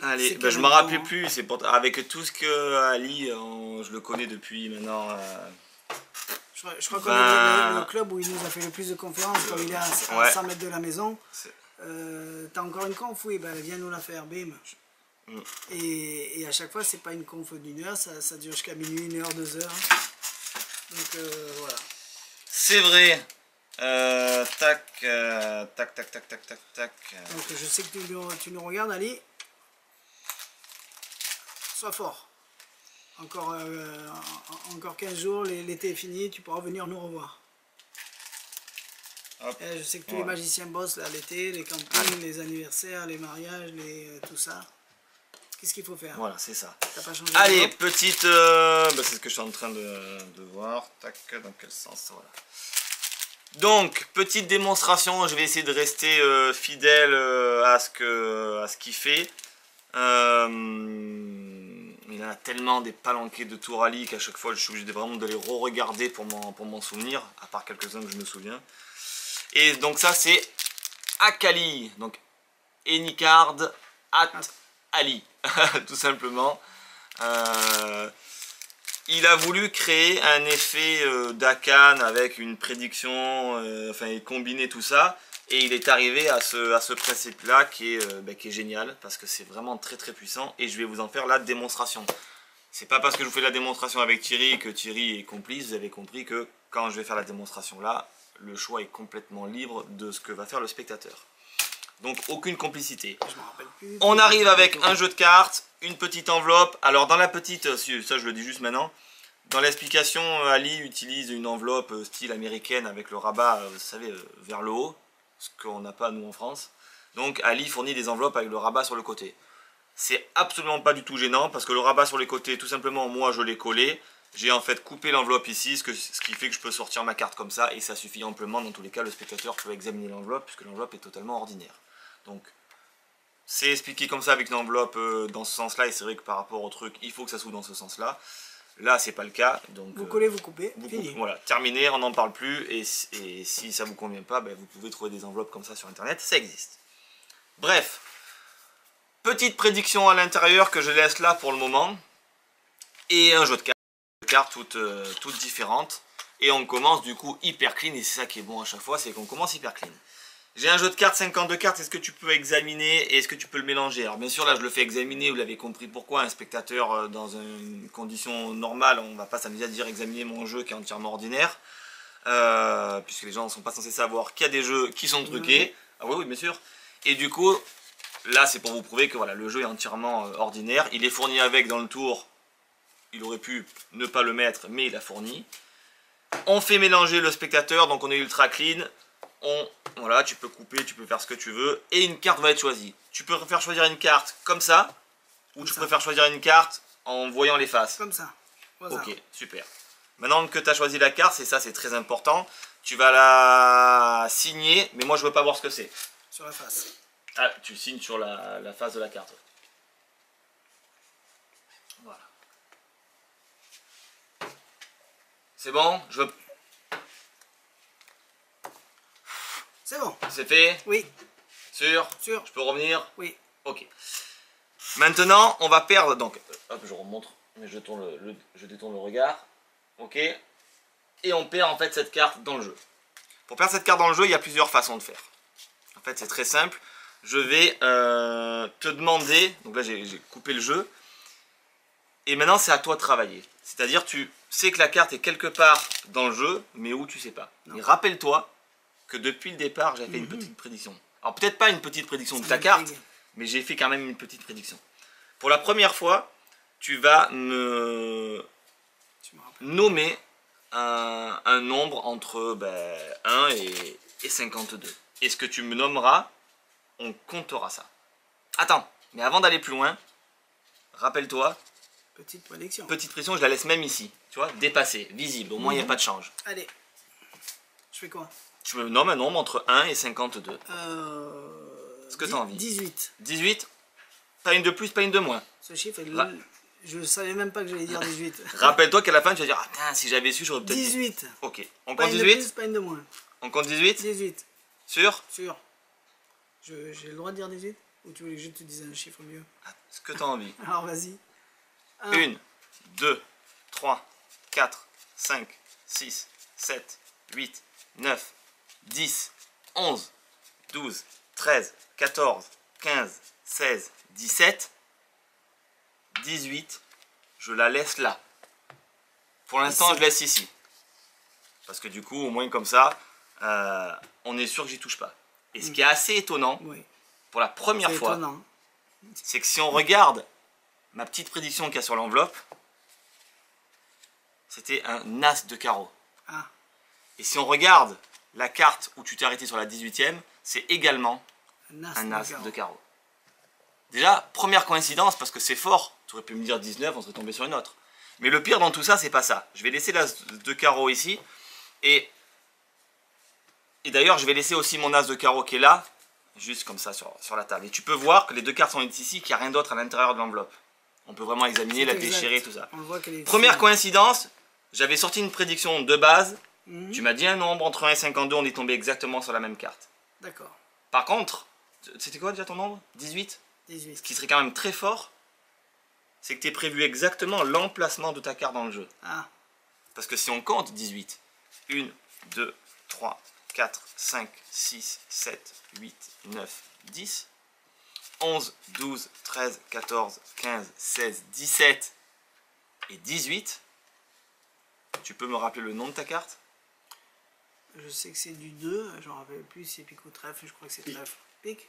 Speaker 2: Allez, je me rappelais plus. C'est avec tout ce que Ali, je le connais depuis maintenant.
Speaker 1: Je crois qu'on est le club où il nous a fait le plus de conférences, comme il est à 100 mètres de la maison. T'as encore une conf? Oui, viens nous la faire, bim. Et à chaque fois, c'est pas une conf d'une heure, ça dure jusqu'à minuit, 1 heure, 2 heures. Donc voilà.
Speaker 2: C'est vrai. Tac.
Speaker 1: Donc je sais que tu nous regardes, Ali. Sois fort. Encore 15 jours, l'été est fini, tu pourras venir nous revoir. Je sais que tous les magiciens bossent là l'été, les campings, les anniversaires, les mariages, tout ça. Qu'est-ce qu'il faut faire?
Speaker 2: Voilà, c'est ça.
Speaker 1: T'as pas changé?
Speaker 2: Allez, petite... c'est ce que je suis en train de voir. Tac, dans quel sens? Voilà. Donc, petite démonstration. Je vais essayer de rester fidèle à ce qu'il fait. Il y en a tellement des palanqués de Tour Ali qu'à chaque fois je suis obligé vraiment de les re-regarder pour m'en souvenir, à part quelques-uns que je me souviens. Et donc ça c'est Akali, donc Anycard at Ali, tout simplement. Il a voulu créer un effet d'Akan avec une prédiction, et combiner tout ça. Et il est arrivé à ce principe-là qui est génial, parce que c'est vraiment très très puissant, et je vais vous en faire la démonstration. C'est pas parce que je vous fais la démonstration avec Thierry que Thierry est complice, vous avez compris que quand je vais faire la démonstration là, le choix est complètement libre de ce que va faire le spectateur. Donc aucune complicité.
Speaker 1: Je m'en rappelle plus.
Speaker 2: On arrive avec un jeu de cartes, une petite enveloppe. Alors dans la petite, ça je le dis juste maintenant, dans l'explication, Ali utilise une enveloppe style américaine avec le rabat, vous savez, vers le haut. Ce qu'on n'a pas nous en France. Donc Ali fournit des enveloppes avec le rabat sur le côté. C'est absolument pas du tout gênant parce que le rabat sur les côtés, tout simplement moi je l'ai collé. J'ai en fait coupé l'enveloppe ici, ce qui fait que je peux sortir ma carte comme ça et ça suffit amplement. Dans tous les cas, le spectateur peut examiner l'enveloppe puisque l'enveloppe est totalement ordinaire. Donc c'est expliqué comme ça avec une enveloppe dans ce sens là, et c'est vrai que par rapport au truc il faut que ça s'ouvre dans ce sens là. Là c'est pas le cas, donc
Speaker 1: vous collez, vous coupez, fini.
Speaker 2: Voilà, terminé, on n'en parle plus, et si ça vous convient pas, vous pouvez trouver des enveloppes comme ça sur internet, ça existe. Bref, petite prédiction à l'intérieur que je laisse là pour le moment, et un jeu de cartes toutes différentes, et on commence du coup hyper clean, et c'est ça qui est bon à chaque fois, c'est qu'on commence hyper clean. J'ai un jeu de cartes, 52 cartes, est-ce que tu peux examiner et est-ce que tu peux le mélanger? Alors bien sûr là je le fais examiner, vous l'avez compris pourquoi, un spectateur dans une condition normale, on va pas s'amuser à dire examiner mon jeu qui est entièrement ordinaire, puisque les gens ne sont pas censés savoir qu'il y a des jeux qui sont truqués, ah oui bien sûr, et du coup là c'est pour vous prouver que voilà, le jeu est entièrement ordinaire, il est fourni avec dans le tour, il aurait pu ne pas le mettre mais il a fourni. On fait mélanger le spectateur, donc on est ultra clean. Voilà, tu peux couper, tu peux faire ce que tu veux. Et une carte va être choisie. Tu peux faire choisir une carte comme ça. Ou tu préfères choisir une carte en voyant les faces.
Speaker 1: Comme ça. Voilà.
Speaker 2: Ok, super. Maintenant que tu as choisi la carte, c'est ça, c'est très important. Tu vas la signer, mais moi je veux pas voir ce que c'est.
Speaker 1: Sur la face.
Speaker 2: Ah, tu signes sur la face de la carte. Voilà. C'est bon? Je veux...
Speaker 1: C'est bon.
Speaker 2: C'est fait?
Speaker 1: Oui.
Speaker 2: Sûr?
Speaker 1: Sûr.
Speaker 2: Je peux revenir?
Speaker 1: Oui.
Speaker 2: Ok. Maintenant, on va perdre. Donc, hop, je remontre, mais je détourne le regard. Ok. Et on perd en fait cette carte dans le jeu. Pour perdre cette carte dans le jeu, il y a plusieurs façons de faire. En fait, c'est très simple. Je vais te demander. Donc là, j'ai coupé le jeu. Et maintenant, c'est à toi de travailler. C'est-à-dire, tu sais que la carte est quelque part dans le jeu, mais où tu sais pas. Et rappelle-toi que depuis le départ, j'ai fait une petite prédiction. Alors peut-être pas une petite prédiction de ta carte, mais j'ai fait quand même une petite prédiction. Pour la première fois, tu vas me nommer un nombre entre 1 et 52. Et ce que tu me nommeras, on comptera ça. Attends, mais avant d'aller plus loin, rappelle-toi,
Speaker 1: Petite prédiction.
Speaker 2: petite prédiction, je la laisse même ici. Tu vois, dépassée, visible, au moins il n'y a pas de change.
Speaker 1: Allez. Je fais quoi?
Speaker 2: Tu me nommes un nombre entre 1 et 52. Ce que tu as envie.
Speaker 1: 18.
Speaker 2: 18. Pas une de plus, pas une de moins.
Speaker 1: Ce chiffre est...
Speaker 2: Là.
Speaker 1: Je savais même pas que j'allais dire 18.
Speaker 2: Rappelle-toi qu'à la fin tu vas dire ah putain, si j'avais su j'aurais peut-être dit.
Speaker 1: 18.
Speaker 2: Ok. On
Speaker 1: Pas
Speaker 2: compte
Speaker 1: une de
Speaker 2: 18.
Speaker 1: plus, pas une de moins.
Speaker 2: On compte 18.
Speaker 1: 18.
Speaker 2: Sûr?
Speaker 1: Sûr. J'ai le droit de dire 18? Ou tu voulais que je te dise un chiffre mieux?
Speaker 2: Ce que tu as envie.
Speaker 1: Alors vas-y.
Speaker 2: 1, 2, 3, 4, 5, 6, 7, 8, 9, 10, 11, 12, 13, 14, 15, 16, 17, 18, je la laisse là. Pour l'instant, je laisse ici. Parce que du coup, au moins comme ça, on est sûr que j'y touche pas. Et ce qui est assez étonnant, pour la première fois, c'est que si on regarde ma petite prédiction qu'il y a sur l'enveloppe, c'était un as de carreau.
Speaker 1: Ah.
Speaker 2: Et si on regarde la carte où tu t'es arrêté sur la 18e, c'est également un as de carreau. Déjà, première coïncidence, parce que c'est fort. Tu aurais pu me dire 19, on serait tombé sur une autre. Mais le pire dans tout ça, c'est pas ça. Je vais laisser l'as de carreau ici. Et d'ailleurs, je vais laisser aussi mon as de carreau qui est là, juste comme ça sur la table. Et tu peux voir que les deux cartes sont ici, qu'il n'y a rien d'autre à l'intérieur de l'enveloppe. On peut vraiment examiner, la déchirer, tout ça. Première coïncidence, j'avais sorti une prédiction de base. Tu m'as dit un nombre entre 1 et 52, on est tombé exactement sur la même carte.
Speaker 1: D'accord.
Speaker 2: Par contre, c'était quoi déjà ton nombre? 18?
Speaker 1: 18.
Speaker 2: Ce qui serait quand même très fort, c'est que tu aies prévu exactement l'emplacement de ta carte dans le jeu.
Speaker 1: Ah.
Speaker 2: Parce que si on compte 18, 1, 2, 3, 4, 5, 6, 7, 8, 9, 10, 11, 12, 13, 14, 15, 16, 17 et 18, tu peux me rappeler le nom de ta carte?
Speaker 1: Je sais que c'est du 2, je ne me rappelle plus si c'est pique ou trèfle, je crois que c'est trèfle. Pique?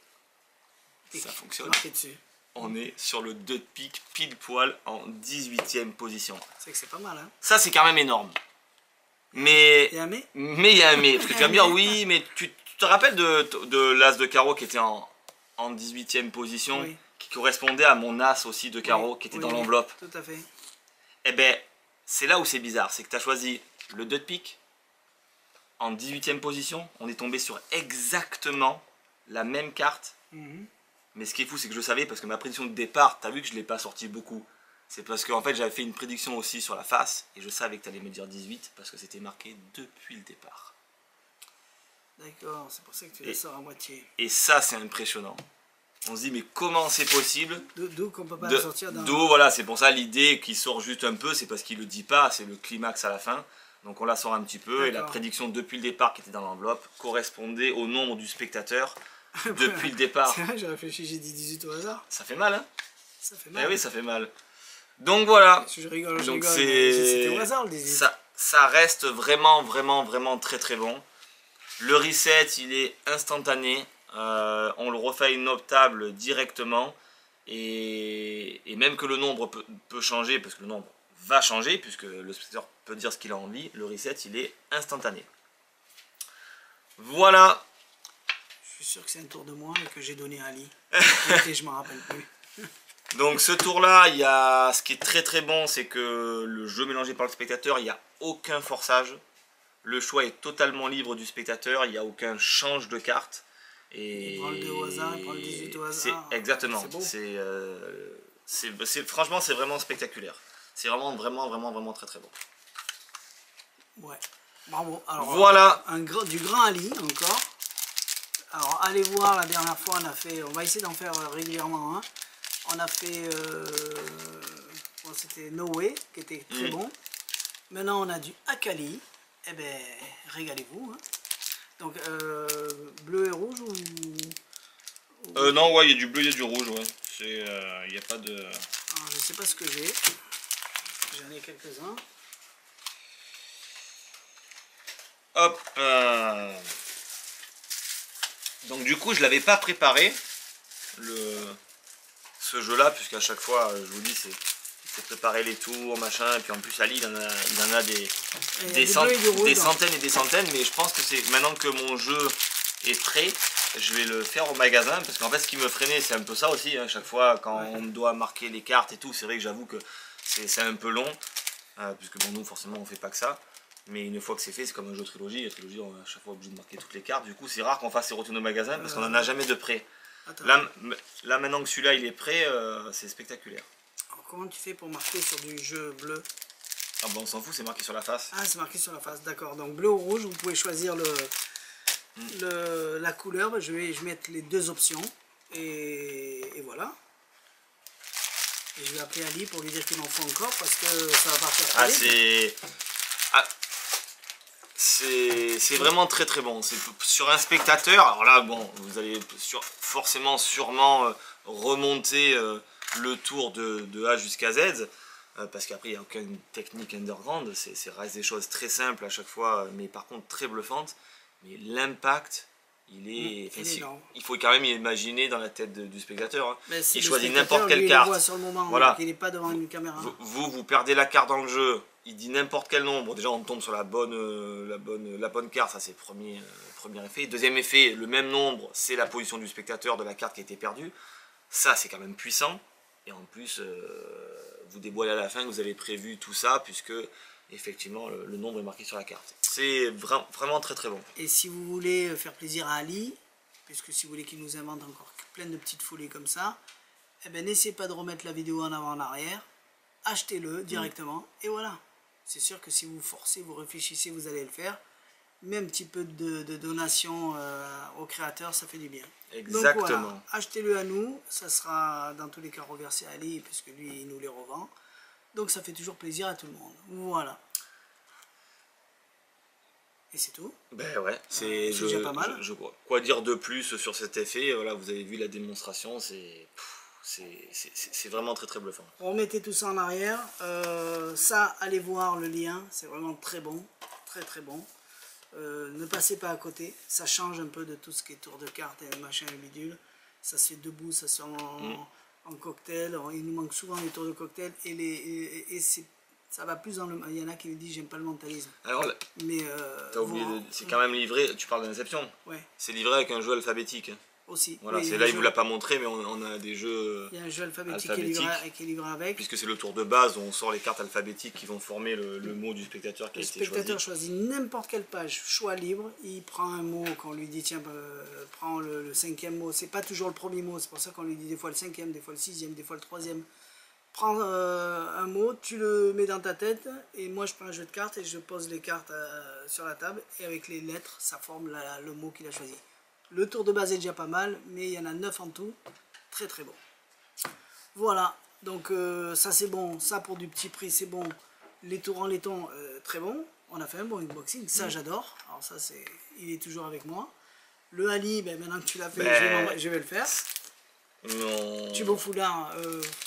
Speaker 1: Pique.
Speaker 2: Ça fonctionne.
Speaker 1: Marqué dessus.
Speaker 2: On est sur le 2 de pique pile poil en 18e position.
Speaker 1: C'est que c'est pas mal, hein?
Speaker 2: Ça c'est quand même énorme. Mais
Speaker 1: il y a un mais?
Speaker 2: Mais il y a un mais. Parce que tu vas me dire oui, mais tu te rappelles de l'as de carreau qui était en 18e position,
Speaker 1: oui,
Speaker 2: qui correspondait à mon as aussi de carreau, oui, qui était dans l'enveloppe.
Speaker 1: Tout à fait.
Speaker 2: Eh ben, c'est là où c'est bizarre, c'est que tu as choisi le 2 de pique en 18e position. On est tombé sur exactement la même carte. Mais ce qui est fou, c'est que je le savais parce que ma prédiction de départ, tu as vu que je ne l'ai pas sorti beaucoup. C'est parce qu'en fait, j'avais fait une prédiction aussi sur la face et je savais que tu allais me dire 18 parce que c'était marqué depuis le départ.
Speaker 1: D'accord, c'est pour ça que tu la sors à moitié.
Speaker 2: Et ça, c'est impressionnant. On se dit, mais comment c'est possible?
Speaker 1: D'où qu'on peut pas la sortir dans...
Speaker 2: D'où, voilà, c'est pour ça l'idée qui sort juste un peu, c'est parce qu'il le dit pas, c'est le climax à la fin. Donc on la sort un petit peu et la
Speaker 1: D'accord.
Speaker 2: prédiction depuis le départ qui était dans l'enveloppe correspondait au nombre du spectateur depuis le départ.
Speaker 1: C'est vrai, j'ai réfléchi, j'ai dit 18 au hasard.
Speaker 2: Ça fait mal, hein?
Speaker 1: Ça fait
Speaker 2: Eh
Speaker 1: mal.
Speaker 2: oui, ça fait mal. Donc voilà.
Speaker 1: Je rigole,
Speaker 2: Donc
Speaker 1: mais c'était au
Speaker 2: c'est
Speaker 1: hasard le 18.
Speaker 2: ça reste vraiment très très bon. Le reset, il est instantané. On le refait à une autre table directement. Et même que le nombre peut changer, parce que le nombre va changer, puisque le spectateur peut dire ce qu'il a envie, le reset, il est instantané. Voilà.
Speaker 1: Je suis sûr que c'est un tour de moi et que j'ai donné à Ali. Et je m'en rappelle plus.
Speaker 2: Donc ce tour-là, il y a ce qui est très très bon, c'est que le jeu mélangé par le spectateur, il n'y a aucun forçage. Le choix est totalement libre du spectateur, il n'y a aucun change de carte. Et
Speaker 1: Il prend le 2 au hasard, il prend le 18 au hasard.
Speaker 2: Exactement.
Speaker 1: C'est beau.
Speaker 2: Franchement, c'est vraiment spectaculaire. C'est vraiment très très bon.
Speaker 1: Ouais. Bravo. Alors,
Speaker 2: Voilà.
Speaker 1: Du grand Ali encore. Alors allez voir, la dernière fois on va essayer d'en faire régulièrement. Hein. On a fait, c'était No Way qui était très bon. Maintenant on a du Akali. Eh ben régalez-vous. Hein. Donc bleu et rouge ou...
Speaker 2: Non, ouais, il y a du bleu, il y a du rouge, ouais. Il n'y a pas de...
Speaker 1: Alors, je sais pas ce que j'ai. J'en ai quelques-uns.
Speaker 2: Hop. Donc du coup, je l'avais pas préparé ce jeu-là, puisqu'à chaque fois, je vous dis, il faut préparer les tours, machin, et puis en plus Ali, il en a des centaines et des centaines, mais je pense que c'est maintenant que mon jeu est prêt, je vais le faire au magasin, parce qu'en fait, ce qui me freinait, c'est un peu ça aussi, hein, chaque fois, quand on doit marquer les cartes et tout, c'est vrai que j'avoue que c'est un peu long, puisque bon, nous, forcément, on fait pas que ça. Mais une fois que c'est fait, c'est comme un jeu trilogie. La trilogie, on est à chaque fois obligé de marquer toutes les cartes. Du coup, c'est rare qu'on fasse ces retours au magasin parce qu'on n'en a jamais de prêt. Là, maintenant que celui-là il est prêt, c'est spectaculaire.
Speaker 1: Alors, comment tu fais pour marquer sur du jeu bleu?
Speaker 2: Ah bon, on s'en fout, c'est marqué sur la face.
Speaker 1: Ah, c'est marqué sur la face, d'accord. Donc bleu ou rouge, vous pouvez choisir la couleur. Je vais mettre les deux options. Et voilà. Et je vais appeler Ali pour lui dire qu'il m'en faut encore parce que ça va partir très vite.
Speaker 2: C'est vraiment très très bon. C'est sur un spectateur. Alors là, bon, vous allez forcément sûrement remonter le tour de A jusqu'à Z. Parce qu'après, il n'y a aucune technique underground. C'est reste des choses très simples à chaque fois, mais par contre très bluffantes. Mais l'impact, il est énorme. Il faut quand même imaginer dans la tête du spectateur. Hein. Il choisit n'importe quelle carte.
Speaker 1: Il voit sur le moment,
Speaker 2: voilà.
Speaker 1: Il n'est pas devant une caméra.
Speaker 2: Vous perdez la carte dans le jeu. Il dit n'importe quel nombre. Déjà, on tombe sur la bonne carte. Ça, c'est le premier effet. Deuxième effet, le même nombre, c'est la position du spectateur de la carte qui a été perdue. Ça, c'est quand même puissant. Et en plus, vous dévoilez à la fin que vous avez prévu tout ça, puisque effectivement, le nombre est marqué sur la carte. C'est vraiment très très bon.
Speaker 1: Et si vous voulez faire plaisir à Ali, puisque si vous voulez qu'il nous invente encore plein de petites folies comme ça, eh ben, n'essayez pas de remettre la vidéo en avant en arrière. Achetez-le directement. Et voilà. C'est sûr que si vous forcez, vous réfléchissez, vous allez le faire. Mais un petit peu de donation au créateur, ça fait du bien.
Speaker 2: Exactement.
Speaker 1: Donc voilà, achetez-le à nous. Ça sera dans tous les cas reversé à Ali, puisque lui, il nous les revend. Donc ça fait toujours plaisir à tout le monde. Voilà. Et c'est tout.
Speaker 2: Ben ouais, c'est
Speaker 1: déjà pas mal.
Speaker 2: Quoi dire de plus sur cet effet? Voilà, vous avez vu la démonstration, c'est vraiment très très bluffant.
Speaker 1: Remettez tout ça en arrière. Ça, allez voir le lien, c'est vraiment très bon. Très très bon. Ne passez pas à côté. Ça change un peu de tout ce qui est tour de cartes et machin et bidule. Ça se fait debout, ça se fait en cocktail. Il nous manque souvent les tours de cocktail. Et ça va plus dans le... Il y en a qui me disent j'aime pas le mentalisme. Alors, mais
Speaker 2: t'as oublié, c'est quand même livré, tu parles d'Inception.
Speaker 1: Ouais.
Speaker 2: C'est livré avec un jeu alphabétique.
Speaker 1: Aussi.
Speaker 2: Voilà,
Speaker 1: oui,
Speaker 2: c'est là, il ne vous l'a pas montré, mais on a des jeux.
Speaker 1: Il y a un jeu alphabétique qui est livré avec.
Speaker 2: Puisque c'est le tour de base où on sort les cartes alphabétiques qui vont former le mot du spectateur qui a été choisi.
Speaker 1: Le spectateur choisit n'importe quelle page, choix libre, il prend un mot, quand on lui dit tiens, prends le cinquième mot, c'est pas toujours le premier mot, c'est pour ça qu'on lui dit des fois le cinquième, des fois le sixième, des fois le troisième. Prends un mot, tu le mets dans ta tête, et moi je prends un jeu de cartes et je pose les cartes sur la table, et avec les lettres, ça forme le mot qu'il a choisi. Le tour de base est déjà pas mal, mais il y en a 9 en tout. Très très bon. Voilà, donc ça c'est bon. Ça pour du petit prix c'est bon. Les tours en laiton, très bon. On a fait un bon unboxing, ça j'adore. Alors ça il est toujours avec moi. Le Ali, ben, maintenant que tu l'as fait, je vais le faire.
Speaker 2: Non.
Speaker 1: Tubo foulard,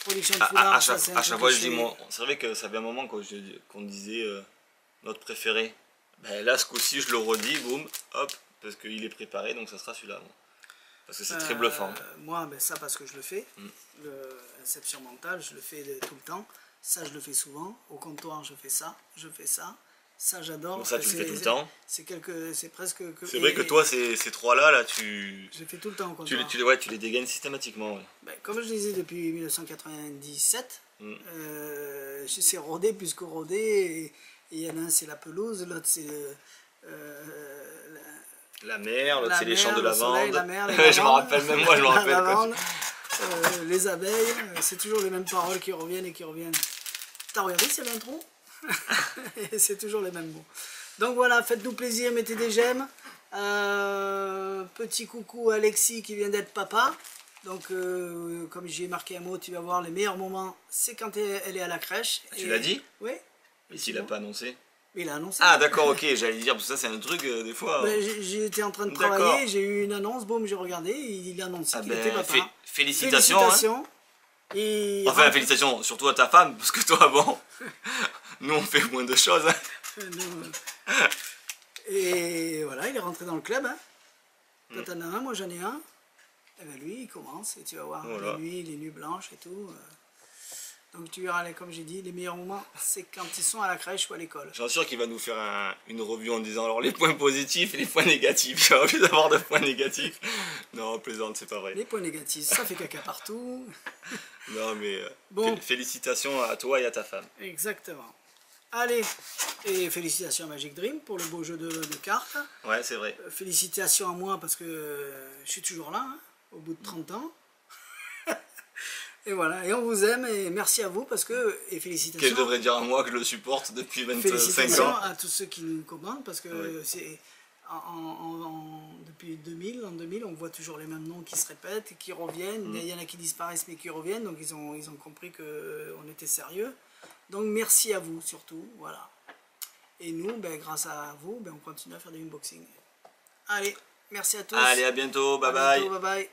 Speaker 1: production de foulard.
Speaker 2: À chaque fois je dis, moi, c'est vrai que ça fait un moment qu'on disait notre préféré. Ben, là ce coup-ci je le redis, boum, hop, parce qu'il est préparé, donc ça sera celui-là. Parce que c'est très bluffant.
Speaker 1: Moi, ben, ça parce que je le fais. L'inception mentale, je le fais tout le temps. Ça, je le fais souvent. Au comptoir, je fais ça. Ça, j'adore.
Speaker 2: Donc ça, tu le fais tout le temps.
Speaker 1: C'est presque...
Speaker 2: C'est vrai que toi, ces trois-là, tu...
Speaker 1: Je fais tout le temps au comptoir.
Speaker 2: Tu les dégaines systématiquement. Ouais.
Speaker 1: Ben, comme je disais depuis 1997, je sais roder plus que roder. Et il y en a un, c'est la pelouse. L'autre, c'est
Speaker 2: la mer, l'autre c'est les champs de lavande.
Speaker 1: Soleil, la mer,
Speaker 2: je m'en rappelle, même moi je m'en rappelle.
Speaker 1: Lavande, les abeilles, c'est toujours les mêmes paroles qui reviennent et qui reviennent. T'as regardé s'il y avait un trou? C'est toujours les mêmes mots. Donc voilà, faites-nous plaisir, mettez des j'aime. Petit coucou à Alexis qui vient d'être papa. Donc comme j'ai marqué un mot, tu vas voir les meilleurs moments, c'est quand elle est à la crèche.
Speaker 2: Tu l'as dit?
Speaker 1: Oui.
Speaker 2: Et s'il l'a pas annoncé?
Speaker 1: Il a annoncé.
Speaker 2: Ah d'accord, ok, j'allais dire, parce que ça c'est un truc des fois...
Speaker 1: Ben, j'étais en train de travailler, j'ai eu une annonce, boum, j'ai regardé, il a annoncé qu'il était papa.
Speaker 2: Félicitations. Hein. Et enfin, félicitations, surtout à ta femme, parce que toi, bon, nous on fait moins de choses. Hein.
Speaker 1: Et voilà, il est rentré dans le club. Hein. Toi t'en as un, moi j'en ai un. Et ben lui, il commence, et tu vas voir les nuits blanches et tout. Donc tu verras, comme j'ai dit, les meilleurs moments, c'est quand ils sont à la crèche ou à l'école.
Speaker 2: J'en suis sûr qu'il va nous faire une review en disant alors les points positifs et les points négatifs. J'ai envie d'avoir de points négatifs. Non, plaisante, c'est pas vrai.
Speaker 1: Les points négatifs, ça fait caca partout.
Speaker 2: Non, mais félicitations à toi et à ta femme.
Speaker 1: Exactement. Allez, et félicitations à Magic Dream pour le beau jeu de cartes.
Speaker 2: Ouais, c'est vrai.
Speaker 1: Félicitations à moi parce que je suis toujours là, hein, au bout de 30 ans. Et voilà, et on vous aime et merci à vous parce que, et félicitations.
Speaker 2: Qu'elle devrait dire à moi que je le supporte depuis 25 ans.
Speaker 1: Félicitations à tous ceux qui nous commandent parce que c'est depuis 2000, en 2000, on voit toujours les mêmes noms qui se répètent, qui reviennent. Il y en a qui disparaissent mais qui reviennent, donc ils ont compris qu'on était sérieux. Donc merci à vous surtout, voilà. Et nous, ben, grâce à vous, ben, on continue à faire des unboxings. Allez, merci à tous.
Speaker 2: Allez, à bientôt, bye bye.
Speaker 1: Bye bye.